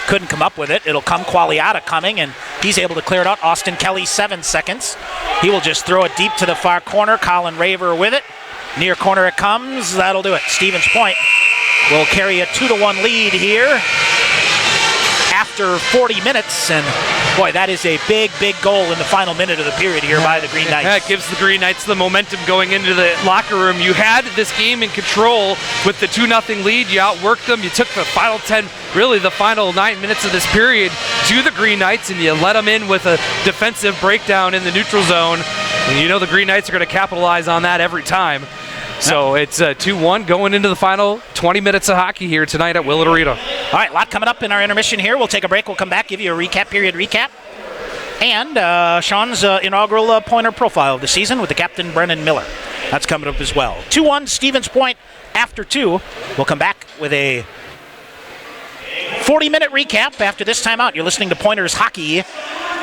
Couldn't come up with it. It'll come. Qualiata coming, and he's able to clear it out. Austin Kelly, 7 seconds. He will just throw it deep to the far corner. Colin Raver with it. Near corner it comes. That'll do it. Stevens Point will carry a 2-1 lead here after 40 minutes. And boy, that is a big, big goal in the final minute of the period here by the Green Knights. Yeah, it gives the Green Knights the momentum going into the locker room. You had this game in control with the 2-0 lead. You outworked them. You took the final 10, really the final 9 minutes of this period to the Green Knights, and you let them in with a defensive breakdown in the neutral zone. And you know the Green Knights are going to capitalize on that every time. So it's 2-1 going into the final 20 minutes of hockey here tonight at Willett Arena. All right, a lot coming up in our intermission here. We'll take a break. We'll come back, give you a period recap. And Sean's inaugural Pointer profile of the season with the captain, Brennan Miller. That's coming up as well. 2-1 Stevens Point after 2. We'll come back with a 40-minute recap after this timeout. You're listening to Pointers Hockey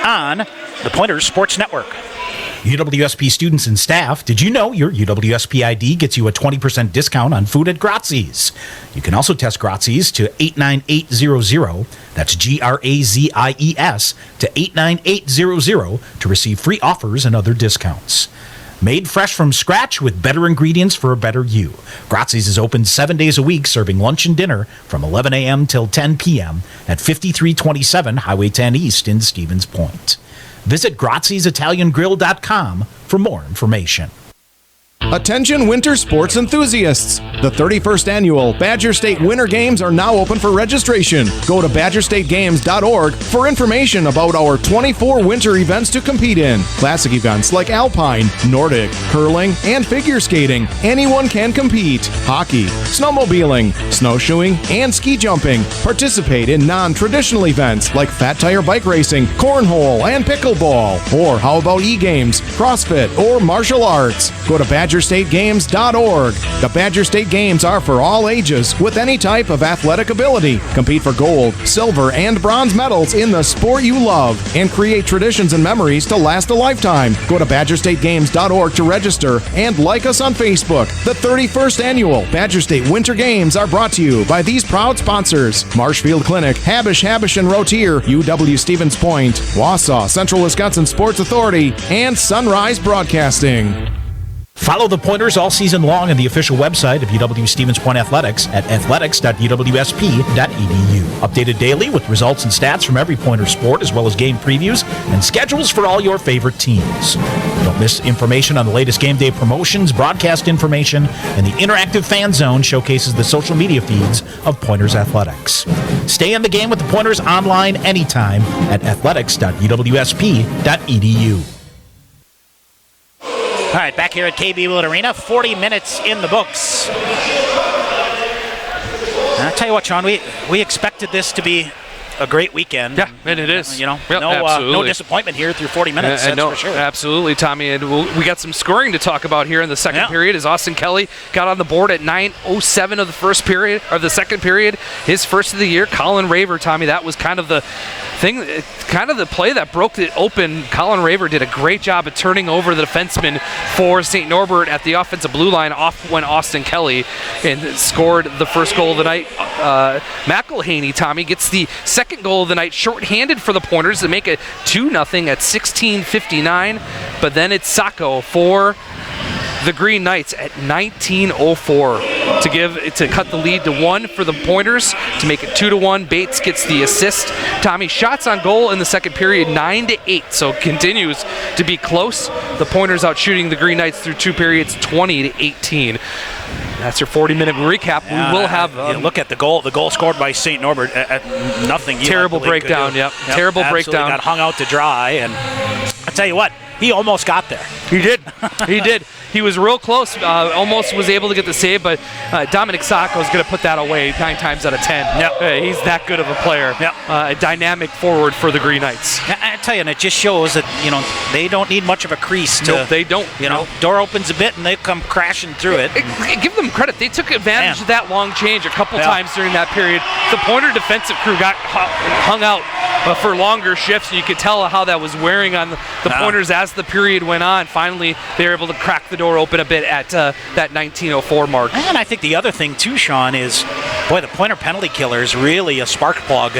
on the Pointers Sports Network. UWSP students and staff, did you know your UWSP ID gets you a 20% discount on food at Grazzi's? You can also test Grazzi's to 89800. That's GRAZIES to 89800 to receive free offers and other discounts. Made fresh from scratch with better ingredients for a better you. Grazzi's is open 7 days a week, serving lunch and dinner from 11 a.m. till 10 p.m. at 5327 Highway 10 East in Stevens Point. Visit Grazzi'sItalianGrill.com for more information. Attention winter sports enthusiasts! The 31st annual Badger State Winter Games are now open for registration. Go to BadgerStateGames.org for information about our 24 winter events to compete in. Classic events like Alpine, Nordic, curling, and figure skating. Anyone can compete. Hockey, snowmobiling, snowshoeing, and ski jumping. Participate in non-traditional events like fat tire bike racing, cornhole, and pickleball. Or how about e-games, CrossFit, or martial arts? Go to BadgerStateGames.org. The Badger State Games are for all ages with any type of athletic ability. Compete for gold, silver, and bronze medals in the sport you love and create traditions and memories to last a lifetime. Go to BadgerStateGames.org to register and like us on Facebook. The 31st annual Badger State Winter Games are brought to you by these proud sponsors: Marshfield Clinic, Habish, and Rotier, UW Stevens Point, Wausau, Central Wisconsin Sports Authority, and Sunrise Broadcasting. Follow the Pointers all season long on the official website of UW Stevens Point Athletics at athletics.uwsp.edu. Updated daily with results and stats from every Pointer sport, as well as game previews and schedules for all your favorite teams. Don't miss information on the latest game day promotions, broadcast information, and the interactive fan zone showcases the social media feeds of Pointers Athletics. Stay in the game with the Pointers online anytime at athletics.uwsp.edu. All right, back here at KB Willett Arena, 40 minutes in the books. And I'll tell you what, Sean, we expected this to be a great weekend. Yeah, and it is. You know, Yep, no disappointment here through 40 minutes. That's for sure. Absolutely, Tommy. And we got some scoring to talk about here in the second period as Austin Kelly got on the board at 9:07 of the first period, or the second period, his first of the year. Colin Raver, Tommy, that was kind of the thing, kind of the play that broke it open. Colin Raver did a great job of turning over the defenseman for St. Norbert at the offensive blue line. Off went Austin Kelly and scored the first goal of the night. McElhaney, Tommy, gets the second goal of the night, shorthanded for the Pointers to make it 2-0 at 16:59. But then it's Sacco for the Green Knights at 19:04 to cut the lead to 1 for the Pointers to make it 2-1. Bates gets the assist. Tommy, shots on goal in the second period 9-8, so continues to be close. The Pointers out shooting the Green Knights through 2 periods 20-18. That's your 40-minute recap. We will have look at the goal scored by St. Norbert at nothing. Terrible breakdown. Yep. Terrible breakdown. Got hung out to dry, and I tell you what, he almost got there. He did. He did. He was real close. Almost was able to get the save, but Dominic Sacco is going to put that away 9 times out of 10. Yep. He's that good of a player. Yep. A dynamic forward for the Green Knights. I tell you, and it just shows that they don't need much of a crease. Nope, they don't. Door opens a bit and they come crashing through it. Give them credit. They took advantage of that long change a couple times during that period. The Pointer defensive crew got hung out for longer shifts, and you could tell how that was wearing on the Pointers as the period went on. Finally, they were able to crack the door open a bit at that 19:04 mark. And I think the other thing too, Sean, is the Pointer penalty killer is really a spark plug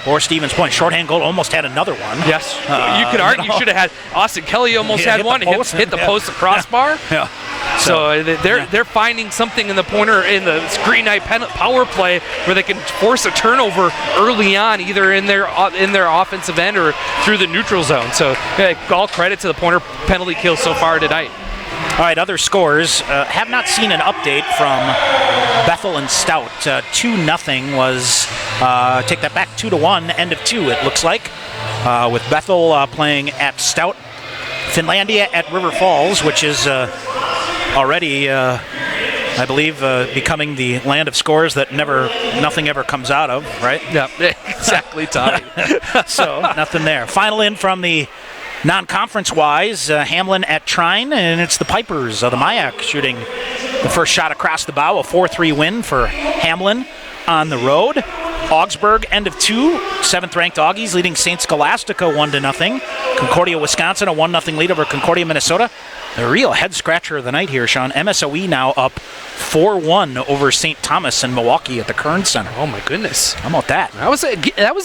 for Stevens Point. Shorthand goal, almost had another one. Yes, you could argue should have had Austin Kelly almost had one. Hit the post, the crossbar. Yeah. So they're finding something in the Pointer in the Green Knight power play where they can force a turnover early on, either in their offensive end or through the neutral zone. So all credit to the Pointer penalty kill so far tonight. All right, other scores. Have not seen an update from Bethel and Stout. 2-0 was, take that back, 2-1, end of 2 it looks like, with Bethel playing at Stout. Finlandia at River Falls, which is already, I believe, becoming the land of scores that nothing ever comes out of, right? Yeah, exactly, Tommy. So, nothing there. Final in from the non-conference-wise, Hamlin at Trine, and it's the Pipers of the Mayak shooting the first shot across the bow. A 4-3 win for Hamlin on the road. Augsburg, end of 2. 7th-ranked Augies leading St. Scholastica 1-0. Concordia, Wisconsin, a 1-0 lead over Concordia, Minnesota. The real head-scratcher of the night here, Sean. MSOE now up 4-1 over St. Thomas and Milwaukee at the Kern Center. Oh, my goodness. How about that? That was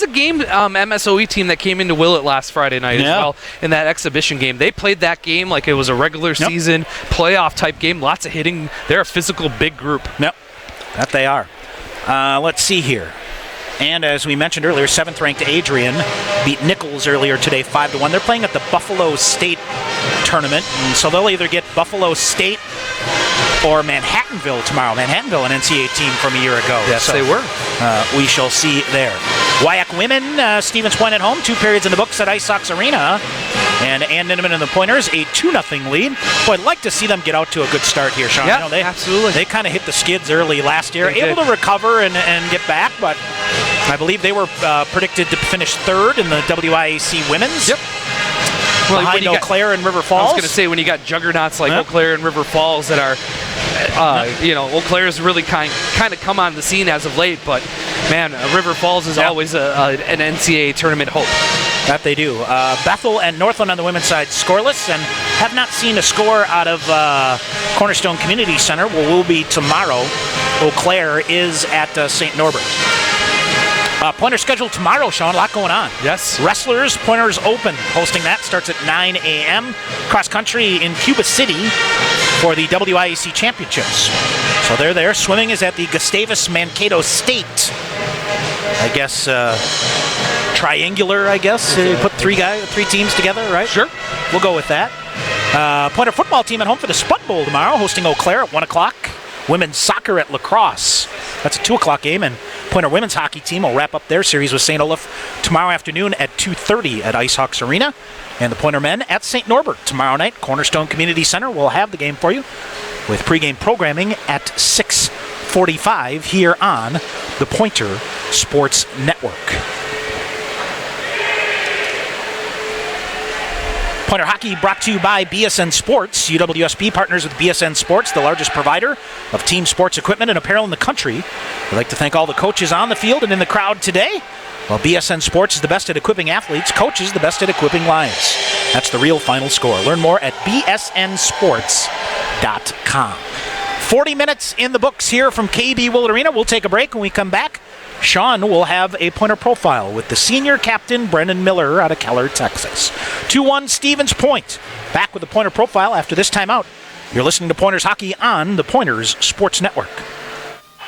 a game, MSOE team that came into Willett last Friday night as well in that exhibition game. They played that game like it was a regular season playoff-type game. Lots of hitting. They're a physical, big group. Yep, that they are. Let's see here. And as we mentioned earlier, 7th-ranked Adrian beat Nichols earlier today 5-1. They're playing at the Buffalo State tournament, and so they'll either get Buffalo State or Manhattanville tomorrow. Manhattanville, an NCAA team from a year ago. Yes, so, they were. We shall see there. Wyack women, Stevens Point at home, 2 periods in the books at Ice Sox Arena. And Ann Ninneman and the Pointers, a 2-0 lead. Boy, I'd like to see them get out to a good start here, Sean. Yeah, absolutely. They kind of hit the skids early last year. Able to recover and get back, but I believe they were predicted to finish 3rd in the WIAC women's. Yep. Well, behind Eau Claire and River Falls. I was going to say, when you got juggernauts like Eau Claire and River Falls that are, Eau Claire's really kind of come on the scene as of late, but man, River Falls is always an NCAA tournament hope. That they do. Bethel and Northland on the women's side scoreless, and have not seen a score out of Cornerstone Community Center. Will be tomorrow. Eau Claire is at St. Norbert. Pointer scheduled tomorrow, Sean. A lot going on. Yes. Wrestlers, Pointers Open. Hosting that starts at 9 a.m. Cross country in Cuba City for the WIAC Championships. So they're there. Swimming is at the Gustavus Mankato State. I guess triangular, I guess. Put three teams together, right? Sure. We'll go with that. Pointer football team at home for the Spud Bowl tomorrow, hosting Eau Claire at 1 o'clock. Women's soccer at La Crosse. That's a 2 o'clock game, and Pointer women's hockey team will wrap up their series with St. Olaf tomorrow afternoon at 2:30 at Ice Hawks Arena. And the Pointer men at St. Norbert tomorrow night. Cornerstone Community Center will have the game for you with pregame programming at 6:45 here on the Pointer Sports Network. Pointer Hockey brought to you by BSN Sports. UWSP partners with BSN Sports, the largest provider of team sports equipment and apparel in the country. We'd like to thank all the coaches on the field and in the crowd today. While BSN Sports is the best at equipping athletes, coaches the best at equipping lives. That's the real final score. Learn more at bsnsports.com. 40 minutes in the books here from KB Willett Arena. We'll take a break. When we come back, Sean will have a Pointer profile with the senior captain, Brendan Miller, out of Keller, Texas. 2-1 Stevens Point. Back with the Pointer profile after this timeout. You're listening to Pointers Hockey on the Pointers Sports Network.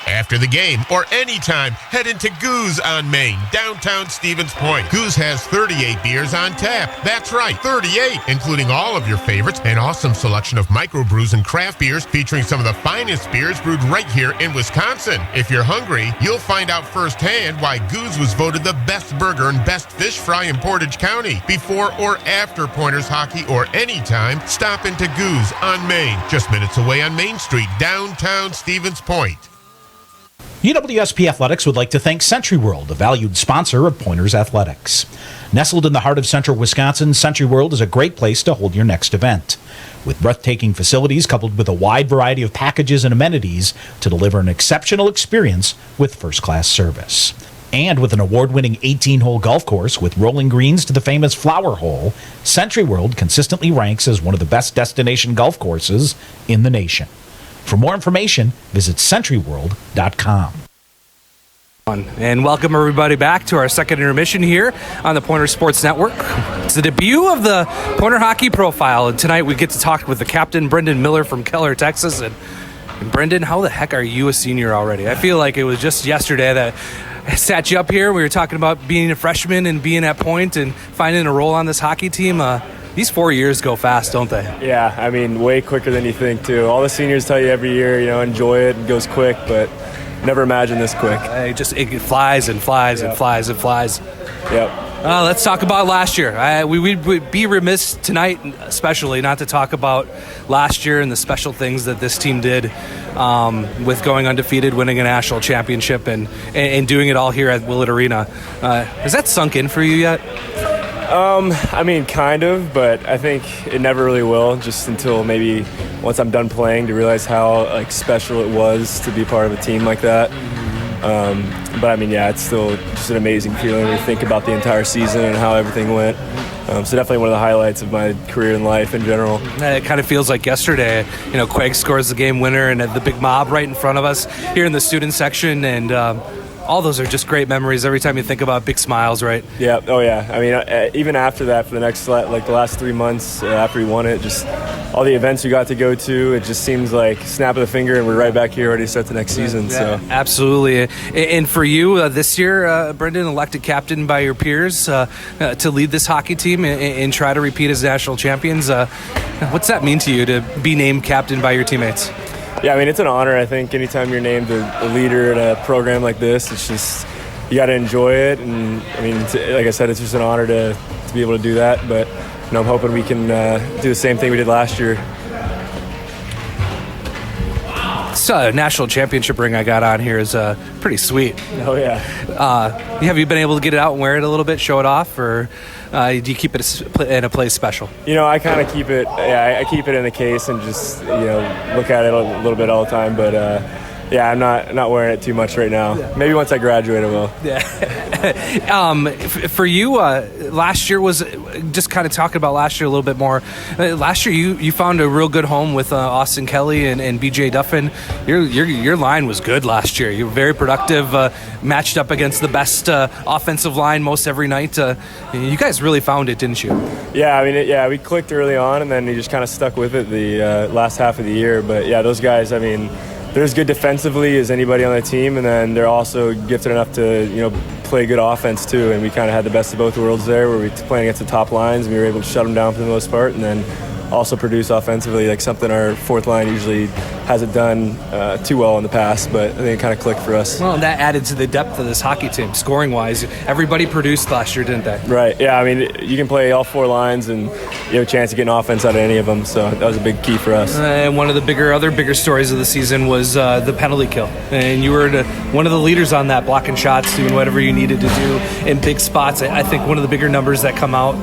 After the game or anytime, head into Goose on Main, downtown Stevens Point. Goose has 38 beers on tap. That's right, 38, including all of your favorites, an awesome selection of microbrews and craft beers featuring some of the finest beers brewed right here in Wisconsin. If you're hungry, you'll find out firsthand why Goose was voted the best burger and best fish fry in Portage County. Before or after Pointers Hockey or anytime, stop into Goose on Main, just minutes away on Main Street, downtown Stevens Point. UWSP Athletics would like to thank Century World, a valued sponsor of Pointers Athletics. Nestled in the heart of central Wisconsin, Century World is a great place to hold your next event. With breathtaking facilities coupled with a wide variety of packages and amenities to deliver an exceptional experience with first-class service. And with an award-winning 18-hole golf course with rolling greens to the famous Flower Hole, Century World consistently ranks as one of the best destination golf courses in the nation. For more information, visit centuryworld.com. And welcome everybody back to our second intermission here on the Pointer Sports Network. It's the debut of the Pointer Hockey Profile, and tonight we get to talk with the captain, Brendan Miller from Keller, Texas. And Brendan, how the heck are you a senior already? I feel like it was just yesterday that I sat you up here. We were talking about being a freshman and being at Point and finding a role on this hockey team. These 4 years go fast, don't they? Yeah, I mean, way quicker than you think, too. All the seniors tell you every year, enjoy it, it goes quick, but never imagined this quick. It flies and flies and flies and flies. Yep. Let's talk about last year. We'd be remiss tonight, especially, not to talk about last year and the special things that this team did with going undefeated, winning a national championship, and doing it all here at Willett Arena. Has that sunk in for you yet? I mean, kind of, but I think it never really will, just until maybe once I'm done playing to realize how special it was to be part of a team like that. But I mean, yeah, it's still just an amazing feeling when you think about the entire season and how everything went. So definitely one of the highlights of my career and life in general. It kind of feels like yesterday, Quake scores the game winner and the big mob right in front of us here in the student section, and all those are just great memories every time you think about big smiles, right? Yeah. Oh, yeah. I mean, even after that, for the next, the last 3 months after we won it, just all the events we got to go to, it just seems like snap of the finger and we're right back here ready to start the next season. Yeah, so absolutely. And for you this year, Brendan, elected captain by your peers to lead this hockey team and try to repeat as national champions. What's that mean to you to be named captain by your teammates? Yeah, I mean, it's an honor. I think anytime you're named a leader in a program like this, it's just, you got to enjoy it. And I mean, like I said, it's just an honor to be able to do that. But I'm hoping we can do the same thing we did last year. This national championship ring I got on here is pretty sweet. Oh, yeah. Have you been able to get it out and wear it a little bit, show it off, or do you keep it in a place special? I kind of keep it, I keep it in the case and just, look at it a little bit all the time. But, yeah, I'm not wearing it too much right now. Yeah. Maybe once I graduate, I will. Yeah. For you, last year was just kind of talking about last year a little bit more. Last year, you found a real good home with Austin Kelly and BJ Duffin. Your line was good last year. You were very productive, matched up against the best offensive line most every night. You guys really found it, didn't you? Yeah, I mean, we clicked early on, and then we just kind of stuck with it the last half of the year. But yeah, those guys, I mean, they're as good defensively as anybody on the team, and then they're also gifted enough to, play good offense too. And we kind of had the best of both worlds there, where we playing against the top lines, and we were able to shut them down for the most part, and then also produce offensively, like something our fourth line usually hasn't done too well in the past, but I think it kind of clicked for us. Well, and that added to the depth of this hockey team, scoring-wise. Everybody produced last year, didn't they? Right, yeah. I mean, you can play all four lines, and you have a chance of getting offense out of any of them, so that was a big key for us. And one of the other bigger stories of the season was the penalty kill. And you were one of the leaders on that, blocking shots, doing whatever you needed to do in big spots. I think one of the bigger numbers that come out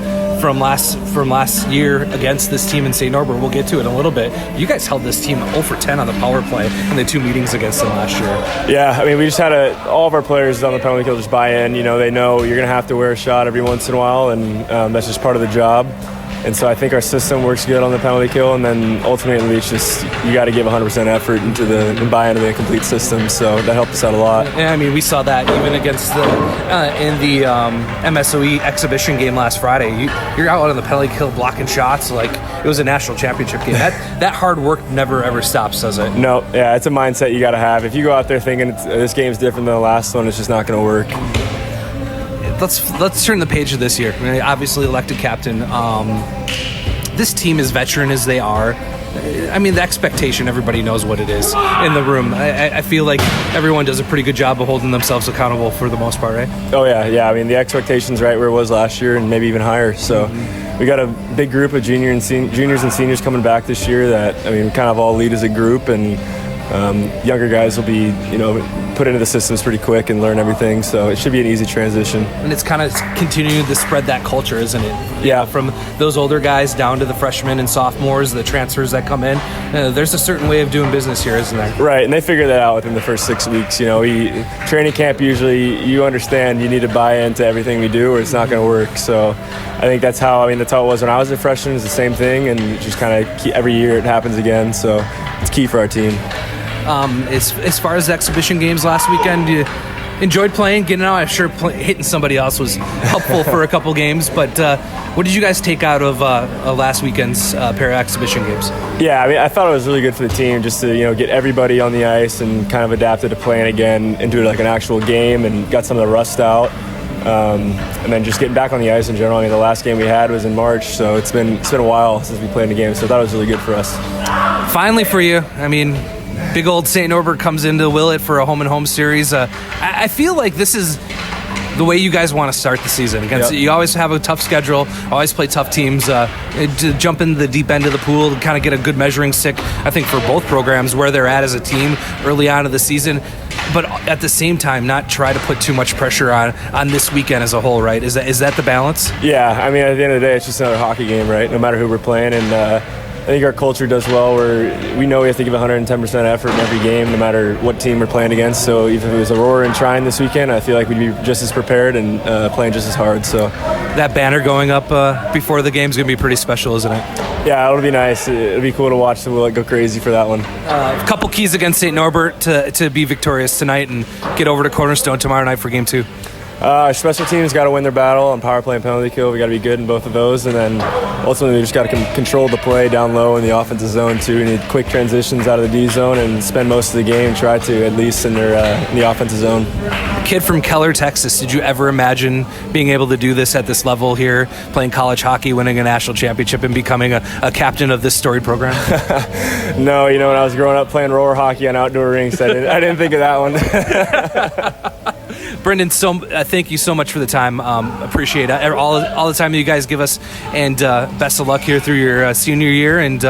from last year against this team in St. Norbert. We'll get to it in a little bit. You guys held this team 0 for 10 on the power play in the 2 meetings against them last year. Yeah, I mean, we just had all of our players on the penalty kill just buy in. You know, they know you're going to have to wear a shot every once in a while, and that's just part of the job. And so I think our system works good on the penalty kill, and then ultimately it's just you got to give 100% effort and buy into the complete system. So that helped us out a lot. Yeah, I mean, we saw that even against in the MSOE exhibition game last Friday. You're out on the penalty kill blocking shots like it was a national championship game. That hard work never ever stops, does it? No, yeah, it's a mindset you got to have. If you go out there thinking this game's different than the last one, it's just not going to work. Let's turn the page to this year. I mean, obviously elected captain. This team, as veteran as they are, I mean, the expectation, everybody knows what it is in the room. I feel like everyone does a pretty good job of holding themselves accountable for the most part, right? Oh, yeah. I mean, the expectation's right where it was last year and maybe even higher. So we got a big group of juniors and seniors coming back this year that, I mean, we kind of all lead as a group, and younger guys will be, put into the systems pretty quick and learn everything, so it should be an easy transition. And it's kind of continuing to spread that culture, isn't it? Yeah. From those older guys down to the freshmen and sophomores, the transfers that come in. There's a certain way of doing business here, isn't there? Right, and they figure that out within the first 6 weeks. Training camp, usually you understand you need to buy into everything we do or it's not going to work. So I think that's how it was when I was a freshman. It's the same thing, and just kind of every year it happens again. So it's key for our team. As far as the exhibition games last weekend, you enjoyed playing, getting out. I'm sure hitting somebody else was helpful for a couple games, but what did you guys take out of last weekend's pair of exhibition games? Yeah, I mean, I thought it was really good for the team just to get everybody on the ice and kind of adapted to playing again into like an actual game and got some of the rust out. And then just getting back on the ice in general. I mean, the last game we had was in March, so it's been a while since we played a game, so I thought it was really good for us. Finally for you, I mean, big old St. Norbert comes into Willett for a home-and-home series. I feel like this is the way you guys want to start the season. You always have a tough schedule, always play tough teams. To jump into the deep end of the pool to kind of get a good measuring stick, I think, for both programs, where they're at as a team early on in the season. But at the same time, not try to put too much pressure on this weekend as a whole, right? Is that the balance? Yeah, I mean, at the end of the day, it's just another hockey game, right? No matter who we're playing, and I think our culture does well where we know we have to give 110% effort in every game, no matter what team we're playing against. So even if it was Aurora and Trine this weekend, I feel like we'd be just as prepared and playing just as hard. So that banner going up before the game is going to be pretty special, isn't it? Yeah, it'll be nice. It'll be cool to watch the Willett go crazy for that one. A couple keys against St. Norbert to be victorious tonight and get over to Cornerstone tomorrow night for Game 2. Our special teams got to win their battle on power play and penalty kill. We got to be good in both of those, and then ultimately we just got to control the play down low in the offensive zone too. We need quick transitions out of the D zone and spend most of the game try to at least in the offensive zone. Kid from Keller, Texas. Did you ever imagine being able to do this at this level here, playing college hockey, winning a national championship, and becoming a captain of this storied program? No, when I was growing up playing roller hockey on outdoor rinks, I didn't think of that one. Brendan, thank you so much for the time. Appreciate it. All the time that you guys give us, and best of luck here through your senior year, and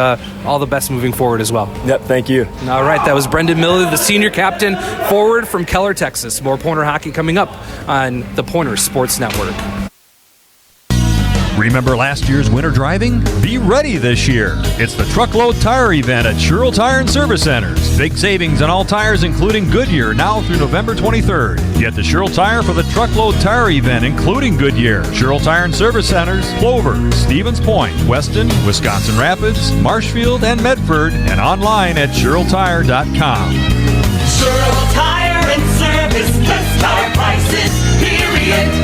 all the best moving forward as well. Yep, thank you. All right, that was Brendan Miller, the senior captain forward from Keller, Texas. More Pointer hockey coming up on the Pointer Sports Network. Remember last year's winter driving? Be ready this year. It's the Truckload Tire Event at Sherrill Tire and Service Centers. Big savings on all tires, including Goodyear, now through November 23rd. Get to Sherrill Tire for the Truckload Tire Event, including Goodyear. Sherrill Tire and Service Centers, Clover, Stevens Point, Weston, Wisconsin Rapids, Marshfield, and Medford, and online at SherrillTire.com. Sherrill Tire and Service, best tire prices, period.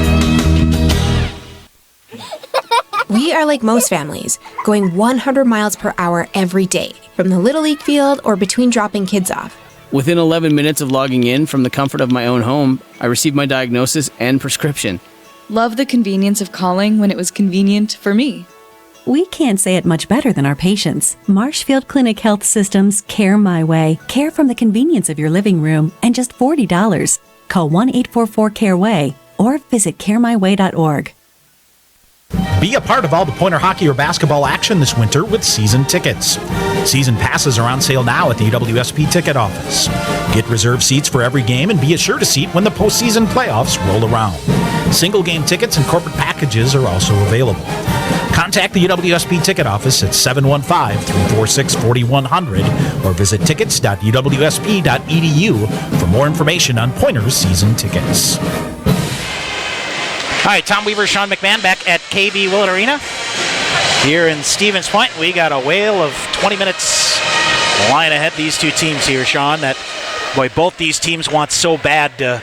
We are like most families, going 100 miles per hour every day, from the Little League field or between dropping kids off. Within 11 minutes of logging in from the comfort of my own home, I received my diagnosis and prescription. Love the convenience of calling when it was convenient for me. We can't say it much better than our patients. Marshfield Clinic Health Systems Care My Way. Care from the convenience of your living room and just $40. Call 1-844-CARE-WAY or visit caremyway.org. Be a part of all the Pointer hockey or basketball action this winter with season tickets. Season passes are on sale now at the UWSP ticket office. Get reserved seats for every game and be assured a seat when the postseason playoffs roll around. Single game tickets and corporate packages are also available. Contact the UWSP ticket office at 715-346-4100 or visit tickets.uwsp.edu for more information on Pointers season tickets. All right, Tom Weaver, Sean McMahon back at KB Willett Arena here in Stevens Point. We got a whale of 20 minutes lying ahead these two teams here, Sean. That, boy, both these teams want so bad to,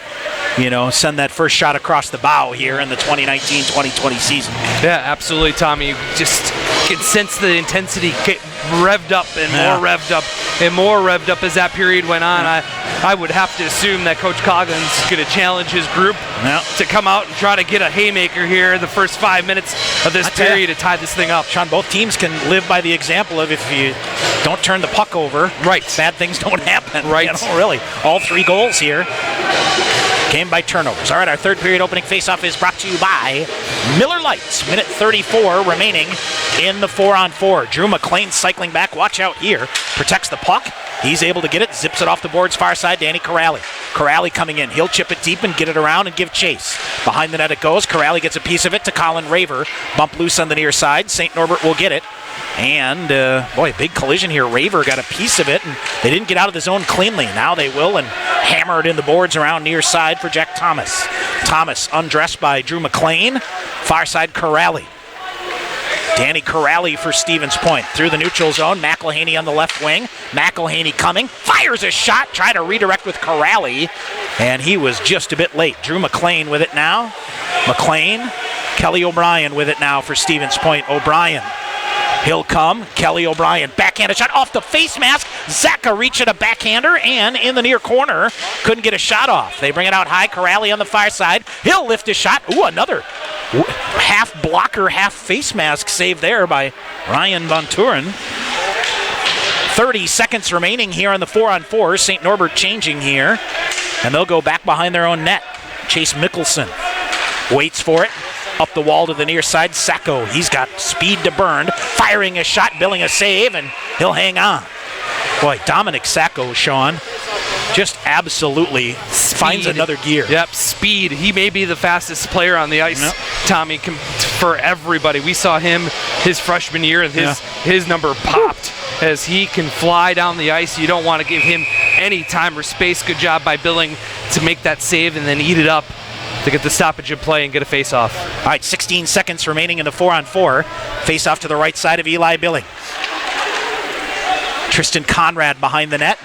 send that first shot across the bow here in the 2019-2020 season. Yeah, absolutely, Tommy. Just can sense the intensity get revved up and more revved up and more revved up as that period went on. I would have to assume that Coach Coggins is going to challenge his group to come out and try to get a haymaker here in the first 5 minutes of this period to tie this thing up. Sean, both teams can live by the example of if you don't turn the puck over, bad things don't happen. Right. Really. All 3 goals here came by turnovers. All right, our third period opening faceoff is brought to you by Miller Lights. Minute 34 remaining in the 4-on-4. Drew McLean cycling back. Watch out here. Protects the puck. He's able to get it. Zips it off the boards far side. Danny Corrali. Corrali coming in. He'll chip it deep and get it around and give chase. Behind the net it goes. Corrali gets a piece of it to Colin Raver. Bump loose on the near side. St. Norbert will get it. And, boy, big collision here. Raver got a piece of it, and they didn't get out of the zone cleanly. Now they will, and hammer it in the boards around near side for Jack Thomas. Thomas undressed by Drew McLean. Far side, Corrali. Danny Corrali for Stevens Point. Through the neutral zone, McElhaney on the left wing. McElhaney coming, fires a shot, trying to redirect with Corrali, and he was just a bit late. Drew McLean with it now. McLean, Kelly O'Brien with it now for Stevens Point. O'Brien. He'll come. Kelly O'Brien, backhanded shot off the face mask. Zaka reaching a backhander, and in the near corner, couldn't get a shot off. They bring it out high. Corrali on the far side. He'll lift a shot. Ooh, another half blocker, half face mask save there by Ryan Von Turen. 30 seconds remaining here on the 4-on-4. St. Norbert changing here, and they'll go back behind their own net. Chase Mickelson waits for it. Up the wall to the near side, Sacco. He's got speed to burn. Firing a shot, billing a save, and he'll hang on. Boy, Dominic Sacco, Sean, just absolutely finds another gear. Yep, speed. He may be the fastest player on the ice, Tommy, for everybody. We saw him his freshman year, and his number popped as he can fly down the ice. You don't want to give him any time or space. Good job by Billing to make that save and then eat it up to get the stoppage of play and get a face-off. All right, 16 seconds remaining in the 4-on-4. Face-off to the right side of Eli Billing. Tristan Conrad behind the net.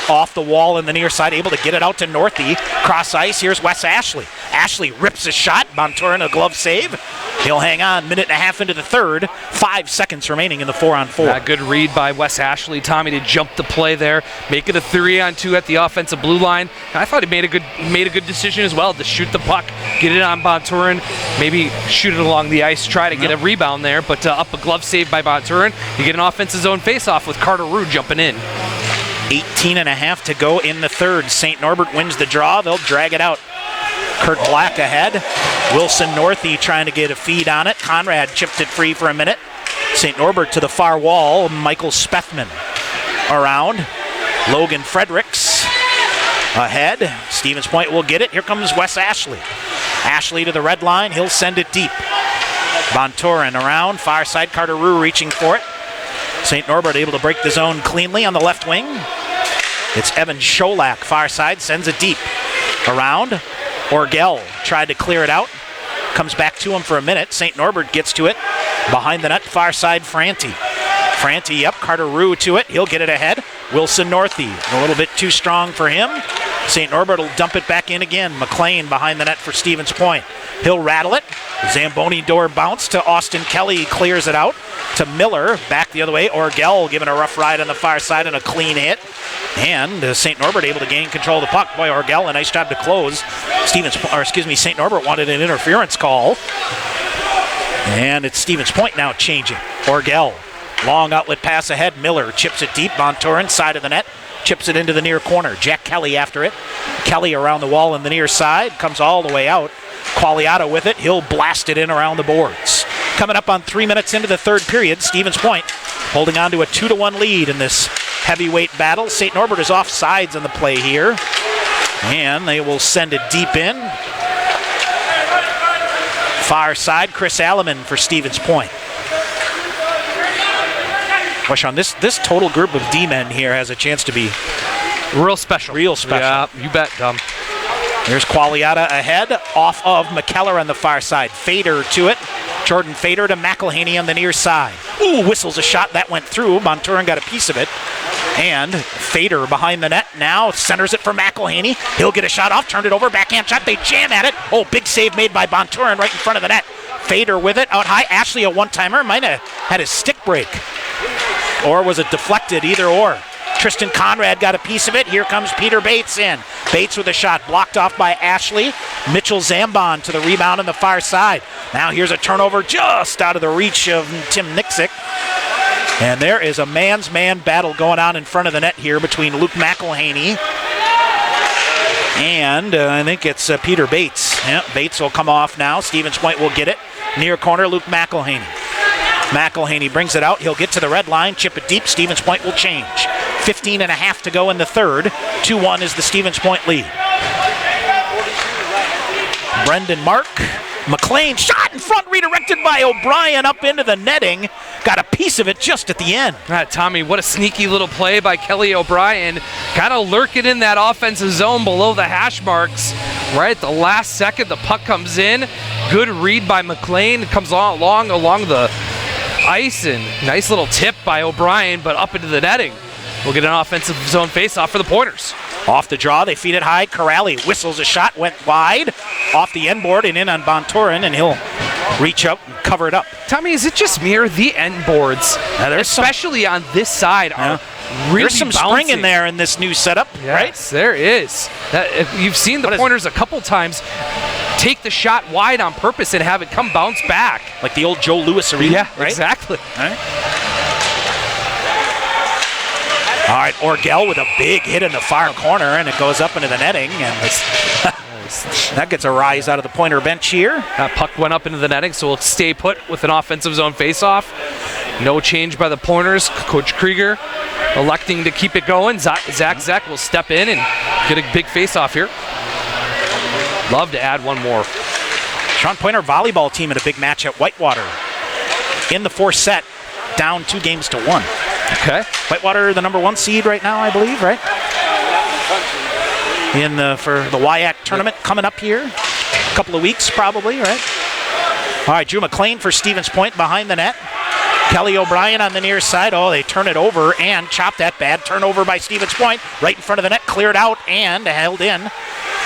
Off the wall in the near side, able to get it out to Northey. Cross ice, here's Wes Ashley. Ashley rips a shot. Bonturin a glove save. He'll hang on. Minute and a half into the third. 5 seconds remaining in the 4-on-4. Good read by Wes Ashley, Tommy, to jump the play there, make it a 3-on-2 at the offensive blue line. And I thought he made a good decision as well to shoot the puck, get it on Bonturin, maybe shoot it along the ice, try to get a rebound there, but up a glove save by Bonturin. You get an offensive zone face-off with Carter Rue jumping in. 18 and a half to go in the third. St. Norbert wins the draw. They'll drag it out. Kurt Black ahead. Wilson Northey trying to get a feed on it. Conrad chipped it free for a minute. St. Norbert to the far wall. Michael Spethman around. Logan Fredericks ahead. Stevens Point will get it. Here comes Wes Ashley. Ashley to the red line. He'll send it deep. Bonturin around. Far side. Carter Rue reaching for it. St. Norbert able to break the zone cleanly on the left wing. It's Evan Scholak, far side, sends it deep. Around. Orgel tried to clear it out. Comes back to him for a minute. St. Norbert gets to it. Behind the net, far side, Franti. Franti up, Carter Rue to it. He'll get it ahead. Wilson Northey, a little bit too strong for him. St. Norbert will dump it back in again. McLean behind the net for Stevens Point. He'll rattle it. Zamboni door bounce to Austin Kelly, clears it out to Miller, back the other way. Orgel giving a rough ride on the far side and a clean hit. And St. Norbert able to gain control of the puck. Boy, Orgel, a nice job to close. St. Norbert wanted an interference call. And it's Stevens Point now changing. Orgel, long outlet pass ahead. Miller chips it deep. Bonturin, side of the net. Chips it into the near corner. Jack Kelly after it. Kelly around the wall on the near side. Comes all the way out. Qualiata with it. He'll blast it in around the boards. Coming up on 3 minutes into the third period, Stevens Point holding on to a 2-1 lead in this heavyweight battle. St. Norbert is off sides on the play here. And they will send it deep in. Far side, Chris Alleman for Stevens Point. Well, Sean, this total group of D-men here has a chance to be real special. Real special. Yeah, you bet, Dom. There's Qualiata ahead, off of McKellar on the far side. Fader to it. Jordan Fader to McElhaney on the near side. Ooh, whistles a shot. That went through. Bonturin got a piece of it. And Fader behind the net now centers it for McElhaney. He'll get a shot off, turned it over, backhand shot. They jam at it. Oh, big save made by Bonturin right in front of the net. Fader with it out high. Ashley, a one-timer, might have had his stick break. Or was it deflected? Either or. Tristan Conrad got a piece of it. Here comes Peter Bates in. Bates with a shot blocked off by Ashley. Mitchell Zambon to the rebound on the far side. Now here's a turnover just out of the reach of Tim Nixick. And there is a man-man battle going on in front of the net here between Luke McElhaney and I think it's Peter Bates. Yeah, Bates will come off now. Stevens Point will get it. Near corner, Luke McElhaney. McElhaney brings it out. He'll get to the red line, chip it deep. Stevens Point will change. 15 and a half to go in the third. 2-1 is the Stevens Point lead. Brendan Mark. McLean shot in front, redirected by O'Brien up into the netting. Got a piece of it just at the end. Tommy, what a sneaky little play by Kelly O'Brien. Kind of lurking in that offensive zone below the hash marks. Right at the last second, the puck comes in. Good read by McLean. Comes along the ice, and nice little tip by O'Brien, but up into the netting. We'll get an offensive zone face-off for the Pointers. Off the draw, they feed it high. Corrali whistles a shot, went wide, off the end board and in on Bonturin, and he'll reach up and cover it up. Tommy, is it just me or the end boards, especially on this side, are really There's some bouncing. spring in there in this new setup, right? Yes, there is. You've seen the Pointers a couple times take the shot wide on purpose and have it come bounce back. Like the old Joe Louis Arena, yeah, right? Exactly. All right, Orgel with a big hit in the far corner, and it goes up into the netting, and that gets a rise out of the Pointer bench here. That puck went up into the netting, so we'll stay put with an offensive zone faceoff. No change by the Pointers. Coach Krieger electing to keep it going. Zach Zeck will step in and get a big faceoff here. Love to add one more. Sean, Pointer volleyball team in a big match at Whitewater. In the fourth set, down 2-1. Okay. Whitewater, the number 1 seed right now, I believe, right? For the WIAC tournament coming up here. A couple of weeks, probably, right? All right, Drew McLean for Stevens Point behind the net. Kelly O'Brien on the near side. Oh, they turn it over and chop that bad turnover by Stevens Point. Right in front of the net, cleared out and held in.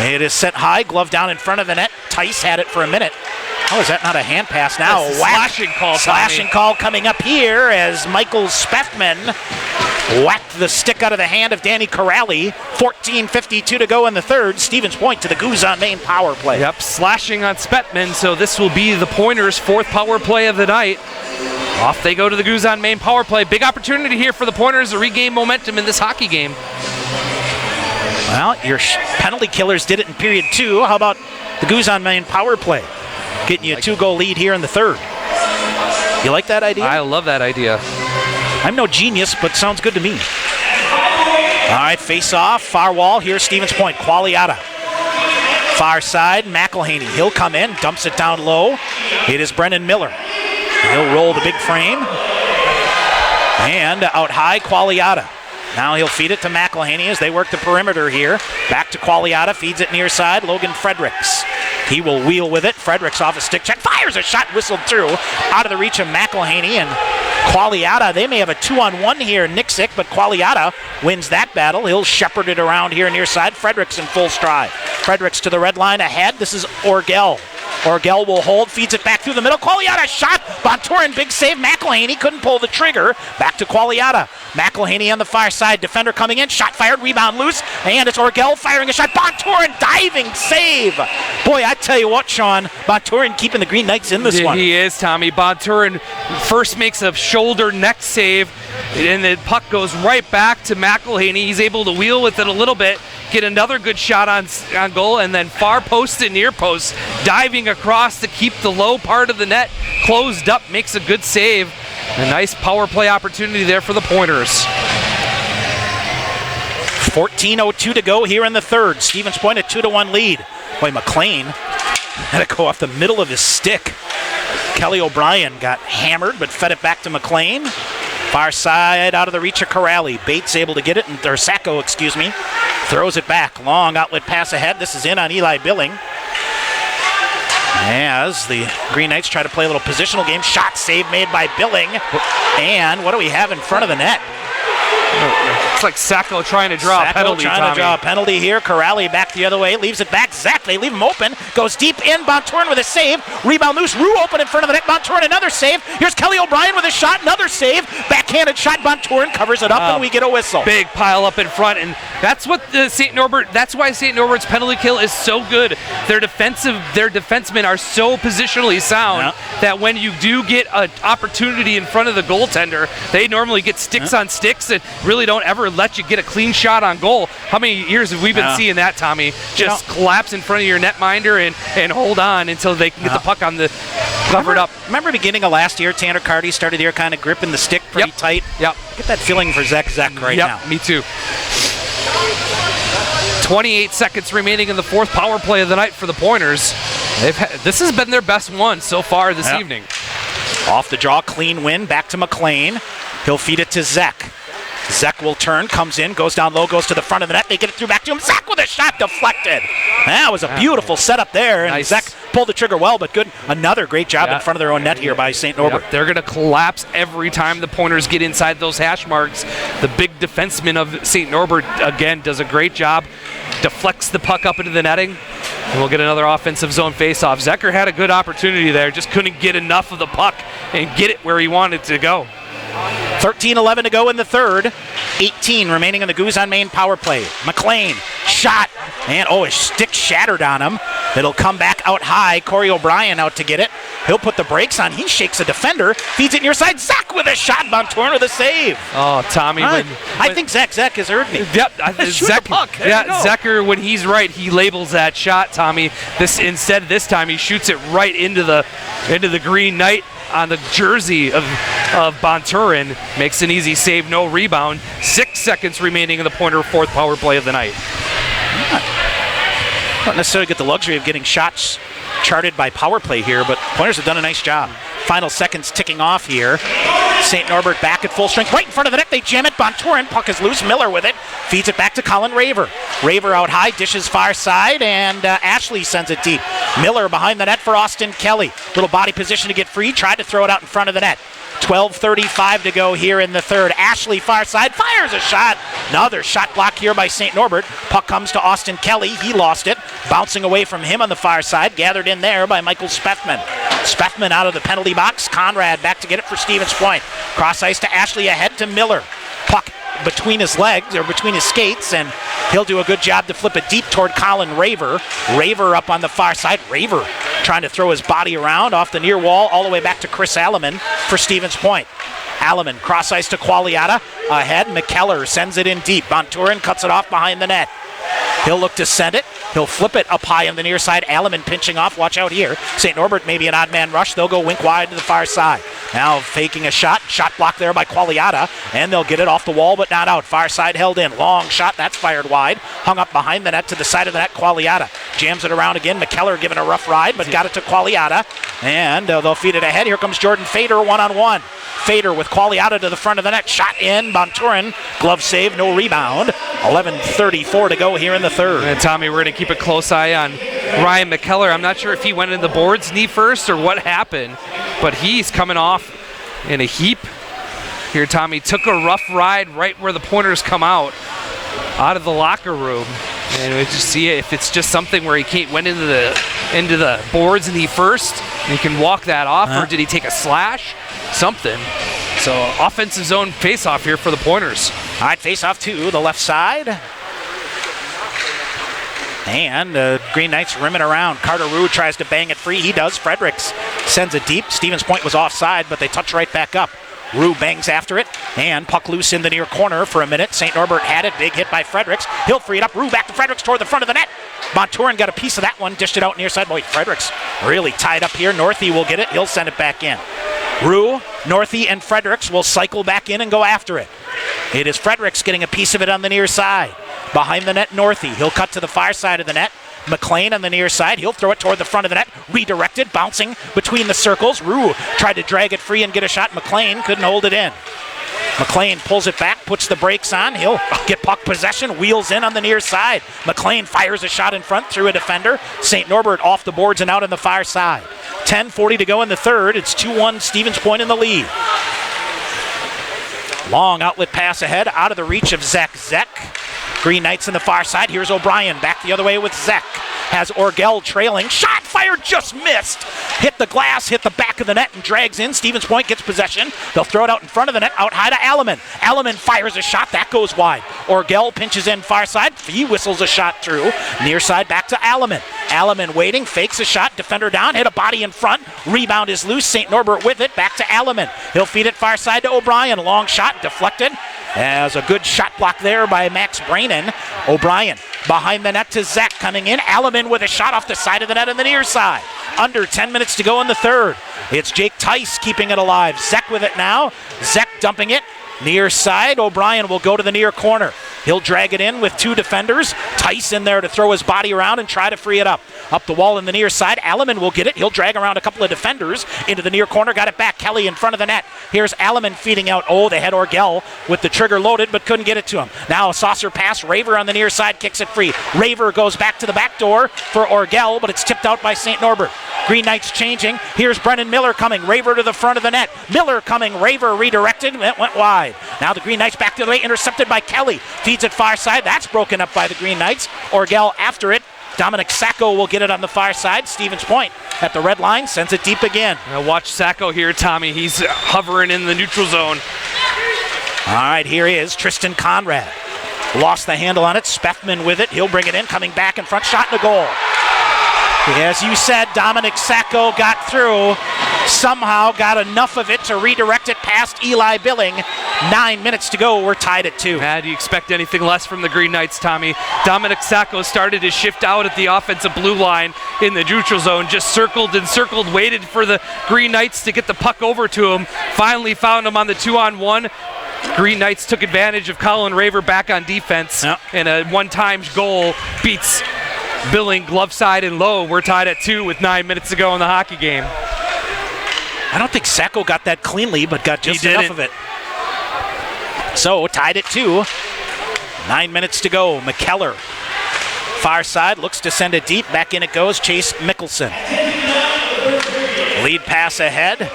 It is set high, glove down in front of the net. Tice had it for a minute. How is that not a hand pass now? Slashing call. Slashing call coming up here as Michael Spethman whacked the stick out of the hand of Danny Corrali. 14:52 to go in the third. Stevens Point to the Goose on Main power play. Yep, slashing on Spethman, so this will be the Pointers' 4th power play of the night. Off they go to the Goose on Main power play. Big opportunity here for the Pointers to regain momentum in this hockey game. Well, your penalty killers did it in period 2. How about the Goose on Main power play? Getting you a 2-goal lead here in the third. You like that idea? I love that idea. I'm no genius, but sounds good to me. All right, face off, far wall. Here's Stevens Point. Qualiata. Far side, McElhaney. He'll come in, dumps it down low. It is Brennan Miller. He'll roll the big frame. And out high, Qualiata. Now he'll feed it to McElhaney as they work the perimeter here. Back to Qualiata, feeds it near side. Logan Fredericks. He will wheel with it. Fredericks off a stick check. Fires a shot, whistled through. Out of the reach of McElhaney and Qualiata. They may have a 2-on-1 here, Nixick, but Qualiata wins that battle. He'll shepherd it around here near side. Fredericks in full stride. Fredericks to the red line ahead. This is Orgel. Orgel will hold, feeds it back through the middle. Qualiata shot. Bonturin, big save. McElhaney couldn't pull the trigger. Back to Qualiata. McElhaney on the far side. Defender coming in. Shot fired. Rebound loose. And it's Orgel firing a shot. Bonturin diving save. Boy, I tell you what, Sean. Bonturin keeping the Green Knights in this one. He is, Tommy. Bonturin first makes a shoulder neck save, and the puck goes right back to McElhaney. He's able to wheel with it a little bit, get another good shot on goal, and then far post to near post, diving across to keep the low part of the net closed up, makes a good save. A nice power play opportunity there for the Pointers. 14:02 to go here in the third. Stevens Point a 2-1 lead. Boy, McLean had to go off the middle of his stick. Kelly O'Brien got hammered but fed it back to McLean. Far side out of the reach of Corrali. Bates able to get it, or Sacco, excuse me. Throws it back. Long outlet pass ahead. This is in on Eli Billing. As the Green Knights try to play a little positional game. Shot save made by Billing. And what do we have in front of the net? It's like Sacco trying to draw a penalty, trying to draw a penalty here. Corrali back the other way, leaves it back. Zach, they leave him open. Goes deep in. Bonturin with a save. Rebound loose. Rue open in front of the net. Bonturin another save. Here's Kelly O'Brien with a shot. Another save. Backhanded shot. Bonturin covers it up, and we get a whistle. Big pile up in front, and that's what St. Norbert. That's why St. Norbert's penalty kill is so good. Their defensemen are so positionally sound that when you do get an opportunity in front of the goaltender, they normally get sticks on sticks and really don't ever let you get a clean shot on goal. How many years have we been seeing that, Tommy? Just collapse in front of your netminder and hold on until they can get the puck on the covered up. Remember beginning of last year, Tanner Carty started the year kind of gripping the stick pretty tight? Yep. Get that feeling for Zach right now. Me too. 28 seconds remaining in the fourth power play of the night for the Pointers. This has been their best one so far this evening. Off the draw, clean win, back to McLean. He'll feed it to Zek. Zek will turn, comes in, goes down low, goes to the front of the net. They get it through back to him. Zek with a shot deflected. That was a beautiful setup there. And Zek pulled the trigger well, but good. Another great job in front of their own net here by St. Norbert. They're going to collapse every time the Pointers get inside those hash marks. The big defenseman of St. Norbert, again, does a great job. Deflects the puck up into the netting. And we'll get another offensive zone faceoff. Zeker had a good opportunity there, just couldn't get enough of the puck and get it where he wanted to go. 13-11 to go in the third. 18 remaining in the Goose on Main power play. McLean, shot, and his stick shattered on him. It'll come back out high. Corey O'Brien out to get it. He'll put the brakes on. He shakes a defender, feeds it near side. Zach with a shot. Bonturin with a save. Oh, Tommy. I think Zach has heard me. Yep. Zeker, when he's right, he labels that shot, Tommy. Instead, this time he shoots it right into the Green Knight on the jersey of Bonturin. Makes an easy save, no rebound. 6 seconds remaining in the Pointer fourth power play of the night. Not necessarily get the luxury of getting shots charted by power play here, but Pointers have done a nice job. Final seconds ticking off here. St. Norbert back at full strength. Right in front of the net, they jam it. Bonturin, puck is loose. Miller with it. Feeds it back to Colin Raver. Raver out high, dishes far side, and Ashley sends it deep. Miller behind the net for Austin Kelly. Little body position to get free. Tried to throw it out in front of the net. 12:35 to go here in the third. Ashley far side fires a shot. Another shot block here by St. Norbert. Puck comes to Austin Kelly. He lost it. Bouncing away from him on the far side. Gathered in there by Michael Spethman. Spethman out of the penalty box. Conrad back to get it for Stevens Point. Cross ice to Ashley, ahead to Miller. Puck between his legs, or between his skates, and he'll do a good job to flip it deep toward Colin Raver. Raver up on the far side. Raver trying to throw his body around off the near wall all the way back to Chris Alleman for Stevens Point. Alleman cross ice to Qualiata. Ahead, McKellar sends it in deep. Bonturin cuts it off behind the net. He'll look to send it. He'll flip it up high on the near side. Alleman pinching off. Watch out here. St. Norbert maybe an odd man rush. They'll go wink wide to the far side. Now faking a shot. Shot blocked there by Qualiata. And they'll get it off the wall but not out. Far side held in. Long shot. That's fired wide. Hung up behind the net to the side of the net. Qualiata jams it around again. McKellar giving a rough ride but got it to Qualiata. And they'll feed it ahead. Here comes Jordan Fader one-on-one. Fader with Qualiata to the front of the net. Shot in. Bonturin. Glove save. No rebound. 11:34 to go here in the third. And Tommy, we're going to keep a close eye on Ryan McKellar. I'm not sure if he went in the boards knee first or what happened, but he's coming off in a heap. Here, Tommy took a rough ride right where the Pointers come out of the locker room. And we just see if it's just something where he went into the boards knee first and he can walk that off, or did he take a slash? Something. So offensive zone face-off here for the Pointers. All right, face-off to the left side. And Green Knights rimming around. Carter Rue tries to bang it free. He does. Fredericks sends it deep. Stevens Point was offside, but they touch right back up. Rue bangs after it, and puck loose in the near corner for a minute. St. Norbert had it. Big hit by Fredericks. He'll free it up. Rue back to Fredericks toward the front of the net. Bonturin got a piece of that one. Dished it out near side. Boy, Fredericks really tied up here. Northey will get it. He'll send it back in. Rue, Northey, and Fredericks will cycle back in and go after it. It is Fredericks getting a piece of it on the near side. Behind the net, Northey. He'll cut to the far side of the net. McLean on the near side. He'll throw it toward the front of the net. Redirected, bouncing between the circles. Rue tried to drag it free and get a shot. McLean couldn't hold it in. McLean pulls it back, puts the brakes on. He'll get puck possession, wheels in on the near side. McLean fires a shot in front through a defender. St. Norbert off the boards and out on the far side. 10:40 to go in the third. It's 2-1 Stevens Point in the lead. Long outlet pass ahead, out of the reach of Zek. Green Knights on the far side. Here's O'Brien back the other way with Zek. Has Orgel trailing. Shot fired, just missed. Hit the glass, hit the back of the net, and drags in. Stevens Point gets possession. They'll throw it out in front of the net, out high to Alleman. Alleman fires a shot, that goes wide. Orgel pinches in far side. He whistles a shot through. Near side back to Alleman. Alleman waiting, fakes a shot, defender down, hit a body in front. Rebound is loose. St. Norbert with it, back to Alleman. He'll feed it far side to O'Brien. Long shot, deflected. As a good shot block there by Max Brainin. O'Brien behind the net to Zek coming in. Alleman with a shot off the side of the net on the near side. Under 10 minutes to go in the third. It's Jake Tice keeping it alive. Zek with it now. Zek dumping it. Near side, O'Brien will go to the near corner. He'll drag it in with two defenders. Tice in there to throw his body around and try to free it up. Up the wall in the near side, Alleman will get it. He'll drag around a couple of defenders into the near corner. Got it back. Kelly in front of the net. Here's Alleman feeding out. Oh, they had Orgel with the trigger loaded, but couldn't get it to him. Now a saucer pass. Raver on the near side kicks it free. Raver goes back to the back door for Orgel, but it's tipped out by St. Norbert. Green Knights changing. Here's Brennan Miller coming. Raver to the front of the net. Miller coming. Raver redirected. It went wide. Now the Green Knights back the other way. Intercepted by Kelly. Feeds it far side. That's broken up by the Green Knights. Orgel after it. Dominic Sacco will get it on the far side. Stevens Point at the red line sends it deep again. Now watch Sacco here, Tommy. He's hovering in the neutral zone. All right, here he is, Tristan Conrad. Lost the handle on it. Spethman with it. He'll bring it in. Coming back in front. Shot in the goal. As you said, Dominic Sacco got through. Somehow got enough of it to redirect it past Eli Billing. 9 minutes to go. We're tied at 2. Do you expect anything less from the Green Knights, Tommy? Dominic Sacco started his shift out at the offensive blue line in the neutral zone. Just circled and circled, waited for the Green Knights to get the puck over to him. Finally found him on the 2-on-1. Green Knights took advantage of Colin Raver back on defense. And a one-time goal beats Billing glove side and low. We're tied at 2 with 9 minutes to go in the hockey game. I don't think Sacco got that cleanly, but got just enough of it. So tied at 2. 9 minutes to go. McKellar, far side, looks to send it deep. Back in it goes. Chase Mickelson. Lead pass ahead.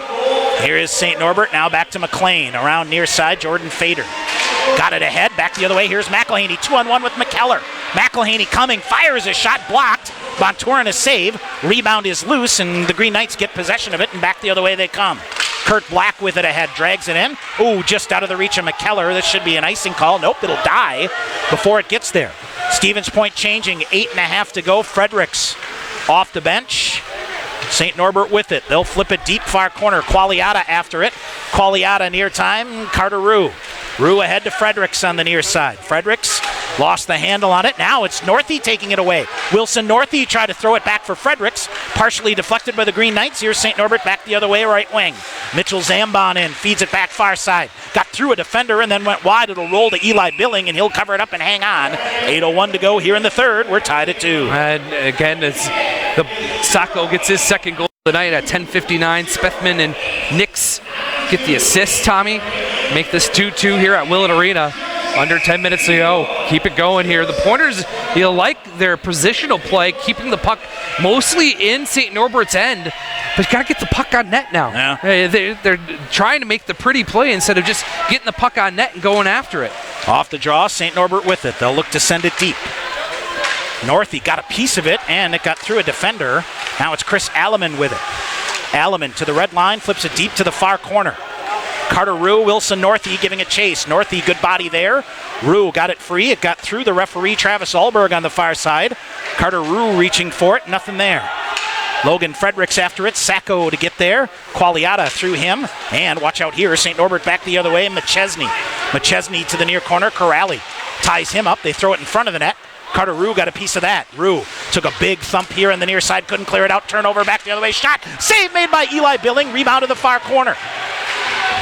Here is St. Norbert. Now back to McLean. Around near side, Jordan Fader. Got it ahead. Back the other way. Here's McElhaney. 2-on-1 with McKellar. McElhaney coming. Fires a shot. Blocked. Bontorin a save. Rebound is loose, and the Green Knights get possession of it, and back the other way they come. Kurt Black with it ahead. Drags it in. Ooh, just out of the reach of McKellar. This should be an icing call. Nope, it'll die before it gets there. Stevens Point changing. 8.5 to go. Fredericks off the bench. St. Norbert with it. They'll flip it deep far corner. Qualiata after it. Qualiata near time. Carter Rue. Rue ahead to Fredericks on the near side. Fredericks lost the handle on it. Now it's Northey taking it away. Wilson Northey tried to throw it back for Fredericks. Partially deflected by the Green Knights. Here's St. Norbert back the other way, right wing. Mitchell Zambon in. Feeds it back far side. Got through a defender and then went wide. It'll roll to Eli Billing, and he'll cover it up and hang on. 8:01 to go here in the third. We're tied at 2. And again, it's the Sacco gets his second goal of the night at 10:59. Spethman and Nix get the assist, Tommy. Make this 2-2 here at Willett Arena. Under 10 minutes to go. Keep it going here. The Pointers, like their positional play, keeping the puck mostly in St. Norbert's end, but you got to get the puck on net now. Yeah. They're trying to make the pretty play instead of just getting the puck on net and going after it. Off the draw, St. Norbert with it. They'll look to send it deep. Northey got a piece of it, and it got through a defender. Now it's Chris Alleman with it. Alleman to the red line, flips it deep to the far corner. Carter Rue, Wilson Northey giving a chase. Northey, good body there. Rue got it free. It got through the referee, Travis Alberg, on the far side. Carter Rue reaching for it. Nothing there. Logan Fredericks after it. Sacco to get there. Qualiata through him. And watch out here. St. Norbert back the other way. McChesney. McChesney to the near corner. Corrali ties him up. They throw it in front of the net. Carter Rue got a piece of that. Rue took a big thump here on the near side. Couldn't clear it out. Turnover back the other way. Shot. Save made by Eli Billing. Rebound to the far corner.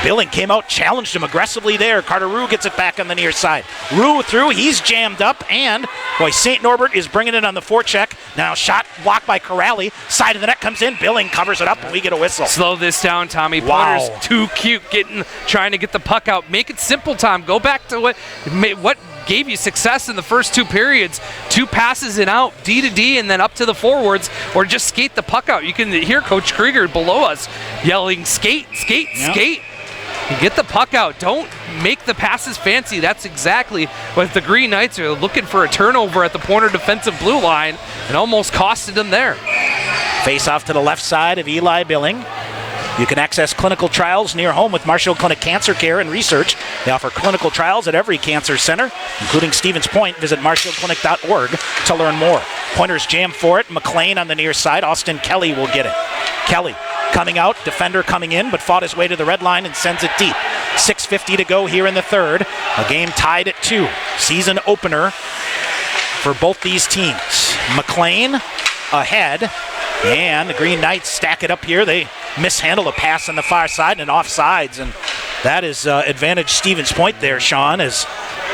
Billing came out, challenged him aggressively there. Carter Rue gets it back on the near side. Rue through, he's jammed up, and boy, St. Norbert is bringing it on the forecheck. Now shot blocked by Corrali. Side of the net comes in. Billing covers it up, and we get a whistle. Slow this down, Tommy. Wow. Pointer's too cute trying to get the puck out. Make it simple, Tom. Go back to what gave you success in the first 2 periods. 2 passes and out, D to D, and then up to the forwards, or just skate the puck out. You can hear Coach Krieger below us yelling, skate, skate, skate. Get the puck out. Don't make the passes fancy. That's exactly what the Green Knights are looking for, a turnover at the Pointer defensive blue line, and almost costed them there. Face off to the left side of Eli Billing. You can access clinical trials near home with Marshall Clinic Cancer Care and Research. They offer clinical trials at every cancer center, including Stevens Point. Visit marshallclinic.org to learn more. Pointers jam for it. McLean on the near side. Austin Kelly will get it. Kelly coming out, defender coming in, but fought his way to the red line and sends it deep. 6:50 to go here in the third. A game tied at 2. Season opener for both these teams. McLean ahead, and the Green Knights stack it up here. They mishandle a pass on the far side and offsides, and that is advantage Stevens Point there, Sean, as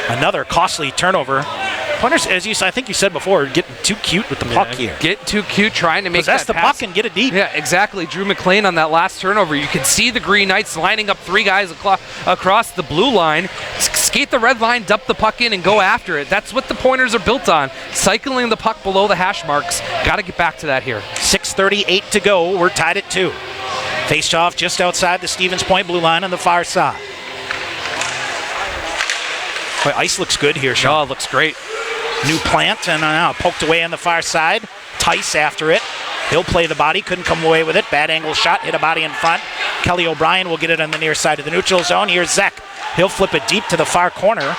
another costly turnover. Pointers, as I think you said before, getting too cute with the puck here. Get too cute trying to make possess that the pass. puck and get it deep. Yeah, exactly. Drew McLean on that last turnover. You can see the Green Knights lining up 3 guys across the blue line, skate the red line, dump the puck in, and go after it. That's what the Pointers are built on. Cycling the puck below the hash marks. Got to get back to that here. 6:38 to go. We're tied at 2. Faced off just outside the Stevens Point blue line on the far side. Boy, ice looks good here, Sean. Oh, it looks great. New plant, and now poked away on the far side. Tice after it. He'll play the body, couldn't come away with it. Bad angle shot, hit a body in front. Kelly O'Brien will get it on the near side of the neutral zone. Here's Zek. He'll flip it deep to the far corner.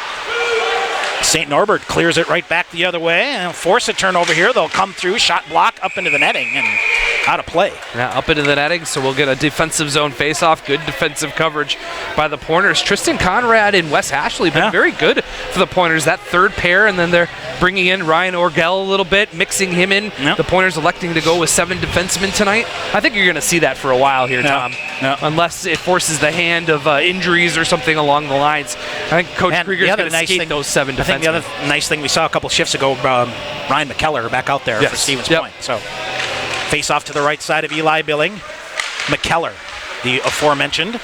St. Norbert clears it right back the other way and force a turnover here. They'll come through, shot block up into the netting and out of play. Yeah, up into the netting, so we'll get a defensive zone face-off. Good defensive coverage by the Pointers. Tristan Conrad and Wes Ashley been very good for the Pointers. That third pair, and then they're bringing in Ryan Orgel a little bit, mixing him in. The Pointers electing to go with 7 defensemen tonight. I think you're going to see that for a while here, Tom. Unless it forces the hand of injuries or something along the lines. I think Coach Krieger's going to skate those 7 defensemen. I think the other nice thing we saw a couple shifts ago, Ryan McKellar back out there for Stevens Point. So face off to the right side of Eli Billing. McKellar, the aforementioned.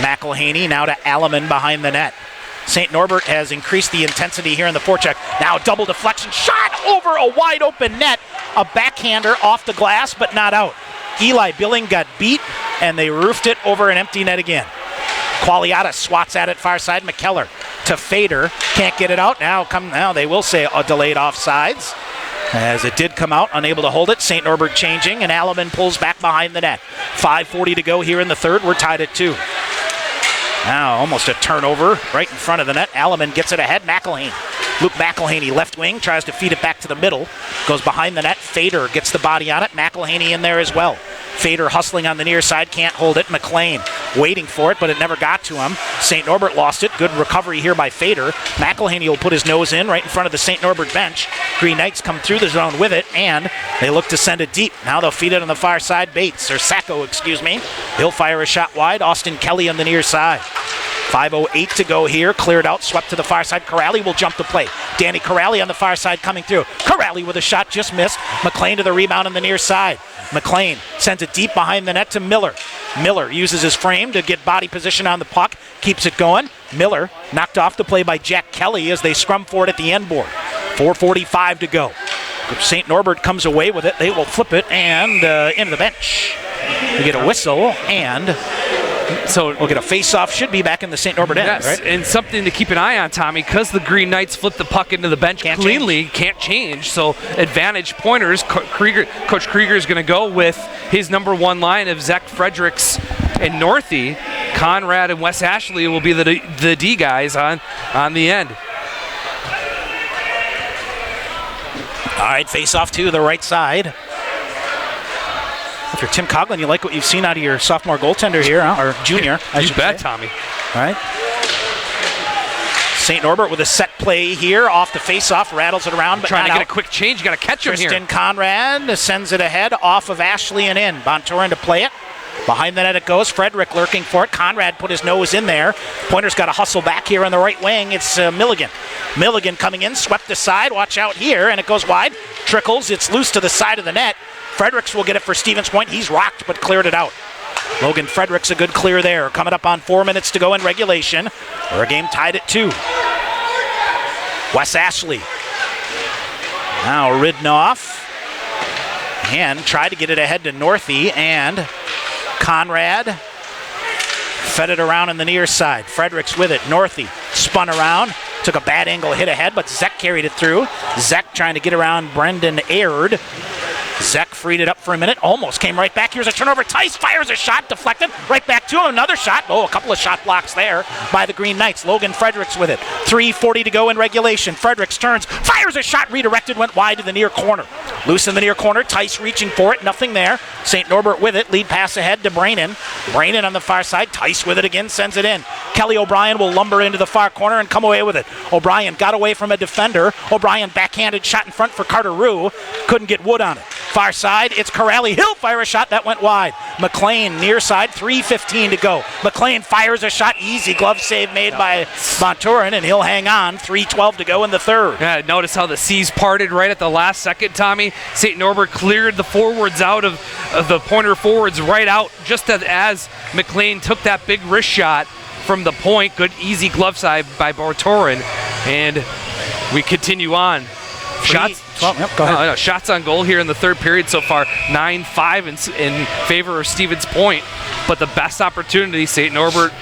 McElhaney now to Alleman behind the net. St. Norbert has increased the intensity here in the forecheck. Now double deflection shot over a wide open net. A backhander off the glass, but not out. Eli Billing got beat, and they roofed it over an empty net again. Qualiata swats at it far side. McKellar to Fader. Can't get it out. Now they will say a delayed offsides, as it did come out, unable to hold it. St. Norbert changing, and Alleman pulls back behind the net. 5:40 to go here in the third. We're tied at 2. Now almost a turnover right in front of the net. Alleman gets it ahead. McElhaney. Luke McElhaney, left wing, tries to feed it back to the middle. Goes behind the net. Fader gets the body on it. McElhaney in there as well. Fader hustling on the near side, can't hold it. McLean waiting for it, but it never got to him. St. Norbert lost it. Good recovery here by Fader. McElhaney will put his nose in right in front of the St. Norbert bench. Green Knights come through the zone with it, and they look to send it deep. Now they'll feed it on the far side. Sacco, excuse me. He'll fire a shot wide. Austin Kelly on the near side. 5:08 to go here. Cleared out, swept to the far side. Corrali will jump the play. Danny Corrali on the far side coming through. Corrali with a shot, just missed. McLean to the rebound on the near side. McLean sends it deep behind the net to Miller. Miller uses his frame to get body position on the puck. Keeps it going. Miller knocked off the play by Jack Kelly as they scrum for it at the end board. 4:45 to go. St. Norbert comes away with it. They will flip it and into the bench. We get a whistle, and so we'll get a face-off. Should be back in the St. Norbert end, right? And something to keep an eye on, Tommy, because the Green Knights flip the puck into the bench can't change. So advantage Pointers. Coach Krieger is going to go with his number 1 line of Zach Fredericks and Northey. Conrad and Wes Ashley will be the D guys on the end. All right, face-off to the right side. If you're Tim Coughlin, you like what you've seen out of your sophomore goaltender here, or junior, You bet, Tommy. All right. St. Norbert with a set play here off the face-off, rattles it around, but trying to not get out. a quick change. You got to catch him here. Tristan Conrad sends it ahead, off of Ashley and in. Bontorin to play it. Behind the net it goes. Frederick lurking for it. Conrad put his nose in there. Pointers got to hustle back here on the right wing. It's Milligan. Milligan coming in, swept aside. Watch out here, and it goes wide. Trickles. It's loose to the side of the net. Fredericks will get it for Stevens Point. He's rocked, but cleared it out. Logan Fredericks a good clear there. Coming up on 4 minutes to go in regulation. Our game tied at 2. Wes Ashley. Now ridden off. And tried to get it ahead to Northey, and Conrad fed it around on the near side. Fredericks with it. Northey spun around. Took a bad angle hit ahead, but Zek carried it through. Zek trying to get around Brendan Aird. Zek freed it up for a minute. Almost came right back. Here's a turnover. Tice fires a shot. Deflected. Right back to him. Another shot. Oh, a couple of shot blocks there by the Green Knights. Logan Fredericks with it. 3:40 to go in regulation. Fredericks turns. Fires a shot. Redirected. Went wide to the near corner. Loose in the near corner. Tice reaching for it. Nothing there. St. Norbert with it. Lead pass ahead to Brainin. Brainin on the far side. Tice with it again. Sends it in. Kelly O'Brien will lumber into the far corner and come away with it. O'Brien got away from a defender. O'Brien backhanded shot in front for Carter Rue. Couldn't get wood on it. Far side, it's Corrali. He'll fire a shot. That went wide. McLean near side, 3:15 to go. McLean fires a shot. Easy glove save made by Monturin, and he'll hang on. 3:12 to go in the third. Yeah, notice how the seas parted right at the last second, Tommy. St. Norbert cleared the forwards out of the Pointer forwards right out just as McLean took that big wrist shot from the point. Good easy glove save by Monturin, and we continue on. Shots. Go ahead. Shots on goal here in the third period so far, 9-5 in favor of Stevens Point. But the best opportunity St. Norbert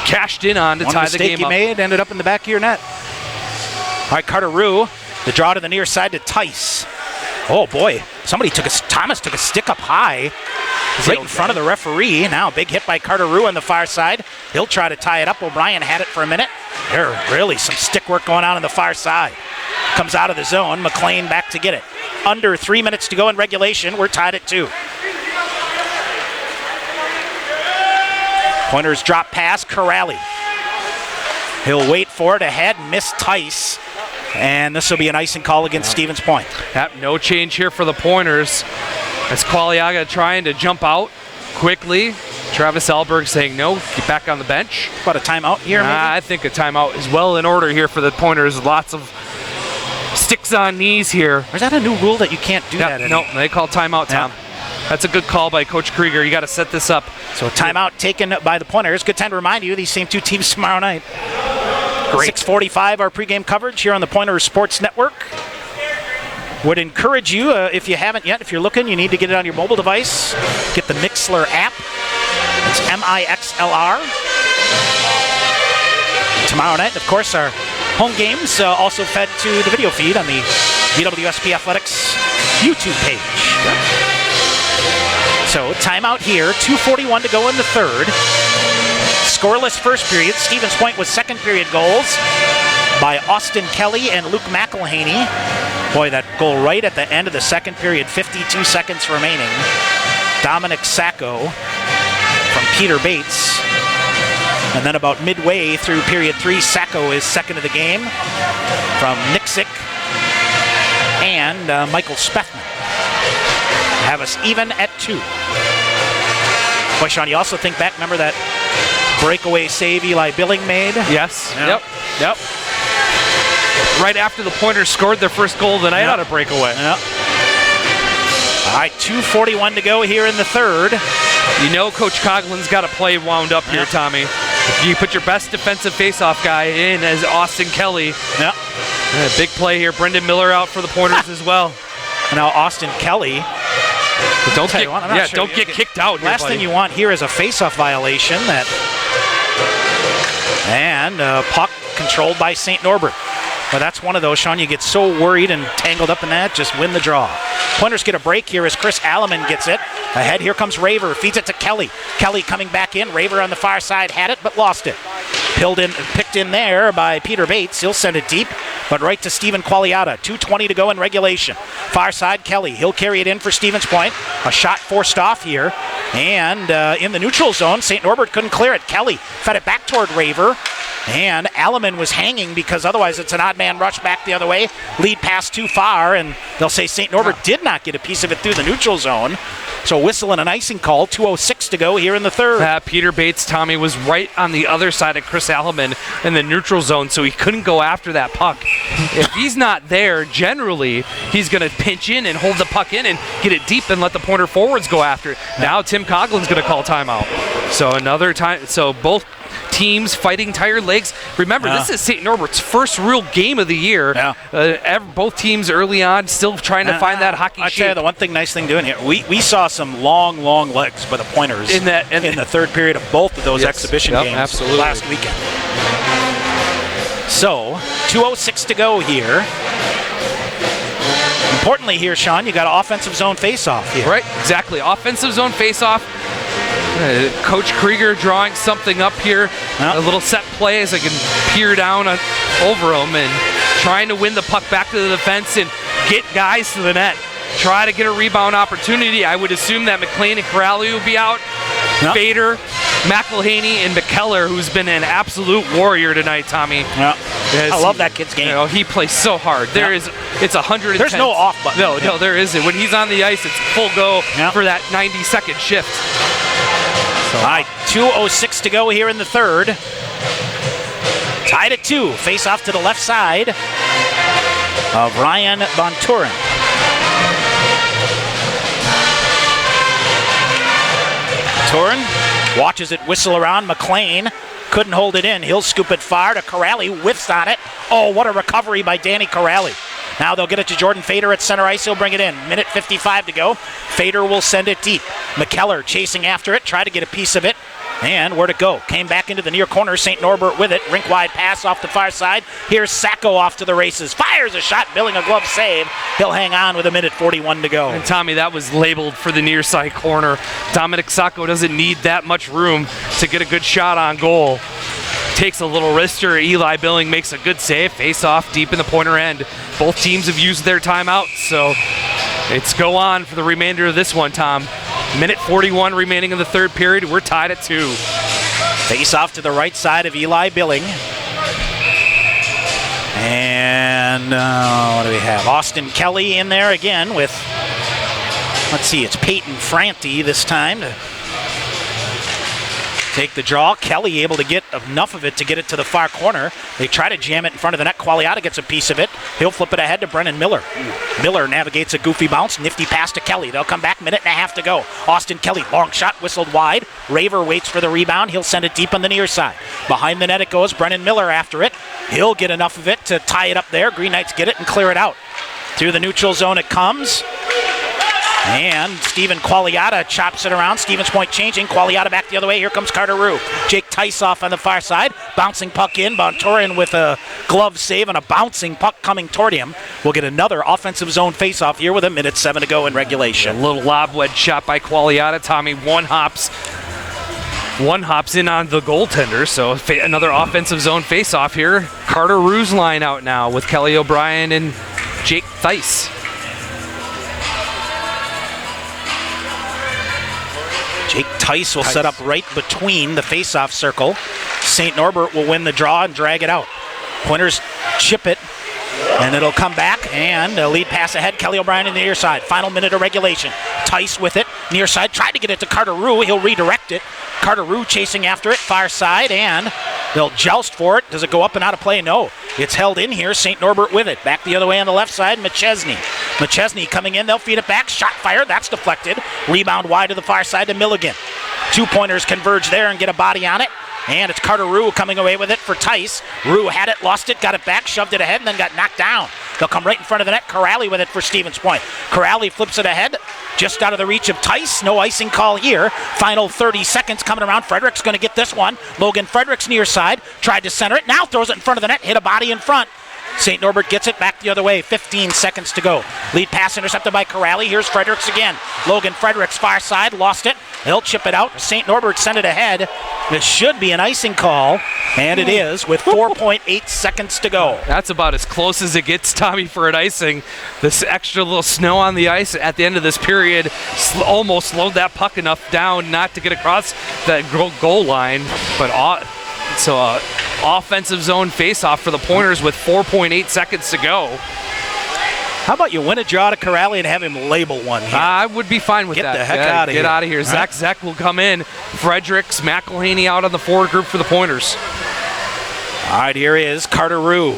cashed in on to tie the game up. One mistake he made ended up in the back of your net. All right, Carter Rue, the draw to the near side to Tice. Oh boy, Thomas took a stick up high, right in front of the referee. Now big hit by Carter Rue on the far side. He'll try to tie it up. O'Brien had it for a minute. There's really some stick work going on the far side. Comes out of the zone. McLean back to get it. Under 3 minutes to go in regulation. We're tied at 2. Pointers drop pass. Corrali. He'll wait for it ahead. Miss Tice. And this will be an icing call against Stevens Point. Yep, no change here for the Pointers. As Qualiaga trying to jump out quickly. Travis Alberg saying no, get back on the bench. About a timeout here, maybe? I think a timeout is well in order here for the Pointers. Lots of sticks on knees here. Or is that a new rule that you can't do that anymore? No, they call timeout, Tom. That's a good call by Coach Krieger. You got to set this up. So a timeout taken by the Pointers. Good time to remind you, these same two teams tomorrow night. Great. 6:45, our pregame coverage here on the Pointers Sports Network. Would encourage you, if you haven't yet, if you're looking, you need to get it on your mobile device. Get the Mixlr app. It's MIXLR. Tomorrow night, of course, our home games also fed to the video feed on the UWSP Athletics YouTube page. So timeout here, 2:41 to go in the third. Scoreless first period. Stevens Point with second period goals by Austin Kelly and Luke McElhaney. Boy, that goal right at the end of the second period, 52 seconds remaining. Dominic Sacco from Peter Bates. And then about midway through period 3, Sacco is second of the game from Nixick and Michael Spethman. Have us even at 2. Boy, Sean, you also think back, remember that breakaway save Eli Billing made? Yes. Yep. Right after the Pointers scored their first goal of the night on a breakaway. Yep. All right, 2:41 to go here in the third. You know Coach Coughlin's got a play wound up here, Tommy. If you put your best defensive faceoff guy in as Austin Kelly. Yep. Big play here. Brendan Miller out for the Pointers as well. Now Austin Kelly. Don't get kicked out. Last thing you want here is a faceoff violation. And puck controlled by St. Norbert. Well, that's one of those, Sean, you get so worried and tangled up in that, just win the draw. Pointers get a break here as Chris Alleman gets it. Ahead, here comes Raver, feeds it to Kelly. Kelly coming back in. Raver on the far side had it, but lost it. Picked in there by Peter Bates. He'll send it deep, but right to Stephen Qualiata. 2:20 to go in regulation. Far side, Kelly. He'll carry it in for Stevens Point. A shot forced off here. And in the neutral zone, St. Norbert couldn't clear it. Kelly fed it back toward Raver. And Alleman was hanging because otherwise it's an odd man rush back the other way. Lead pass too far, and they'll say St. Norbert did not get a piece of it through the neutral zone. So whistle and an icing call, 2:06 to go here in the third. Peter Bates, Tommy, was right on the other side of Chris Alleman in the neutral zone, so he couldn't go after that puck. If he's not there, generally, he's going to pinch in and hold the puck in and get it deep and let the Pointer forwards go after it. Now Tim Coughlin's going to call timeout. So another time. So both teams fighting tired legs. Remember, this is St. Norbert's first real game of the year. Both teams early on still trying to find that hockey shape. I'll tell you the nice thing doing here, we saw some long legs by the Pointers in the third period of both of those exhibition games last weekend. So, 2:06 to go here. Importantly here, Sean, you got an offensive zone face-off here. Right, exactly. Offensive zone face-off. Coach Krieger drawing something up here. A little set play as I can peer down over him and trying to win the puck back to the defense and get guys to the net. Try to get a rebound opportunity. I would assume that McLean and Corrali will be out. Fader, McElhaney, and McKellar, who's been an absolute warrior tonight, Tommy. I love that kid's game. You know, he plays so hard. It's 110. There's no off button. No, there isn't. When he's on the ice, it's full go for that 90-second shift. All right, 2:06 to go here in the third. Tied at 2. Face off to the left side of Ryan Bonturin. Bonturin watches it whistle around. McLean couldn't hold it in. He'll scoop it far to Corrali. Whiffs on it. Oh, what a recovery by Danny Corrali. Now they'll get it to Jordan Fader at center ice. He'll bring it in. Minute 55 to go. Fader will send it deep. McKellar chasing after it. Tried to get a piece of it. And where'd it go? Came back into the near corner. St. Norbert with it. Rink-wide pass off the far side. Here's Sacco off to the races. Fires a shot. Billing a glove save. He'll hang on with a minute 41 to go. And Tommy, that was labeled for the near side corner. Dominic Sacco doesn't need that much room to get a good shot on goal. Takes a little wrister. Eli Billing makes a good save. Face off deep in the Pointer end. Both teams have used their timeouts, so it's go on for the remainder of this one, Tom. Minute 41 remaining in the third period. We're tied at 2. Face off to the right side of Eli Billing. And what do we have? Austin Kelly in there again with, let's see, it's Peyton Franti this time to take the draw. Kelly able to get enough of it to get it to the far corner. They try to jam it in front of the net. Qualiata gets a piece of it. He'll flip it ahead to Brennan Miller. Miller navigates a goofy bounce. Nifty pass to Kelly. They'll come back. Minute and a half to go. Austin Kelly, long shot, whistled wide. Raver waits for the rebound. He'll send it deep on the near side. Behind the net it goes. Brennan Miller after it. He'll get enough of it to tie it up there. Green Knights get it and clear it out. Through the neutral zone it comes. And Stephen Qualiata chops it around. Stevens Point changing. Qualiata back the other way. Here comes Carter Rue. Jake Tice off on the far side. Bouncing puck in. Bonturin with a glove save and a bouncing puck coming toward him. We'll get another offensive zone faceoff here with a minute 7 to go in regulation. A little lob wedge shot by Qualiata. Tommy one hops in on the goaltender. So another offensive zone faceoff here. Carter Rue's line out now with Kelly O'Brien and Jake Tice. Jake Tice will set up right between the face-off circle. St. Norbert will win the draw and drag it out. Pointers chip it, and it'll come back, and a lead pass ahead. Kelly O'Brien in the near side. Final minute of regulation. Tice with it. Near side. Tried to get it to Carter Rue. He'll redirect it. Carter Rue chasing after it. Far side, and they'll joust for it. Does it go up and out of play? No. It's held in here. St. Norbert with it. Back the other way on the left side. McChesney coming in. They'll feed it back. Shot fired. That's deflected. Rebound wide to the far side to Milligan. 2 pointers converge there and get a body on it. And it's Carter Rue coming away with it for Tice. Rue had it, lost it, got it back, shoved it ahead, and then got knocked down. They'll come right in front of the net. Corrali with it for Stevens Point. Corrali flips it ahead, just out of the reach of Tice. No icing call here. Final 30 seconds coming around. Frederick's going to get this one. Logan Frederick's near side. Tried to center it. Now throws it in front of the net. Hit a body in front. St. Norbert gets it back the other way. 15 seconds to go. Lead pass intercepted by Corrali. Here's Fredericks again. Logan Fredericks far side. Lost it. He'll chip it out. St. Norbert sent it ahead. This should be an icing call, and it is with 4.8 seconds to go. That's about as close as it gets, Tommy, for an icing. This extra little snow on the ice at the end of this period almost slowed that puck enough down not to get across that goal line. But offensive zone faceoff for the Pointers with 4.8 seconds to go. How about you win a draw to Corrali and have him label one here? I would be fine with that. Get the heck out of here. Get out of here. Zach Zeck will come in. Fredericks, McElhaney out on the forward group for the Pointers. All right, here is Carter Rue.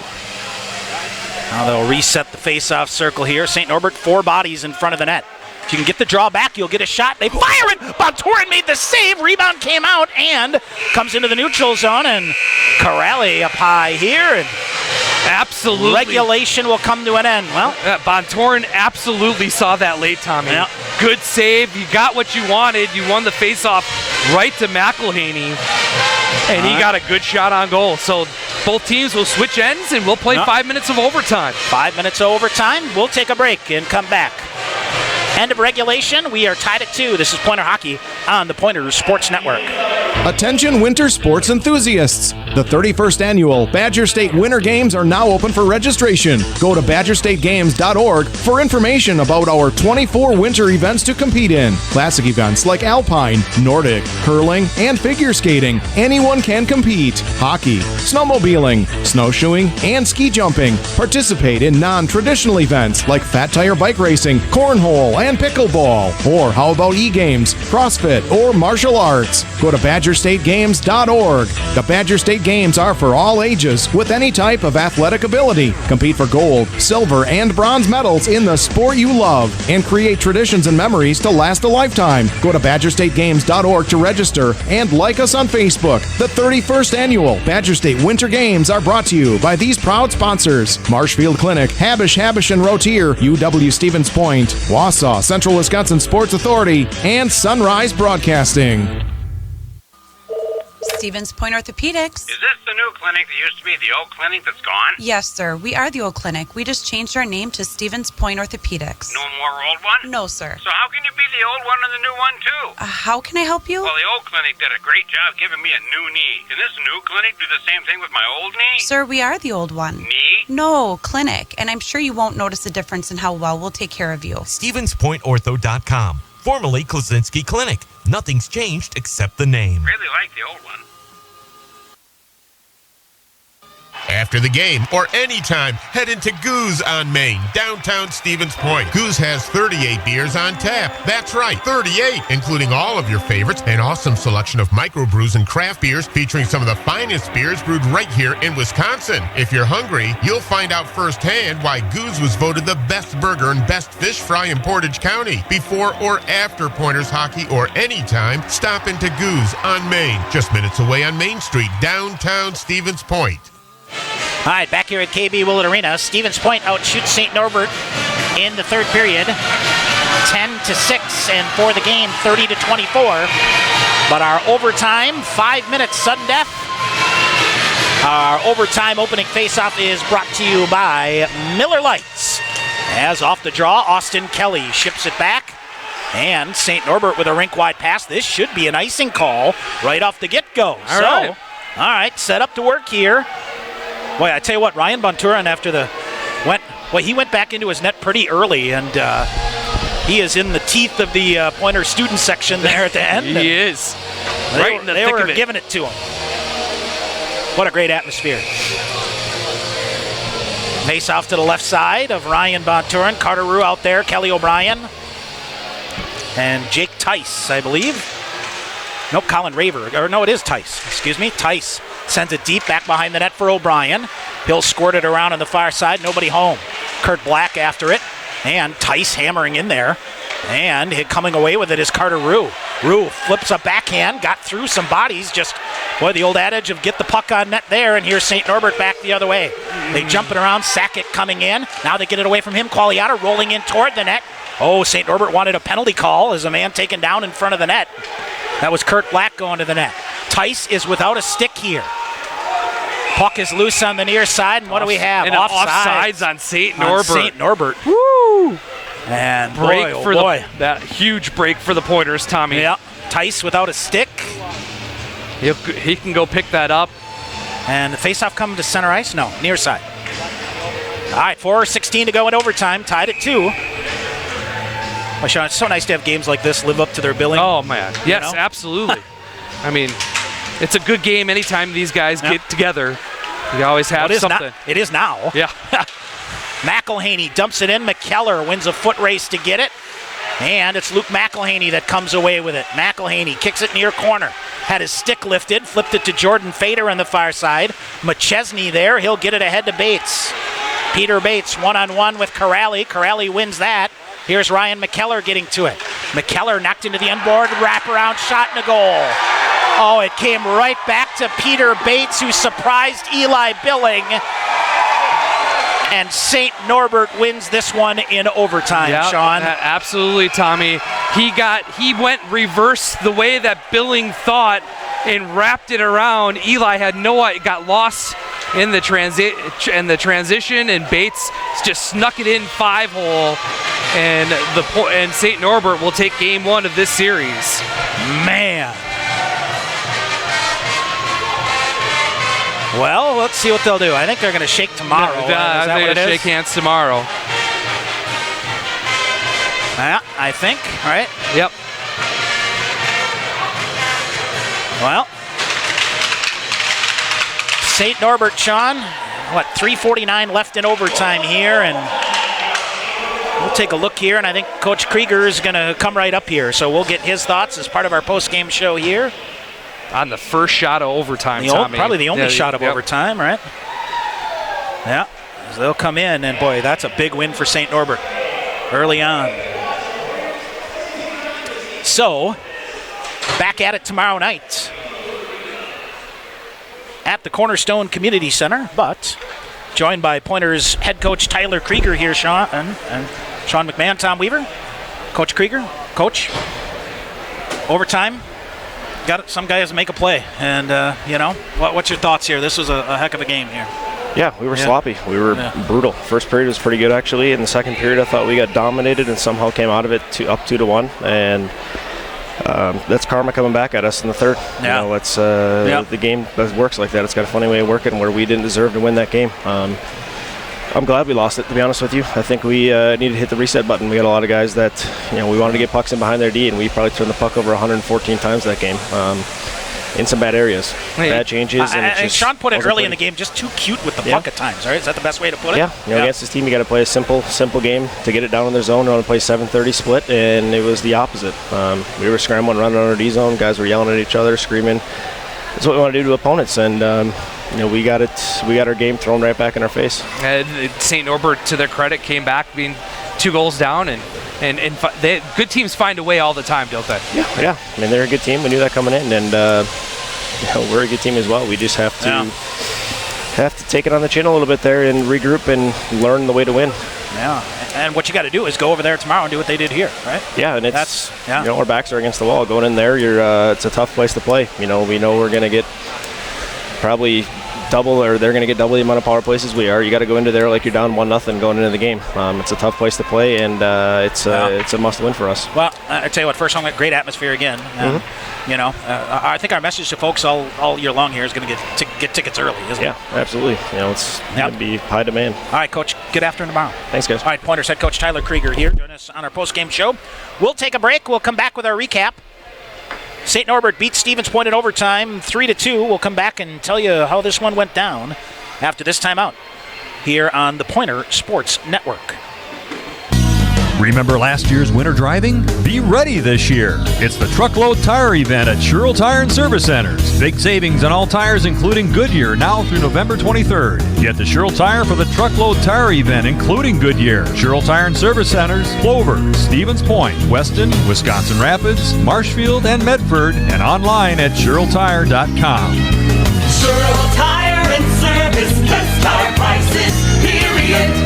Now they'll reset the face-off circle here. St. Norbert, 4 bodies in front of the net. If you can get the draw back, you'll get a shot. They fire it. Bontorin made the save. Rebound came out and comes into the neutral zone. And Corrali up high here. And absolutely. Regulation will come to an end. Well, Bontorin absolutely saw that late, Tommy. Yeah. Good save. You got what you wanted. You won the face-off right to McElhaney. And he got a good shot on goal. So both teams will switch ends and we'll play 5 minutes of overtime. 5 minutes of overtime. We'll take a break and come back. End of regulation. We are tied at 2. This is Pointer Hockey on the Pointers Sports Network. Attention winter sports enthusiasts. The 31st annual Badger State Winter Games are now open for registration. Go to badgerstategames.org for information about our 24 winter events to compete in. Classic events like alpine, Nordic, curling, and figure skating. Anyone can compete. Hockey, snowmobiling, snowshoeing, and ski jumping. Participate in non-traditional events like fat tire bike racing, cornhole, and pickleball. Or how about e-games, CrossFit, or martial arts? Go to badgerstategames.org. The Badger State Games are for all ages with any type of athletic ability. Compete for gold, silver, and bronze medals in the sport you love and create traditions and memories to last a lifetime. Go to badgerstategames.org to register and like us on Facebook. The 31st annual Badger State Winter Games are brought to you by these proud sponsors: Marshfield Clinic, Habish and Rotier, UW Stevens Point, Wausau Central Wisconsin Sports Authority, and Sunrise Broadcasting. Stevens Point Orthopedics. Is this the new clinic that used to be the old clinic that's gone? Yes, sir. We are the old clinic. We just changed our name to Stevens Point Orthopedics. No more old one? No, sir. So how can you be the old one and the new one, too? How can I help you? Well, the old clinic did a great job giving me a new knee. Can this new clinic do the same thing with my old knee? Sir, we are the old one. Knee? No, clinic. And I'm sure you won't notice a difference in how well we'll take care of you. StevensPointOrtho.com, formerly Klosinski Clinic. Nothing's changed except the name. Really like the old one. After the game or anytime, head into Goose on Main, downtown Stevens Point. Goose has 38 beers on tap. That's right, 38, including all of your favorites, an awesome selection of microbrews and craft beers featuring some of the finest beers brewed right here in Wisconsin. If you're hungry, you'll find out firsthand why Goose was voted the best burger and best fish fry in Portage County. Before or after Pointers hockey or anytime, stop into Goose on Main, just minutes away on Main Street, downtown Stevens Point. All right, back here at KB Willett Arena, Stevens Point outshoots St. Norbert in the third period, 10-6, and for the game, 30-24. But our overtime, 5 minutes sudden death. Our overtime opening faceoff is brought to you by Miller Lights. As off the draw, Austin Kelly ships it back. And St. Norbert with a rink-wide pass. This should be an icing call right off the get-go. All right, set up to work here. Boy, I tell you what, Ryan Bonturin he went back into his net pretty early, and he is in the teeth of the Pointer student section there at the end. He is. They were giving it to him. What a great atmosphere. Face off to the left side of Ryan Bonturin. Carter Rue out there, Kelly O'Brien, and Jake Tice, I believe. Nope, Colin Raver. Or no, it is Tice. Excuse me. Tice sends it deep back behind the net for O'Brien. He'll squirt it around on the far side. Nobody home. Kurt Black after it. And Tice hammering in there. And coming away with it is Carter Rue. Rue flips a backhand. Got through some bodies. The old adage of get the puck on net there. And here's St. Norbert back the other way. They jump it around. Sackett coming in. Now they get it away from him. Qualiata rolling in toward the net. Oh, St. Norbert wanted a penalty call as a man taken down in front of the net. That was Kurt Black going to the net. Tice is without a stick here. Puck is loose on the near side, and what do we have? And offsides on St. Norbert. St. Norbert. Woo! And that huge break for the Pointers, Tommy. Yeah, Tice without a stick. He can go pick that up. And the faceoff coming to center ice? No, near side. All right, 4:16 to go in overtime, tied at 2. Well, Sean, it's so nice to have games like this live up to their billing. Oh, man. Yes, absolutely. I mean, it's a good game anytime these guys get together. You always have something. It is now. Yeah. McElhaney dumps it in. McKellar wins a foot race to get it. And it's Luke McElhaney that comes away with it. McElhaney kicks it near corner. Had his stick lifted, flipped it to Jordan Fader on the far side. McChesney there. He'll get it ahead to Bates. Peter Bates one-on-one with Corrali. Corrali wins that. Here's Ryan McKellar getting to it. McKellar knocked into the inboard, wraparound shot and a goal. Oh, it came right back to Peter Bates, who surprised Eli Billing. And St. Norbert wins this one in overtime, yep, Sean. Absolutely, Tommy. He went reverse the way that Billing thought and wrapped it around. Eli had got lost in the transition, and Bates just snuck it in 5-hole, and St. Norbert will take game 1 of this series. Man. Well, let's see what they'll do. I think they're going to shake tomorrow. I think they're going to shake hands tomorrow. Yeah, I think, right? Yep. Well, St. Norbert, Sean, 3:49 left in overtime here, and we'll take a look here, and I think Coach Krieger is going to come right up here, so we'll get his thoughts as part of our post-game show here. On the first shot of overtime, Tommy. Probably the only shot of overtime, right? Yeah, so they'll come in, and boy, that's a big win for St. Norbert early on. So, back at it tomorrow night at the Cornerstone Community Center, but joined by Pointers head coach Tyler Krieger here, Sean, and Sean McMahon, Tom Weaver. Coach Krieger, coach, overtime. Got some guys make a play, and what's your thoughts here? This was a heck of a game here. Yeah, we were sloppy. We were brutal. First period was pretty good, actually. In the second period, I thought we got dominated and somehow came out of it up 2-1. And that's karma coming back at us in the third. Yeah. It's the game that works like that. It's got a funny way of working where we didn't deserve to win that game. I'm glad we lost it, to be honest with you. I think we needed to hit the reset button. We got a lot of guys that, we wanted to get pucks in behind their D, and we probably turned the puck over 114 times that game in some bad areas. Bad changes. And Sean put it early in the game, just too cute with the puck at times, right? Is that the best way to put it? Yeah. Against this team, you got to play a simple game to get it down in their zone. We want to play 7:30 split, and it was the opposite. We were scrambling, running on our D zone. Guys were yelling at each other, screaming. That's what we want to do to opponents, and we got it. We got our game thrown right back in our face. St. Norbert, to their credit, came back being 2 goals down, and good teams find a way all the time, don't they? Yeah. I mean, they're a good team. We knew that coming in, and we're a good team as well. We just have to take it on the chin a little bit there and regroup and learn the way to win. Yeah. And what you got to do is go over there tomorrow and do what they did here, right? Yeah, and our backs are against the wall. Going in there, it's a tough place to play. We know we're going to get probably double, or they're going to get double the amount of power plays as we are. You got to go into there like you're down 1-0 going into the game. It's a tough place to play, and it's a must-win for us. Well, I tell you what, first home, great atmosphere again. I think our message to folks all year long here is going to get tickets early, isn't it? Yeah, absolutely. It's going to be high demand. All right, Coach, good afternoon tomorrow. Thanks, guys. All right, Pointers head coach Tyler Krieger here joining us on our post-game show. We'll take a break. We'll come back with our recap. St. Norbert beats Stevens Point in overtime 3-2. We'll come back and tell you how this one went down after this timeout here on the Pointer Sports Network. Remember last year's winter driving? Be ready this year. It's the Truckload Tire Event at Sherrill Tire and Service Centers. Big savings on all tires, including Goodyear, now through November 23rd. Get the Sherrill Tire for the Truckload Tire Event, including Goodyear. Sherrill Tire and Service Centers, Clover, Stevens Point, Weston, Wisconsin Rapids, Marshfield, and Medford, and online at SherrillTire.com. Sherrill Tire and Service, best tire prices, period.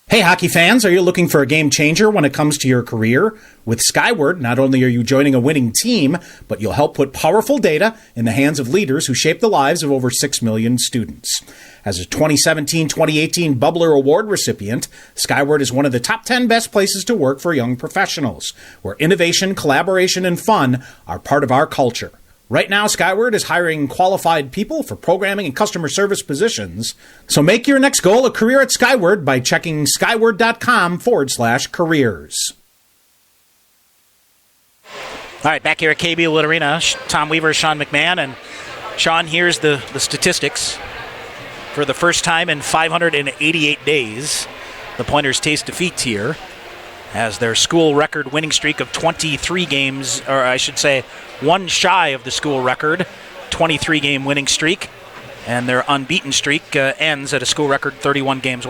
Hey, hockey fans, are you looking for a game changer when it comes to your career? With Skyward, not only are you joining a winning team, but you'll help put powerful data in the hands of leaders who shape the lives of over 6 million students. As a 2017-2018 Bubbler Award recipient, Skyward is one of the top 10 best places to work for young professionals, where innovation, collaboration, and fun are part of our culture. Right now, Skyward is hiring qualified people for programming and customer service positions. So make your next goal a career at Skyward by checking skyward.com/careers. All right, back here at KB Little Arena, Tom Weaver, Sean McMahon, and Sean, here's the statistics. For the first time in 588 days, the Pointers taste defeat here as their school record winning streak of 23 games, or I should say one shy of the school record, 23-game winning streak, and their unbeaten streak ends at a school record 31 games.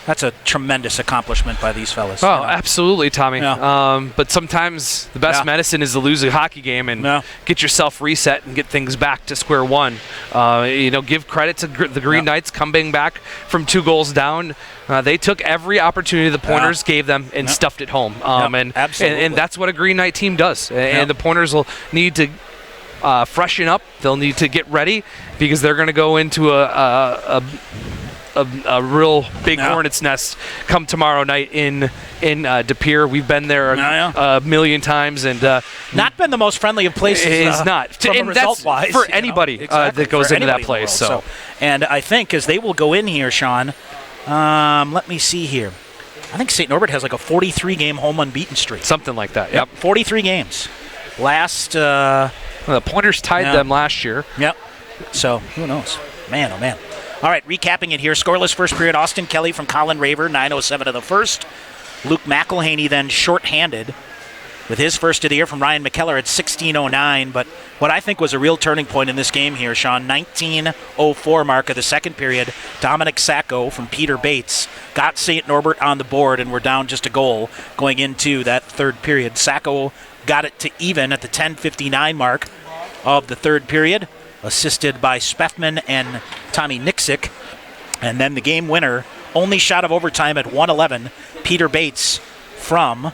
That's a tremendous accomplishment by these fellas. Oh, absolutely, Tommy. Yeah. But sometimes the best medicine is to lose a hockey game and get yourself reset and get things back to square one. Give credit to the Green Knights coming back from 2 goals down. They took every opportunity the Pointers gave them and stuffed it home. And that's what a Green Knight team does. And the Pointers will need to freshen up. They'll need to get ready because they're going to go into a real big hornet's nest come tomorrow night in De Pere. We've been there a million times and not been the most friendly of places. It's not from result-wise for anybody that goes into that place. So, and I think as they will go in here, Sean. Let me see here. I think St. Norbert has like a 43-game home unbeaten streak. Something like that. Yep. 43 games. Last. The Pointers tied them last year. Yep. So who knows? Man, oh man. All right, recapping it here. Scoreless first period. Austin Kelly from Colin Raver, 9:07 of the first. Luke McElhaney then shorthanded with his first of the year from Ryan McKellar at 16:09. But what I think was a real turning point in this game here, Sean, 19:04 mark of the second period. Dominic Sacco from Peter Bates got St. Norbert on the board, and we're down just a goal going into that third period. Sacco got it to even at the 10:59 mark of the third period, assisted by Spethman and Tommy Nixick. And then the game winner, only shot of overtime at 1:11, Peter Bates from,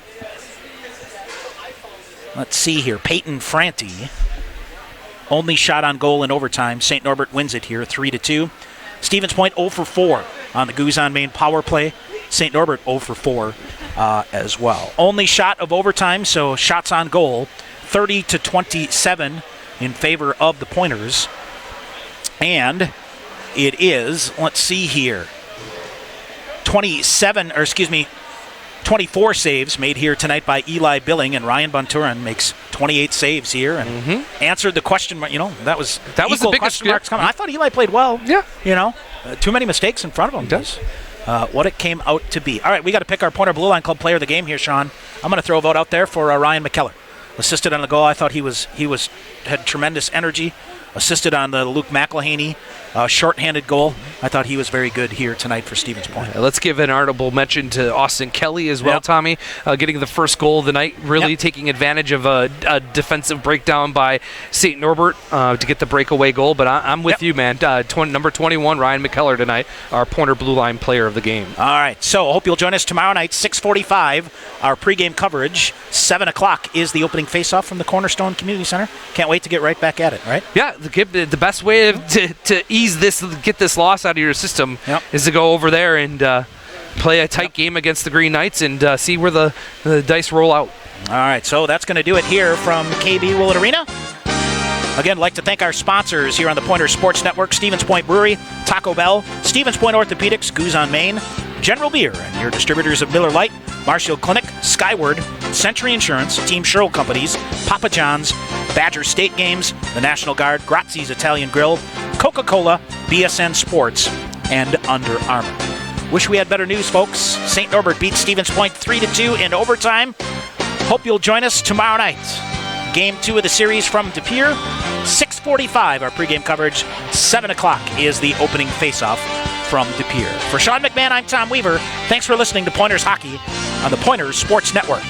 let's see here, Peyton Franti. Only shot on goal in overtime. St. Norbert wins it here, 3-2. Stevens Point 0 for 4 on the Goose on Main power play. St. Norbert 0 for 4 as well. Only shot of overtime, so shots on goal, 30-27 in favor of the Pointers. And it is, let's see here, 24 saves made here tonight by Eli Billing, and Ryan Bunturan makes 28 saves here and answered the question. That was the biggest question marks coming. I thought Eli played well. Yeah. Too many mistakes in front of him. Does what it came out to be. All right, we got to pick our Pointer Blue Line Club player of the game here, Sean. I'm going to throw a vote out there for Ryan McKellar. Assisted on the goal. I thought he had tremendous energy. Assisted on the Luke McElhaney shorthanded goal. I thought he was very good here tonight for Stevens Point. Let's give an honorable mention to Austin Kelly as well, Tommy, getting the first goal of the night, really taking advantage of a defensive breakdown by St. Norbert to get the breakaway goal. But I'm with you, man. Number 21, Ryan McKellar tonight, our Pointer Blue Line player of the game. All right, so I hope you'll join us tomorrow night, 6:45, our pregame coverage. 7 o'clock is the opening faceoff from the Cornerstone Community Center. Can't wait to get right back at it, right? Yeah, the best way to ease this, get this loss out of your system is to go over there and play a tight game against the Green Knights and see where the dice roll out. All right, so that's going to do it here from KB Willett Arena. Again, I'd like to thank our sponsors here on the Pointer Sports Network: Stevens Point Brewery, Taco Bell, Stevens Point Orthopedics, Goose on Main, General Beer, and your distributors of Miller Lite, Marshall Clinic, Skyward, Century Insurance, Team Sherrill Companies, Papa John's, Badger State Games, the National Guard, Grazzi's Italian Grill, Coca-Cola, BSN Sports, and Under Armour. Wish we had better news, folks. St. Norbert beats Stevens Point 3-2 in overtime. Hope you'll join us tomorrow night. Game 2 of the series from De Pere. 6:45, our pregame coverage. 7 o'clock is the opening faceoff from De Pere. For Sean McMahon, I'm Tom Weaver. Thanks for listening to Pointers Hockey on the Pointers Sports Network.